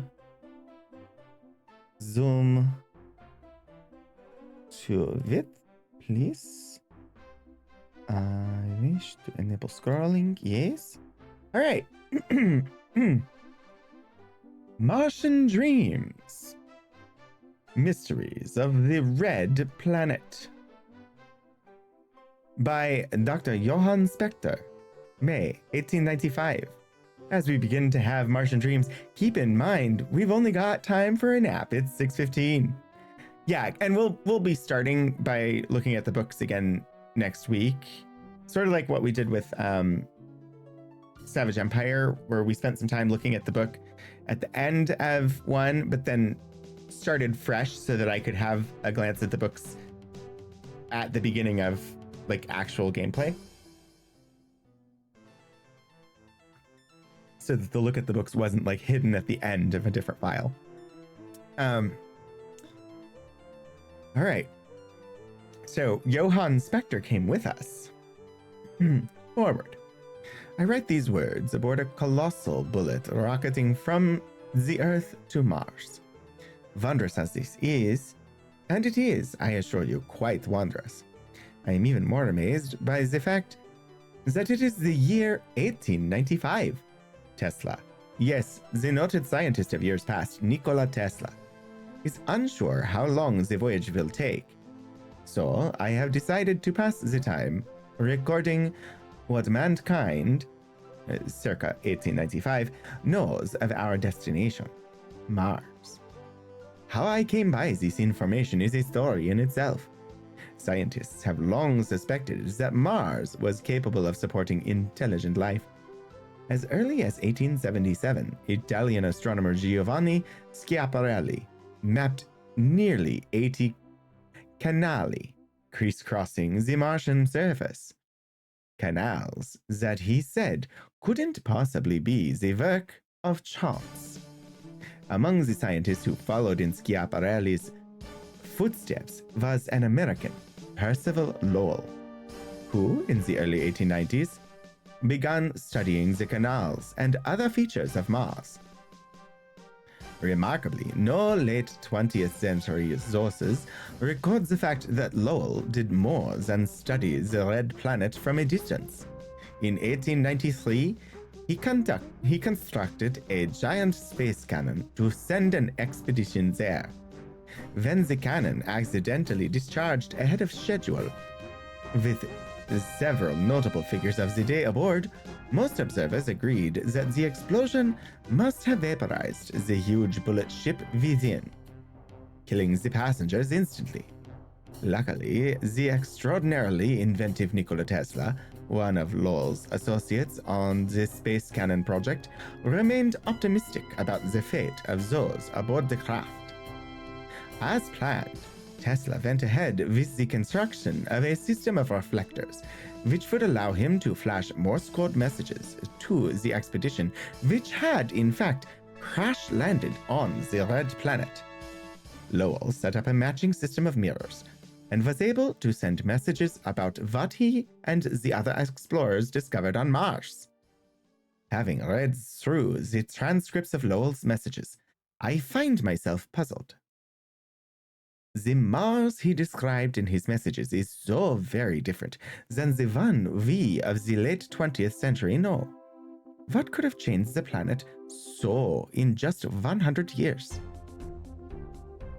Zoom to width, please. I wish to enable scrolling. Yes. All right. Martian Dreams. Mysteries of the Red Planet. By Dr. Johann Spector. May 1895. As we begin to have Martian dreams, keep in mind we've only got time for a nap. It's 6:15. Yeah, and we'll be starting by looking at the books again next week. Sort of like what we did with Savage Empire, where we spent some time looking at the book at the end of one, but then started fresh so that I could have a glance at the books at the beginning of like actual gameplay. So that the look at the books wasn't like hidden at the end of a different file. All right. So Johann Spector came with us. Forward. I write these words aboard a colossal bullet rocketing from the Earth to Mars. Wondrous as this is, and it is, I assure you, quite wondrous. I am even more amazed by the fact that it is the year 1895. Tesla, yes, the noted scientist of years past, Nikola Tesla, is unsure how long the voyage will take. So I have decided to pass the time recording what mankind, circa 1895, knows of our destination, Mars. How I came by this information is a story in itself. Scientists have long suspected that Mars was capable of supporting intelligent life. As early as 1877, Italian astronomer Giovanni Schiaparelli mapped nearly 80 canali crisscrossing the Martian surface. Canals that he said couldn't possibly be the work of chance. Among the scientists who followed in Schiaparelli's footsteps was an American, Percival Lowell, who, in the early 1890s, began studying the canals and other features of Mars. Remarkably, no late 20th century sources record the fact that Lowell did more than study the red planet from a distance. In 1893, he constructed a giant space cannon to send an expedition there. When the cannon accidentally discharged ahead of schedule, with several notable figures of the day aboard, most observers agreed that the explosion must have vaporized the huge bullet ship within, killing the passengers instantly. Luckily, the extraordinarily inventive Nikola Tesla, one of Lowell's associates on the space cannon project, remained optimistic about the fate of those aboard the craft. As planned, Tesla went ahead with the construction of a system of reflectors which would allow him to flash Morse code messages to the expedition, which had, in fact, crash landed on the Red Planet. Lowell set up a matching system of mirrors and was able to send messages about what he and the other explorers discovered on Mars. Having read through the transcripts of Lowell's messages, I find myself puzzled. The Mars he described in his messages is so very different than the one we of the late 20th century know. What could have changed the planet so in just 100 years?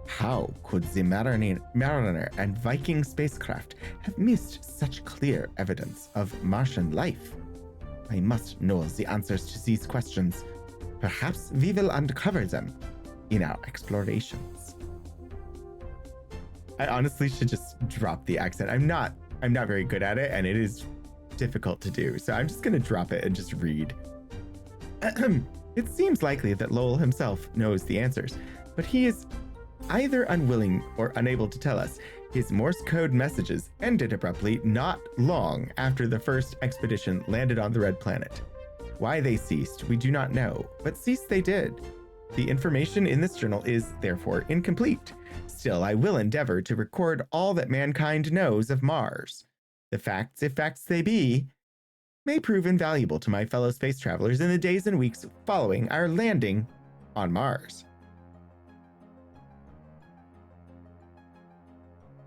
How could the Mariner and Viking spacecraft have missed such clear evidence of Martian life? I must know the answers to these questions. Perhaps we will uncover them in our explorations. I honestly should just drop the accent. I'm not very good at it, and it is difficult to do. So I'm just going to drop it and just read. It seems likely that Lowell himself knows the answers, but he is either unwilling or unable to tell us. His Morse code messages ended abruptly not long after the first expedition landed on the Red Planet. Why they ceased, we do not know, but cease they did. The information in this journal is, therefore, incomplete. Still, I will endeavor to record all that mankind knows of Mars. The facts, if facts they be, may prove invaluable to my fellow space travelers in the days and weeks following our landing on Mars.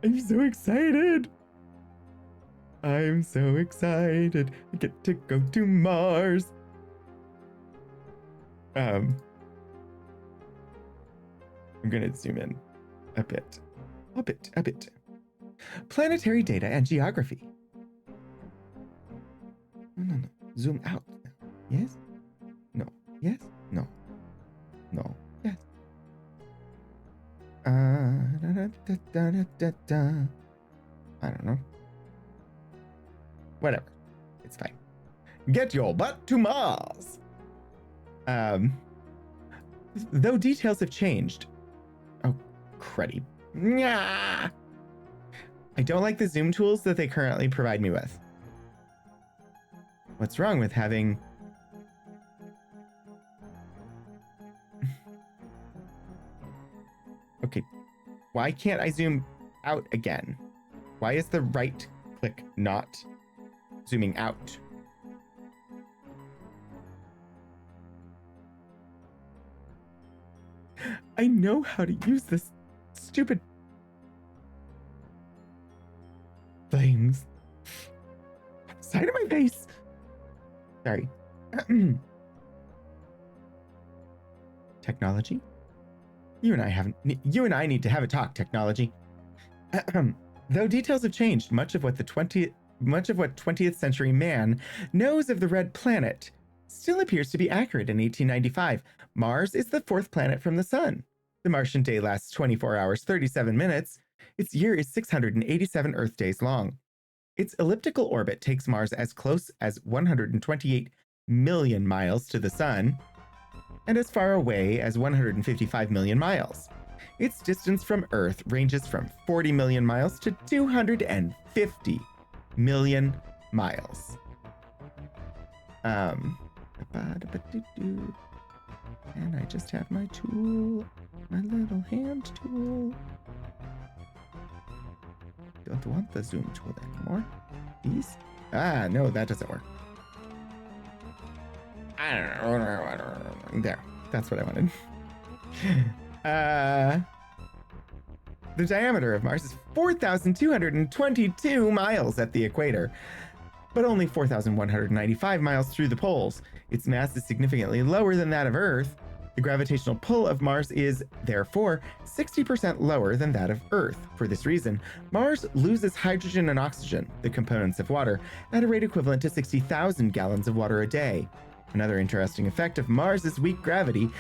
I'm so excited. I'm so excited. I get to go to Mars. I'm gonna zoom in a bit. Planetary data and geography. No. Zoom out. Yes? No. Yes? No. No. Yes. I don't know. Whatever. It's fine. Get your butt to Mars! Though details have changed. Oh, cruddy. Nyah! I don't like the zoom tools that they currently provide me with. What's wrong with having... Okay, why can't I zoom out again? Why is the right click not zooming out? I know how to use this stupid things. Side of my face. Sorry. Technology? You and I need to have a talk, technology. Though details have changed, much of what 20th century man knows of the Red Planet still appears to be accurate in 1895. Mars is the fourth planet from the sun. The Martian day lasts 24 hours, 37 minutes. Its year is 687 Earth days long. Its elliptical orbit takes Mars as close as 128 million miles to the sun, and as far away as 155 million miles. Its distance from Earth ranges from 40 million miles to 250 million miles. And I just have my tool, my little hand tool. Don't want the zoom tool anymore. These? No, that doesn't work. I don't know. There, that's what I wanted. The diameter of Mars is 4,222 miles at the equator, but only 4,195 miles through the poles. Its mass is significantly lower than that of Earth. The gravitational pull of Mars is, therefore, 60% lower than that of Earth. For this reason, Mars loses hydrogen and oxygen, the components of water, at a rate equivalent to 60,000 gallons of water a day. Another interesting effect of Mars's weak gravity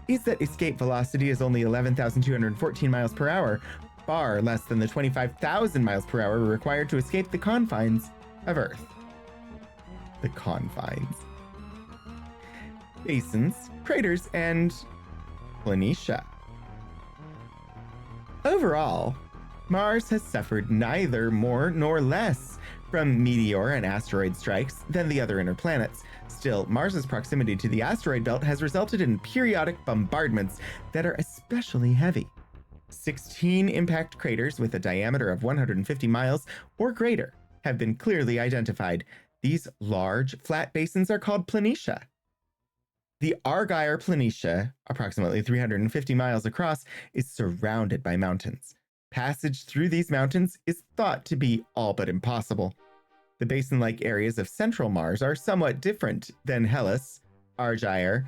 is that escape velocity is only 11,214 miles per hour, far less than the 25,000 miles per hour required to escape the confines of Earth. The confines. Basins, craters, and planitia. Overall, Mars has suffered neither more nor less from meteor and asteroid strikes than the other inner planets. Still, Mars's proximity to the asteroid belt has resulted in periodic bombardments that are especially heavy. 16 impact craters with a diameter of 150 miles or greater have been clearly identified. These large, flat basins are called planitia. The Argyre planitia, approximately 350 miles across, is surrounded by mountains. Passage through these mountains is thought to be all but impossible. The basin-like areas of central Mars are somewhat different than Hellas, Argyre,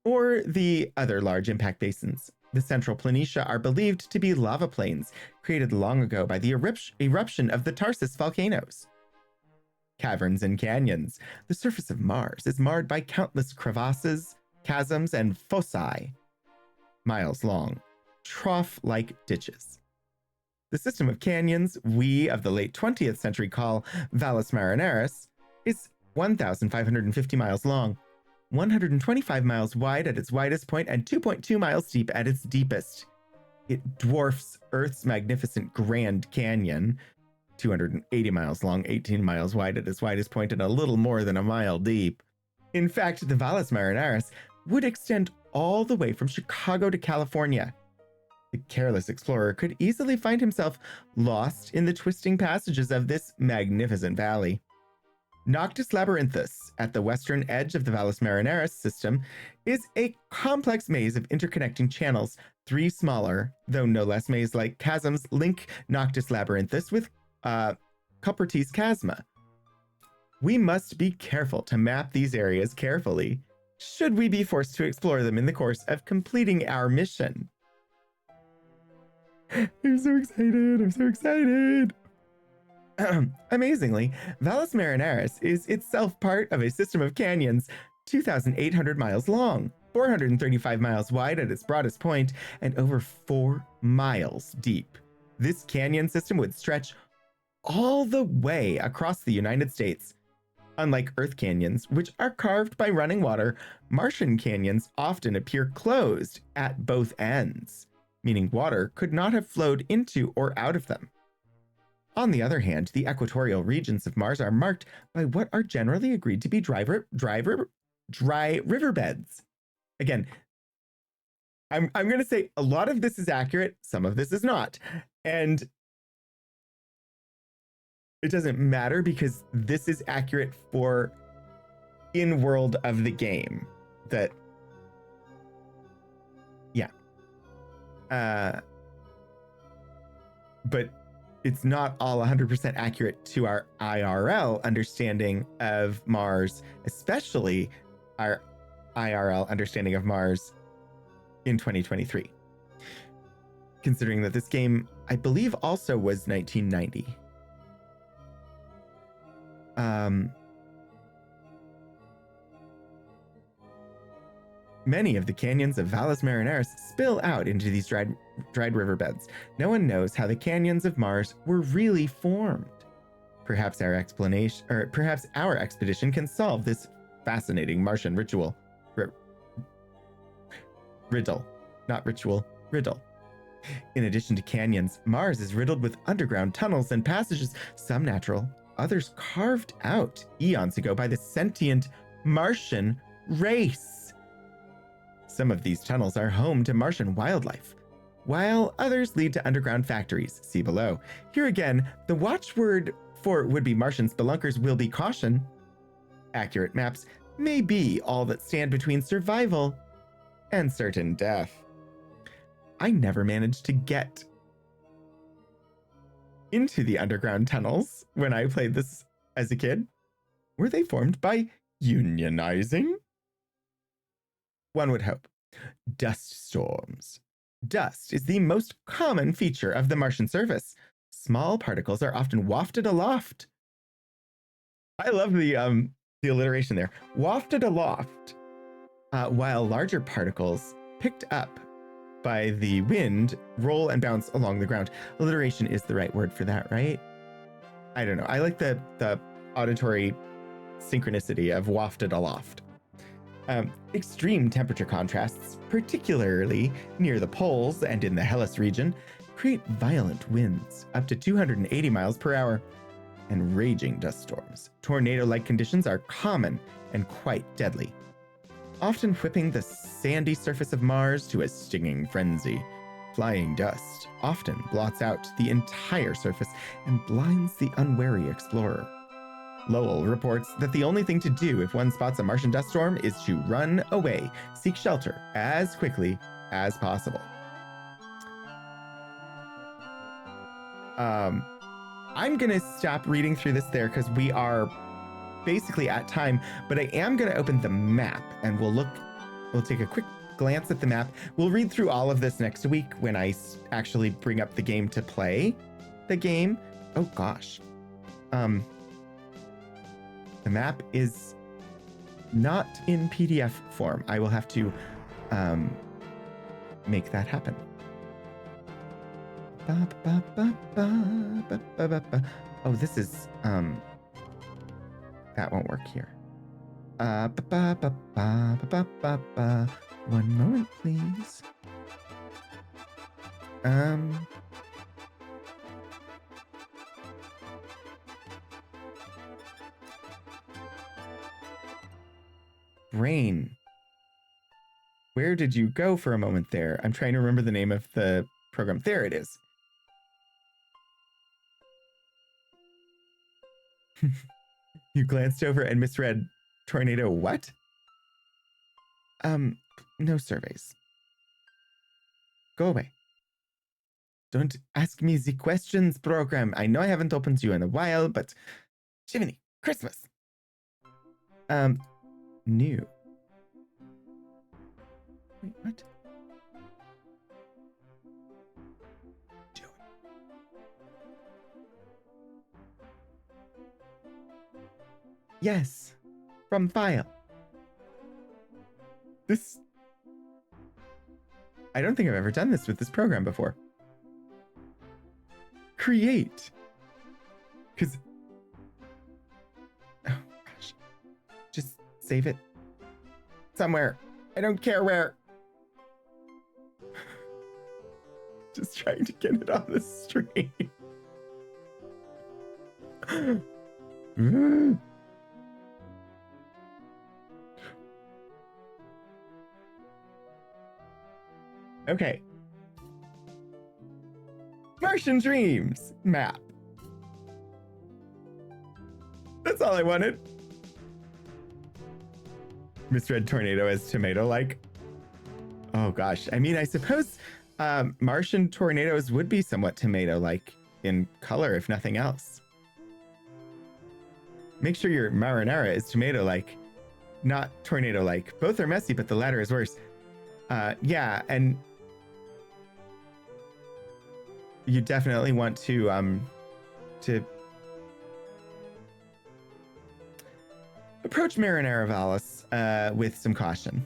or the other large impact basins. The central planitia are believed to be lava plains created long ago by the eruption of the Tarsus volcanoes. Caverns and canyons. The surface of Mars is marred by countless crevasses, chasms, and fossae, miles long, trough-like ditches. The system of canyons we of the late 20th century call Valles Marineris is 1,550 miles long, 125 miles wide at its widest point, and 2.2 miles deep at its deepest. It dwarfs Earth's magnificent Grand Canyon, 280 miles long, 18 miles wide at its widest point, and a little more than a mile deep. In fact, the Valles Marineris would extend all the way from Chicago to California. The careless explorer could easily find himself lost in the twisting passages of this magnificent valley. Noctis Labyrinthus, at the western edge of the Valles Marineris system, is a complex maze of interconnecting channels. 3 smaller, though no less maze-like chasms link Noctis Labyrinthus with Cupertese Chasma. We must be careful to map these areas carefully, should we be forced to explore them in the course of completing our mission. I'm so excited, I'm so excited! Amazingly, Valles Marineris is itself part of a system of canyons 2,800 miles long, 435 miles wide at its broadest point, and over 4 miles deep. This canyon system would stretch all the way across the United States. Unlike Earth canyons, which are carved by running water, Martian canyons often appear closed at both ends, meaning water could not have flowed into or out of them. On the other hand, the equatorial regions of Mars are marked by what are generally agreed to be dry riverbeds. Again, I'm going to say a lot of this is accurate, some of this is not. And it doesn't matter because this is accurate for in-world of the game. That, yeah. But it's not all 100% accurate to our IRL understanding of Mars, especially our IRL understanding of Mars in 2023. Considering that this game, I believe, also was 1990. Many of the canyons of Valles Marineris spill out into these dried riverbeds. No one knows how the canyons of Mars were really formed. Perhaps our expedition can solve this fascinating Martian riddle. Not ritual, riddle. In addition to canyons, Mars is riddled with underground tunnels and passages, some natural, others carved out eons ago by the sentient Martian race. Some of these tunnels are home to Martian wildlife, while others lead to underground factories. See below. Here again, the watchword for would-be Martian spelunkers will be caution. Accurate maps may be all that stand between survival and certain death. I never managed to get into the underground tunnels when I played this as a kid. Were they formed by unionizing? One would hope. Dust storms. Dust is the most common feature of the Martian surface. Small particles are often wafted aloft. I love the alliteration there. Wafted aloft, while larger particles picked up by the wind roll and bounce along the ground. Alliteration is the right word for that, right? I don't know. I like the auditory synchronicity of wafted aloft. Extreme temperature contrasts, particularly near the poles and in the Hellas region, create violent winds up to 280 miles per hour. and raging dust storms. Tornado-like conditions are common and quite deadly, often whipping the sandy surface of Mars to a stinging frenzy. Flying dust often blots out the entire surface and blinds the unwary explorer. Lowell reports that the only thing to do if one spots a Martian dust storm is to run away, seek shelter as quickly as possible. I'm gonna stop reading through this there because we are basically at time, but I am gonna open the map and we'll take a quick glance at the map. We'll read through all of this next week when I actually bring up the game to play the game. Oh gosh. The map is not in PDF form. I will have to make that happen. Oh, this is that won't work here. One moment, please. Brain, where did you go for a moment there? I'm trying to remember the name of the program. There it is. You glanced over and misread tornado what? No surveys. Go away. Don't ask me the questions, program. I know I haven't opened you in a while, but Jiminy, Christmas. New. Wait, what? Do it. Yes, from file. This... I don't think I've ever done this with this program before. Create. Because... Oh, gosh. Just save it. Somewhere. I don't care where. Just trying to get it on the stream. Okay. Martian Dreams map. That's all I wanted. Misread tornado as tomato-like. Oh gosh. I mean, I suppose Martian tornadoes would be somewhat tomato-like in color, if nothing else. Make sure your marinara is tomato-like, not tornado-like. Both are messy, but the latter is worse. Yeah, and you definitely want to approach marinara Valis with some caution.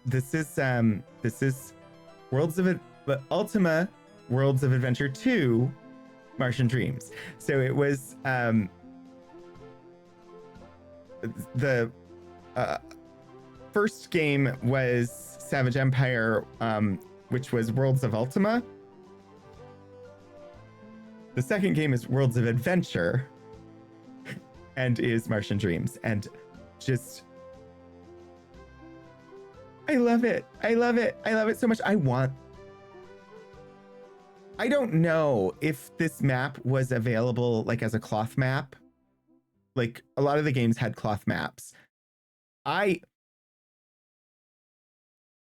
This is Ultima Worlds of Adventure 2 Martian Dreams. So it was the first game was Savage Empire, which was Worlds of Ultima. The second game is Worlds of Adventure and is Martian Dreams. And just... I love it. I love it. I love it so much. I don't know if this map was available like as a cloth map. Like a lot of the games had cloth maps.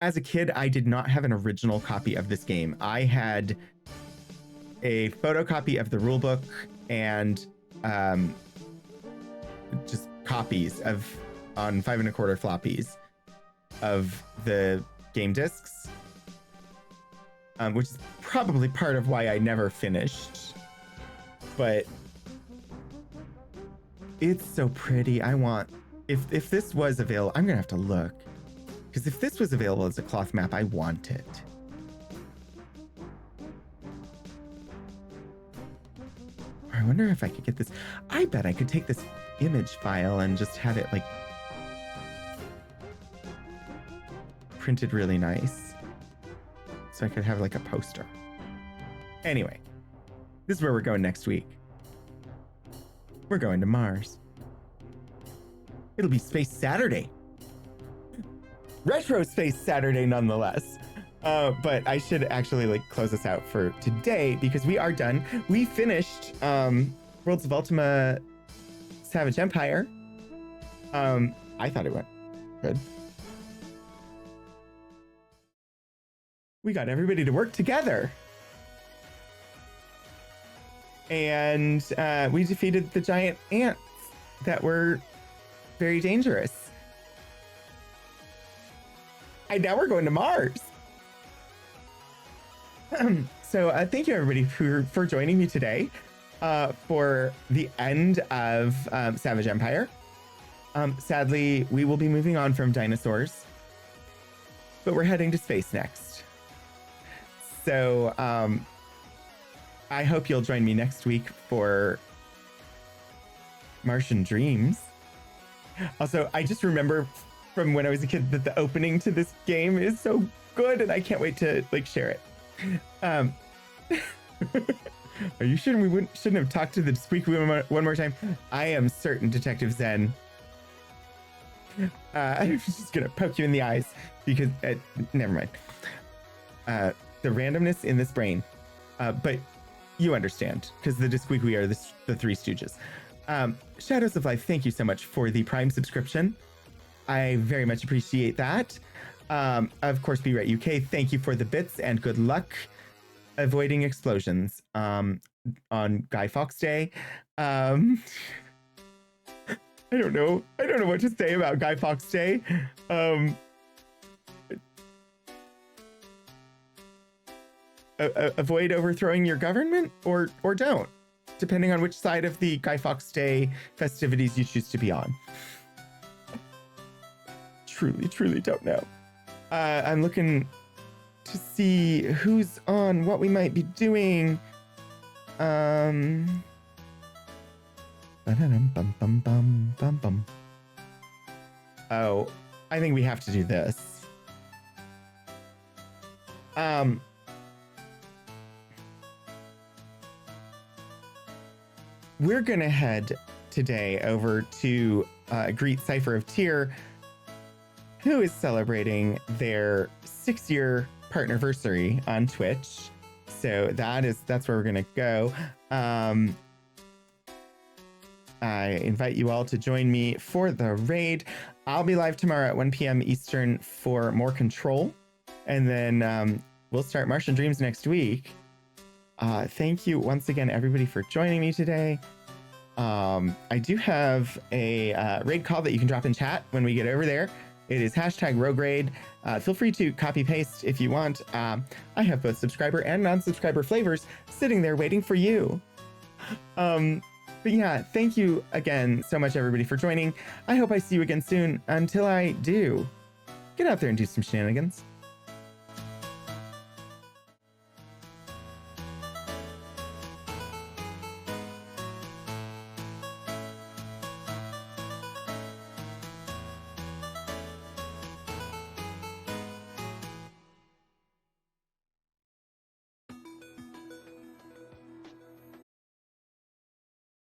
As a kid, I did not have an original copy of this game. I had a photocopy of the rulebook and just copies on 5 1/4 floppies of the game discs, which is probably part of why I never finished. But it's so pretty. If this was available, I'm gonna have to look. Because if this was available as a cloth map, I want it. Or I wonder if I could get this. I bet I could take this image file and just have it like printed really nice. so I could have like a poster. Anyway, this is where we're going next week. We're going to Mars. It'll be Space Saturday. Retro Space Saturday, nonetheless. But I should actually like close this out for today because we are done. We finished Worlds of Ultima Savage Empire. I thought it went good. We got everybody to work together. And we defeated the giant ants that were very dangerous. And now we're going to Mars. So thank you everybody for joining me today for the end of Savage Empire. Sadly, we will be moving on from dinosaurs, but we're heading to space next. So I hope you'll join me next week for Martian Dreams. Also, I just remember from when I was a kid that the opening to this game is so good, and I can't wait to like share it. Are you sure we shouldn't have talked to the squeaky one more time? I am certain, Detective Zen. I'm just gonna poke you in the eyes because never mind. The randomness in this brain, but you understand because the Disqueaky are the Three Stooges. Shadows of Life, thank you so much for the Prime subscription. I very much appreciate that. Of course, Be Right UK, thank you for the bits and good luck avoiding explosions on Guy Fawkes Day. I don't know what to say about Guy Fawkes Day. Avoid overthrowing your government or don't, depending on which side of the Guy Fawkes Day festivities you choose to be on. Truly don't know. I'm looking to see who's on, what we might be doing. Oh, I think we have to do this. We're gonna head today over to greet Cypher of Tyr, who is celebrating their 6-year partnerversary on Twitch. So that's where we're gonna go. I invite you all to join me for the raid. I'll be live tomorrow at 1 p.m. Eastern for more Control, and then we'll start Martian Dreams next week. Thank you once again, everybody, for joining me today. I do have a raid call that you can drop in chat when we get over there. It is #RogueRaid. Feel free to copy paste if you want. I have both subscriber and non-subscriber flavors sitting there waiting for you. But yeah, thank you again so much, everybody, for joining. I hope I see you again soon. Until I do, get out there and do some shenanigans.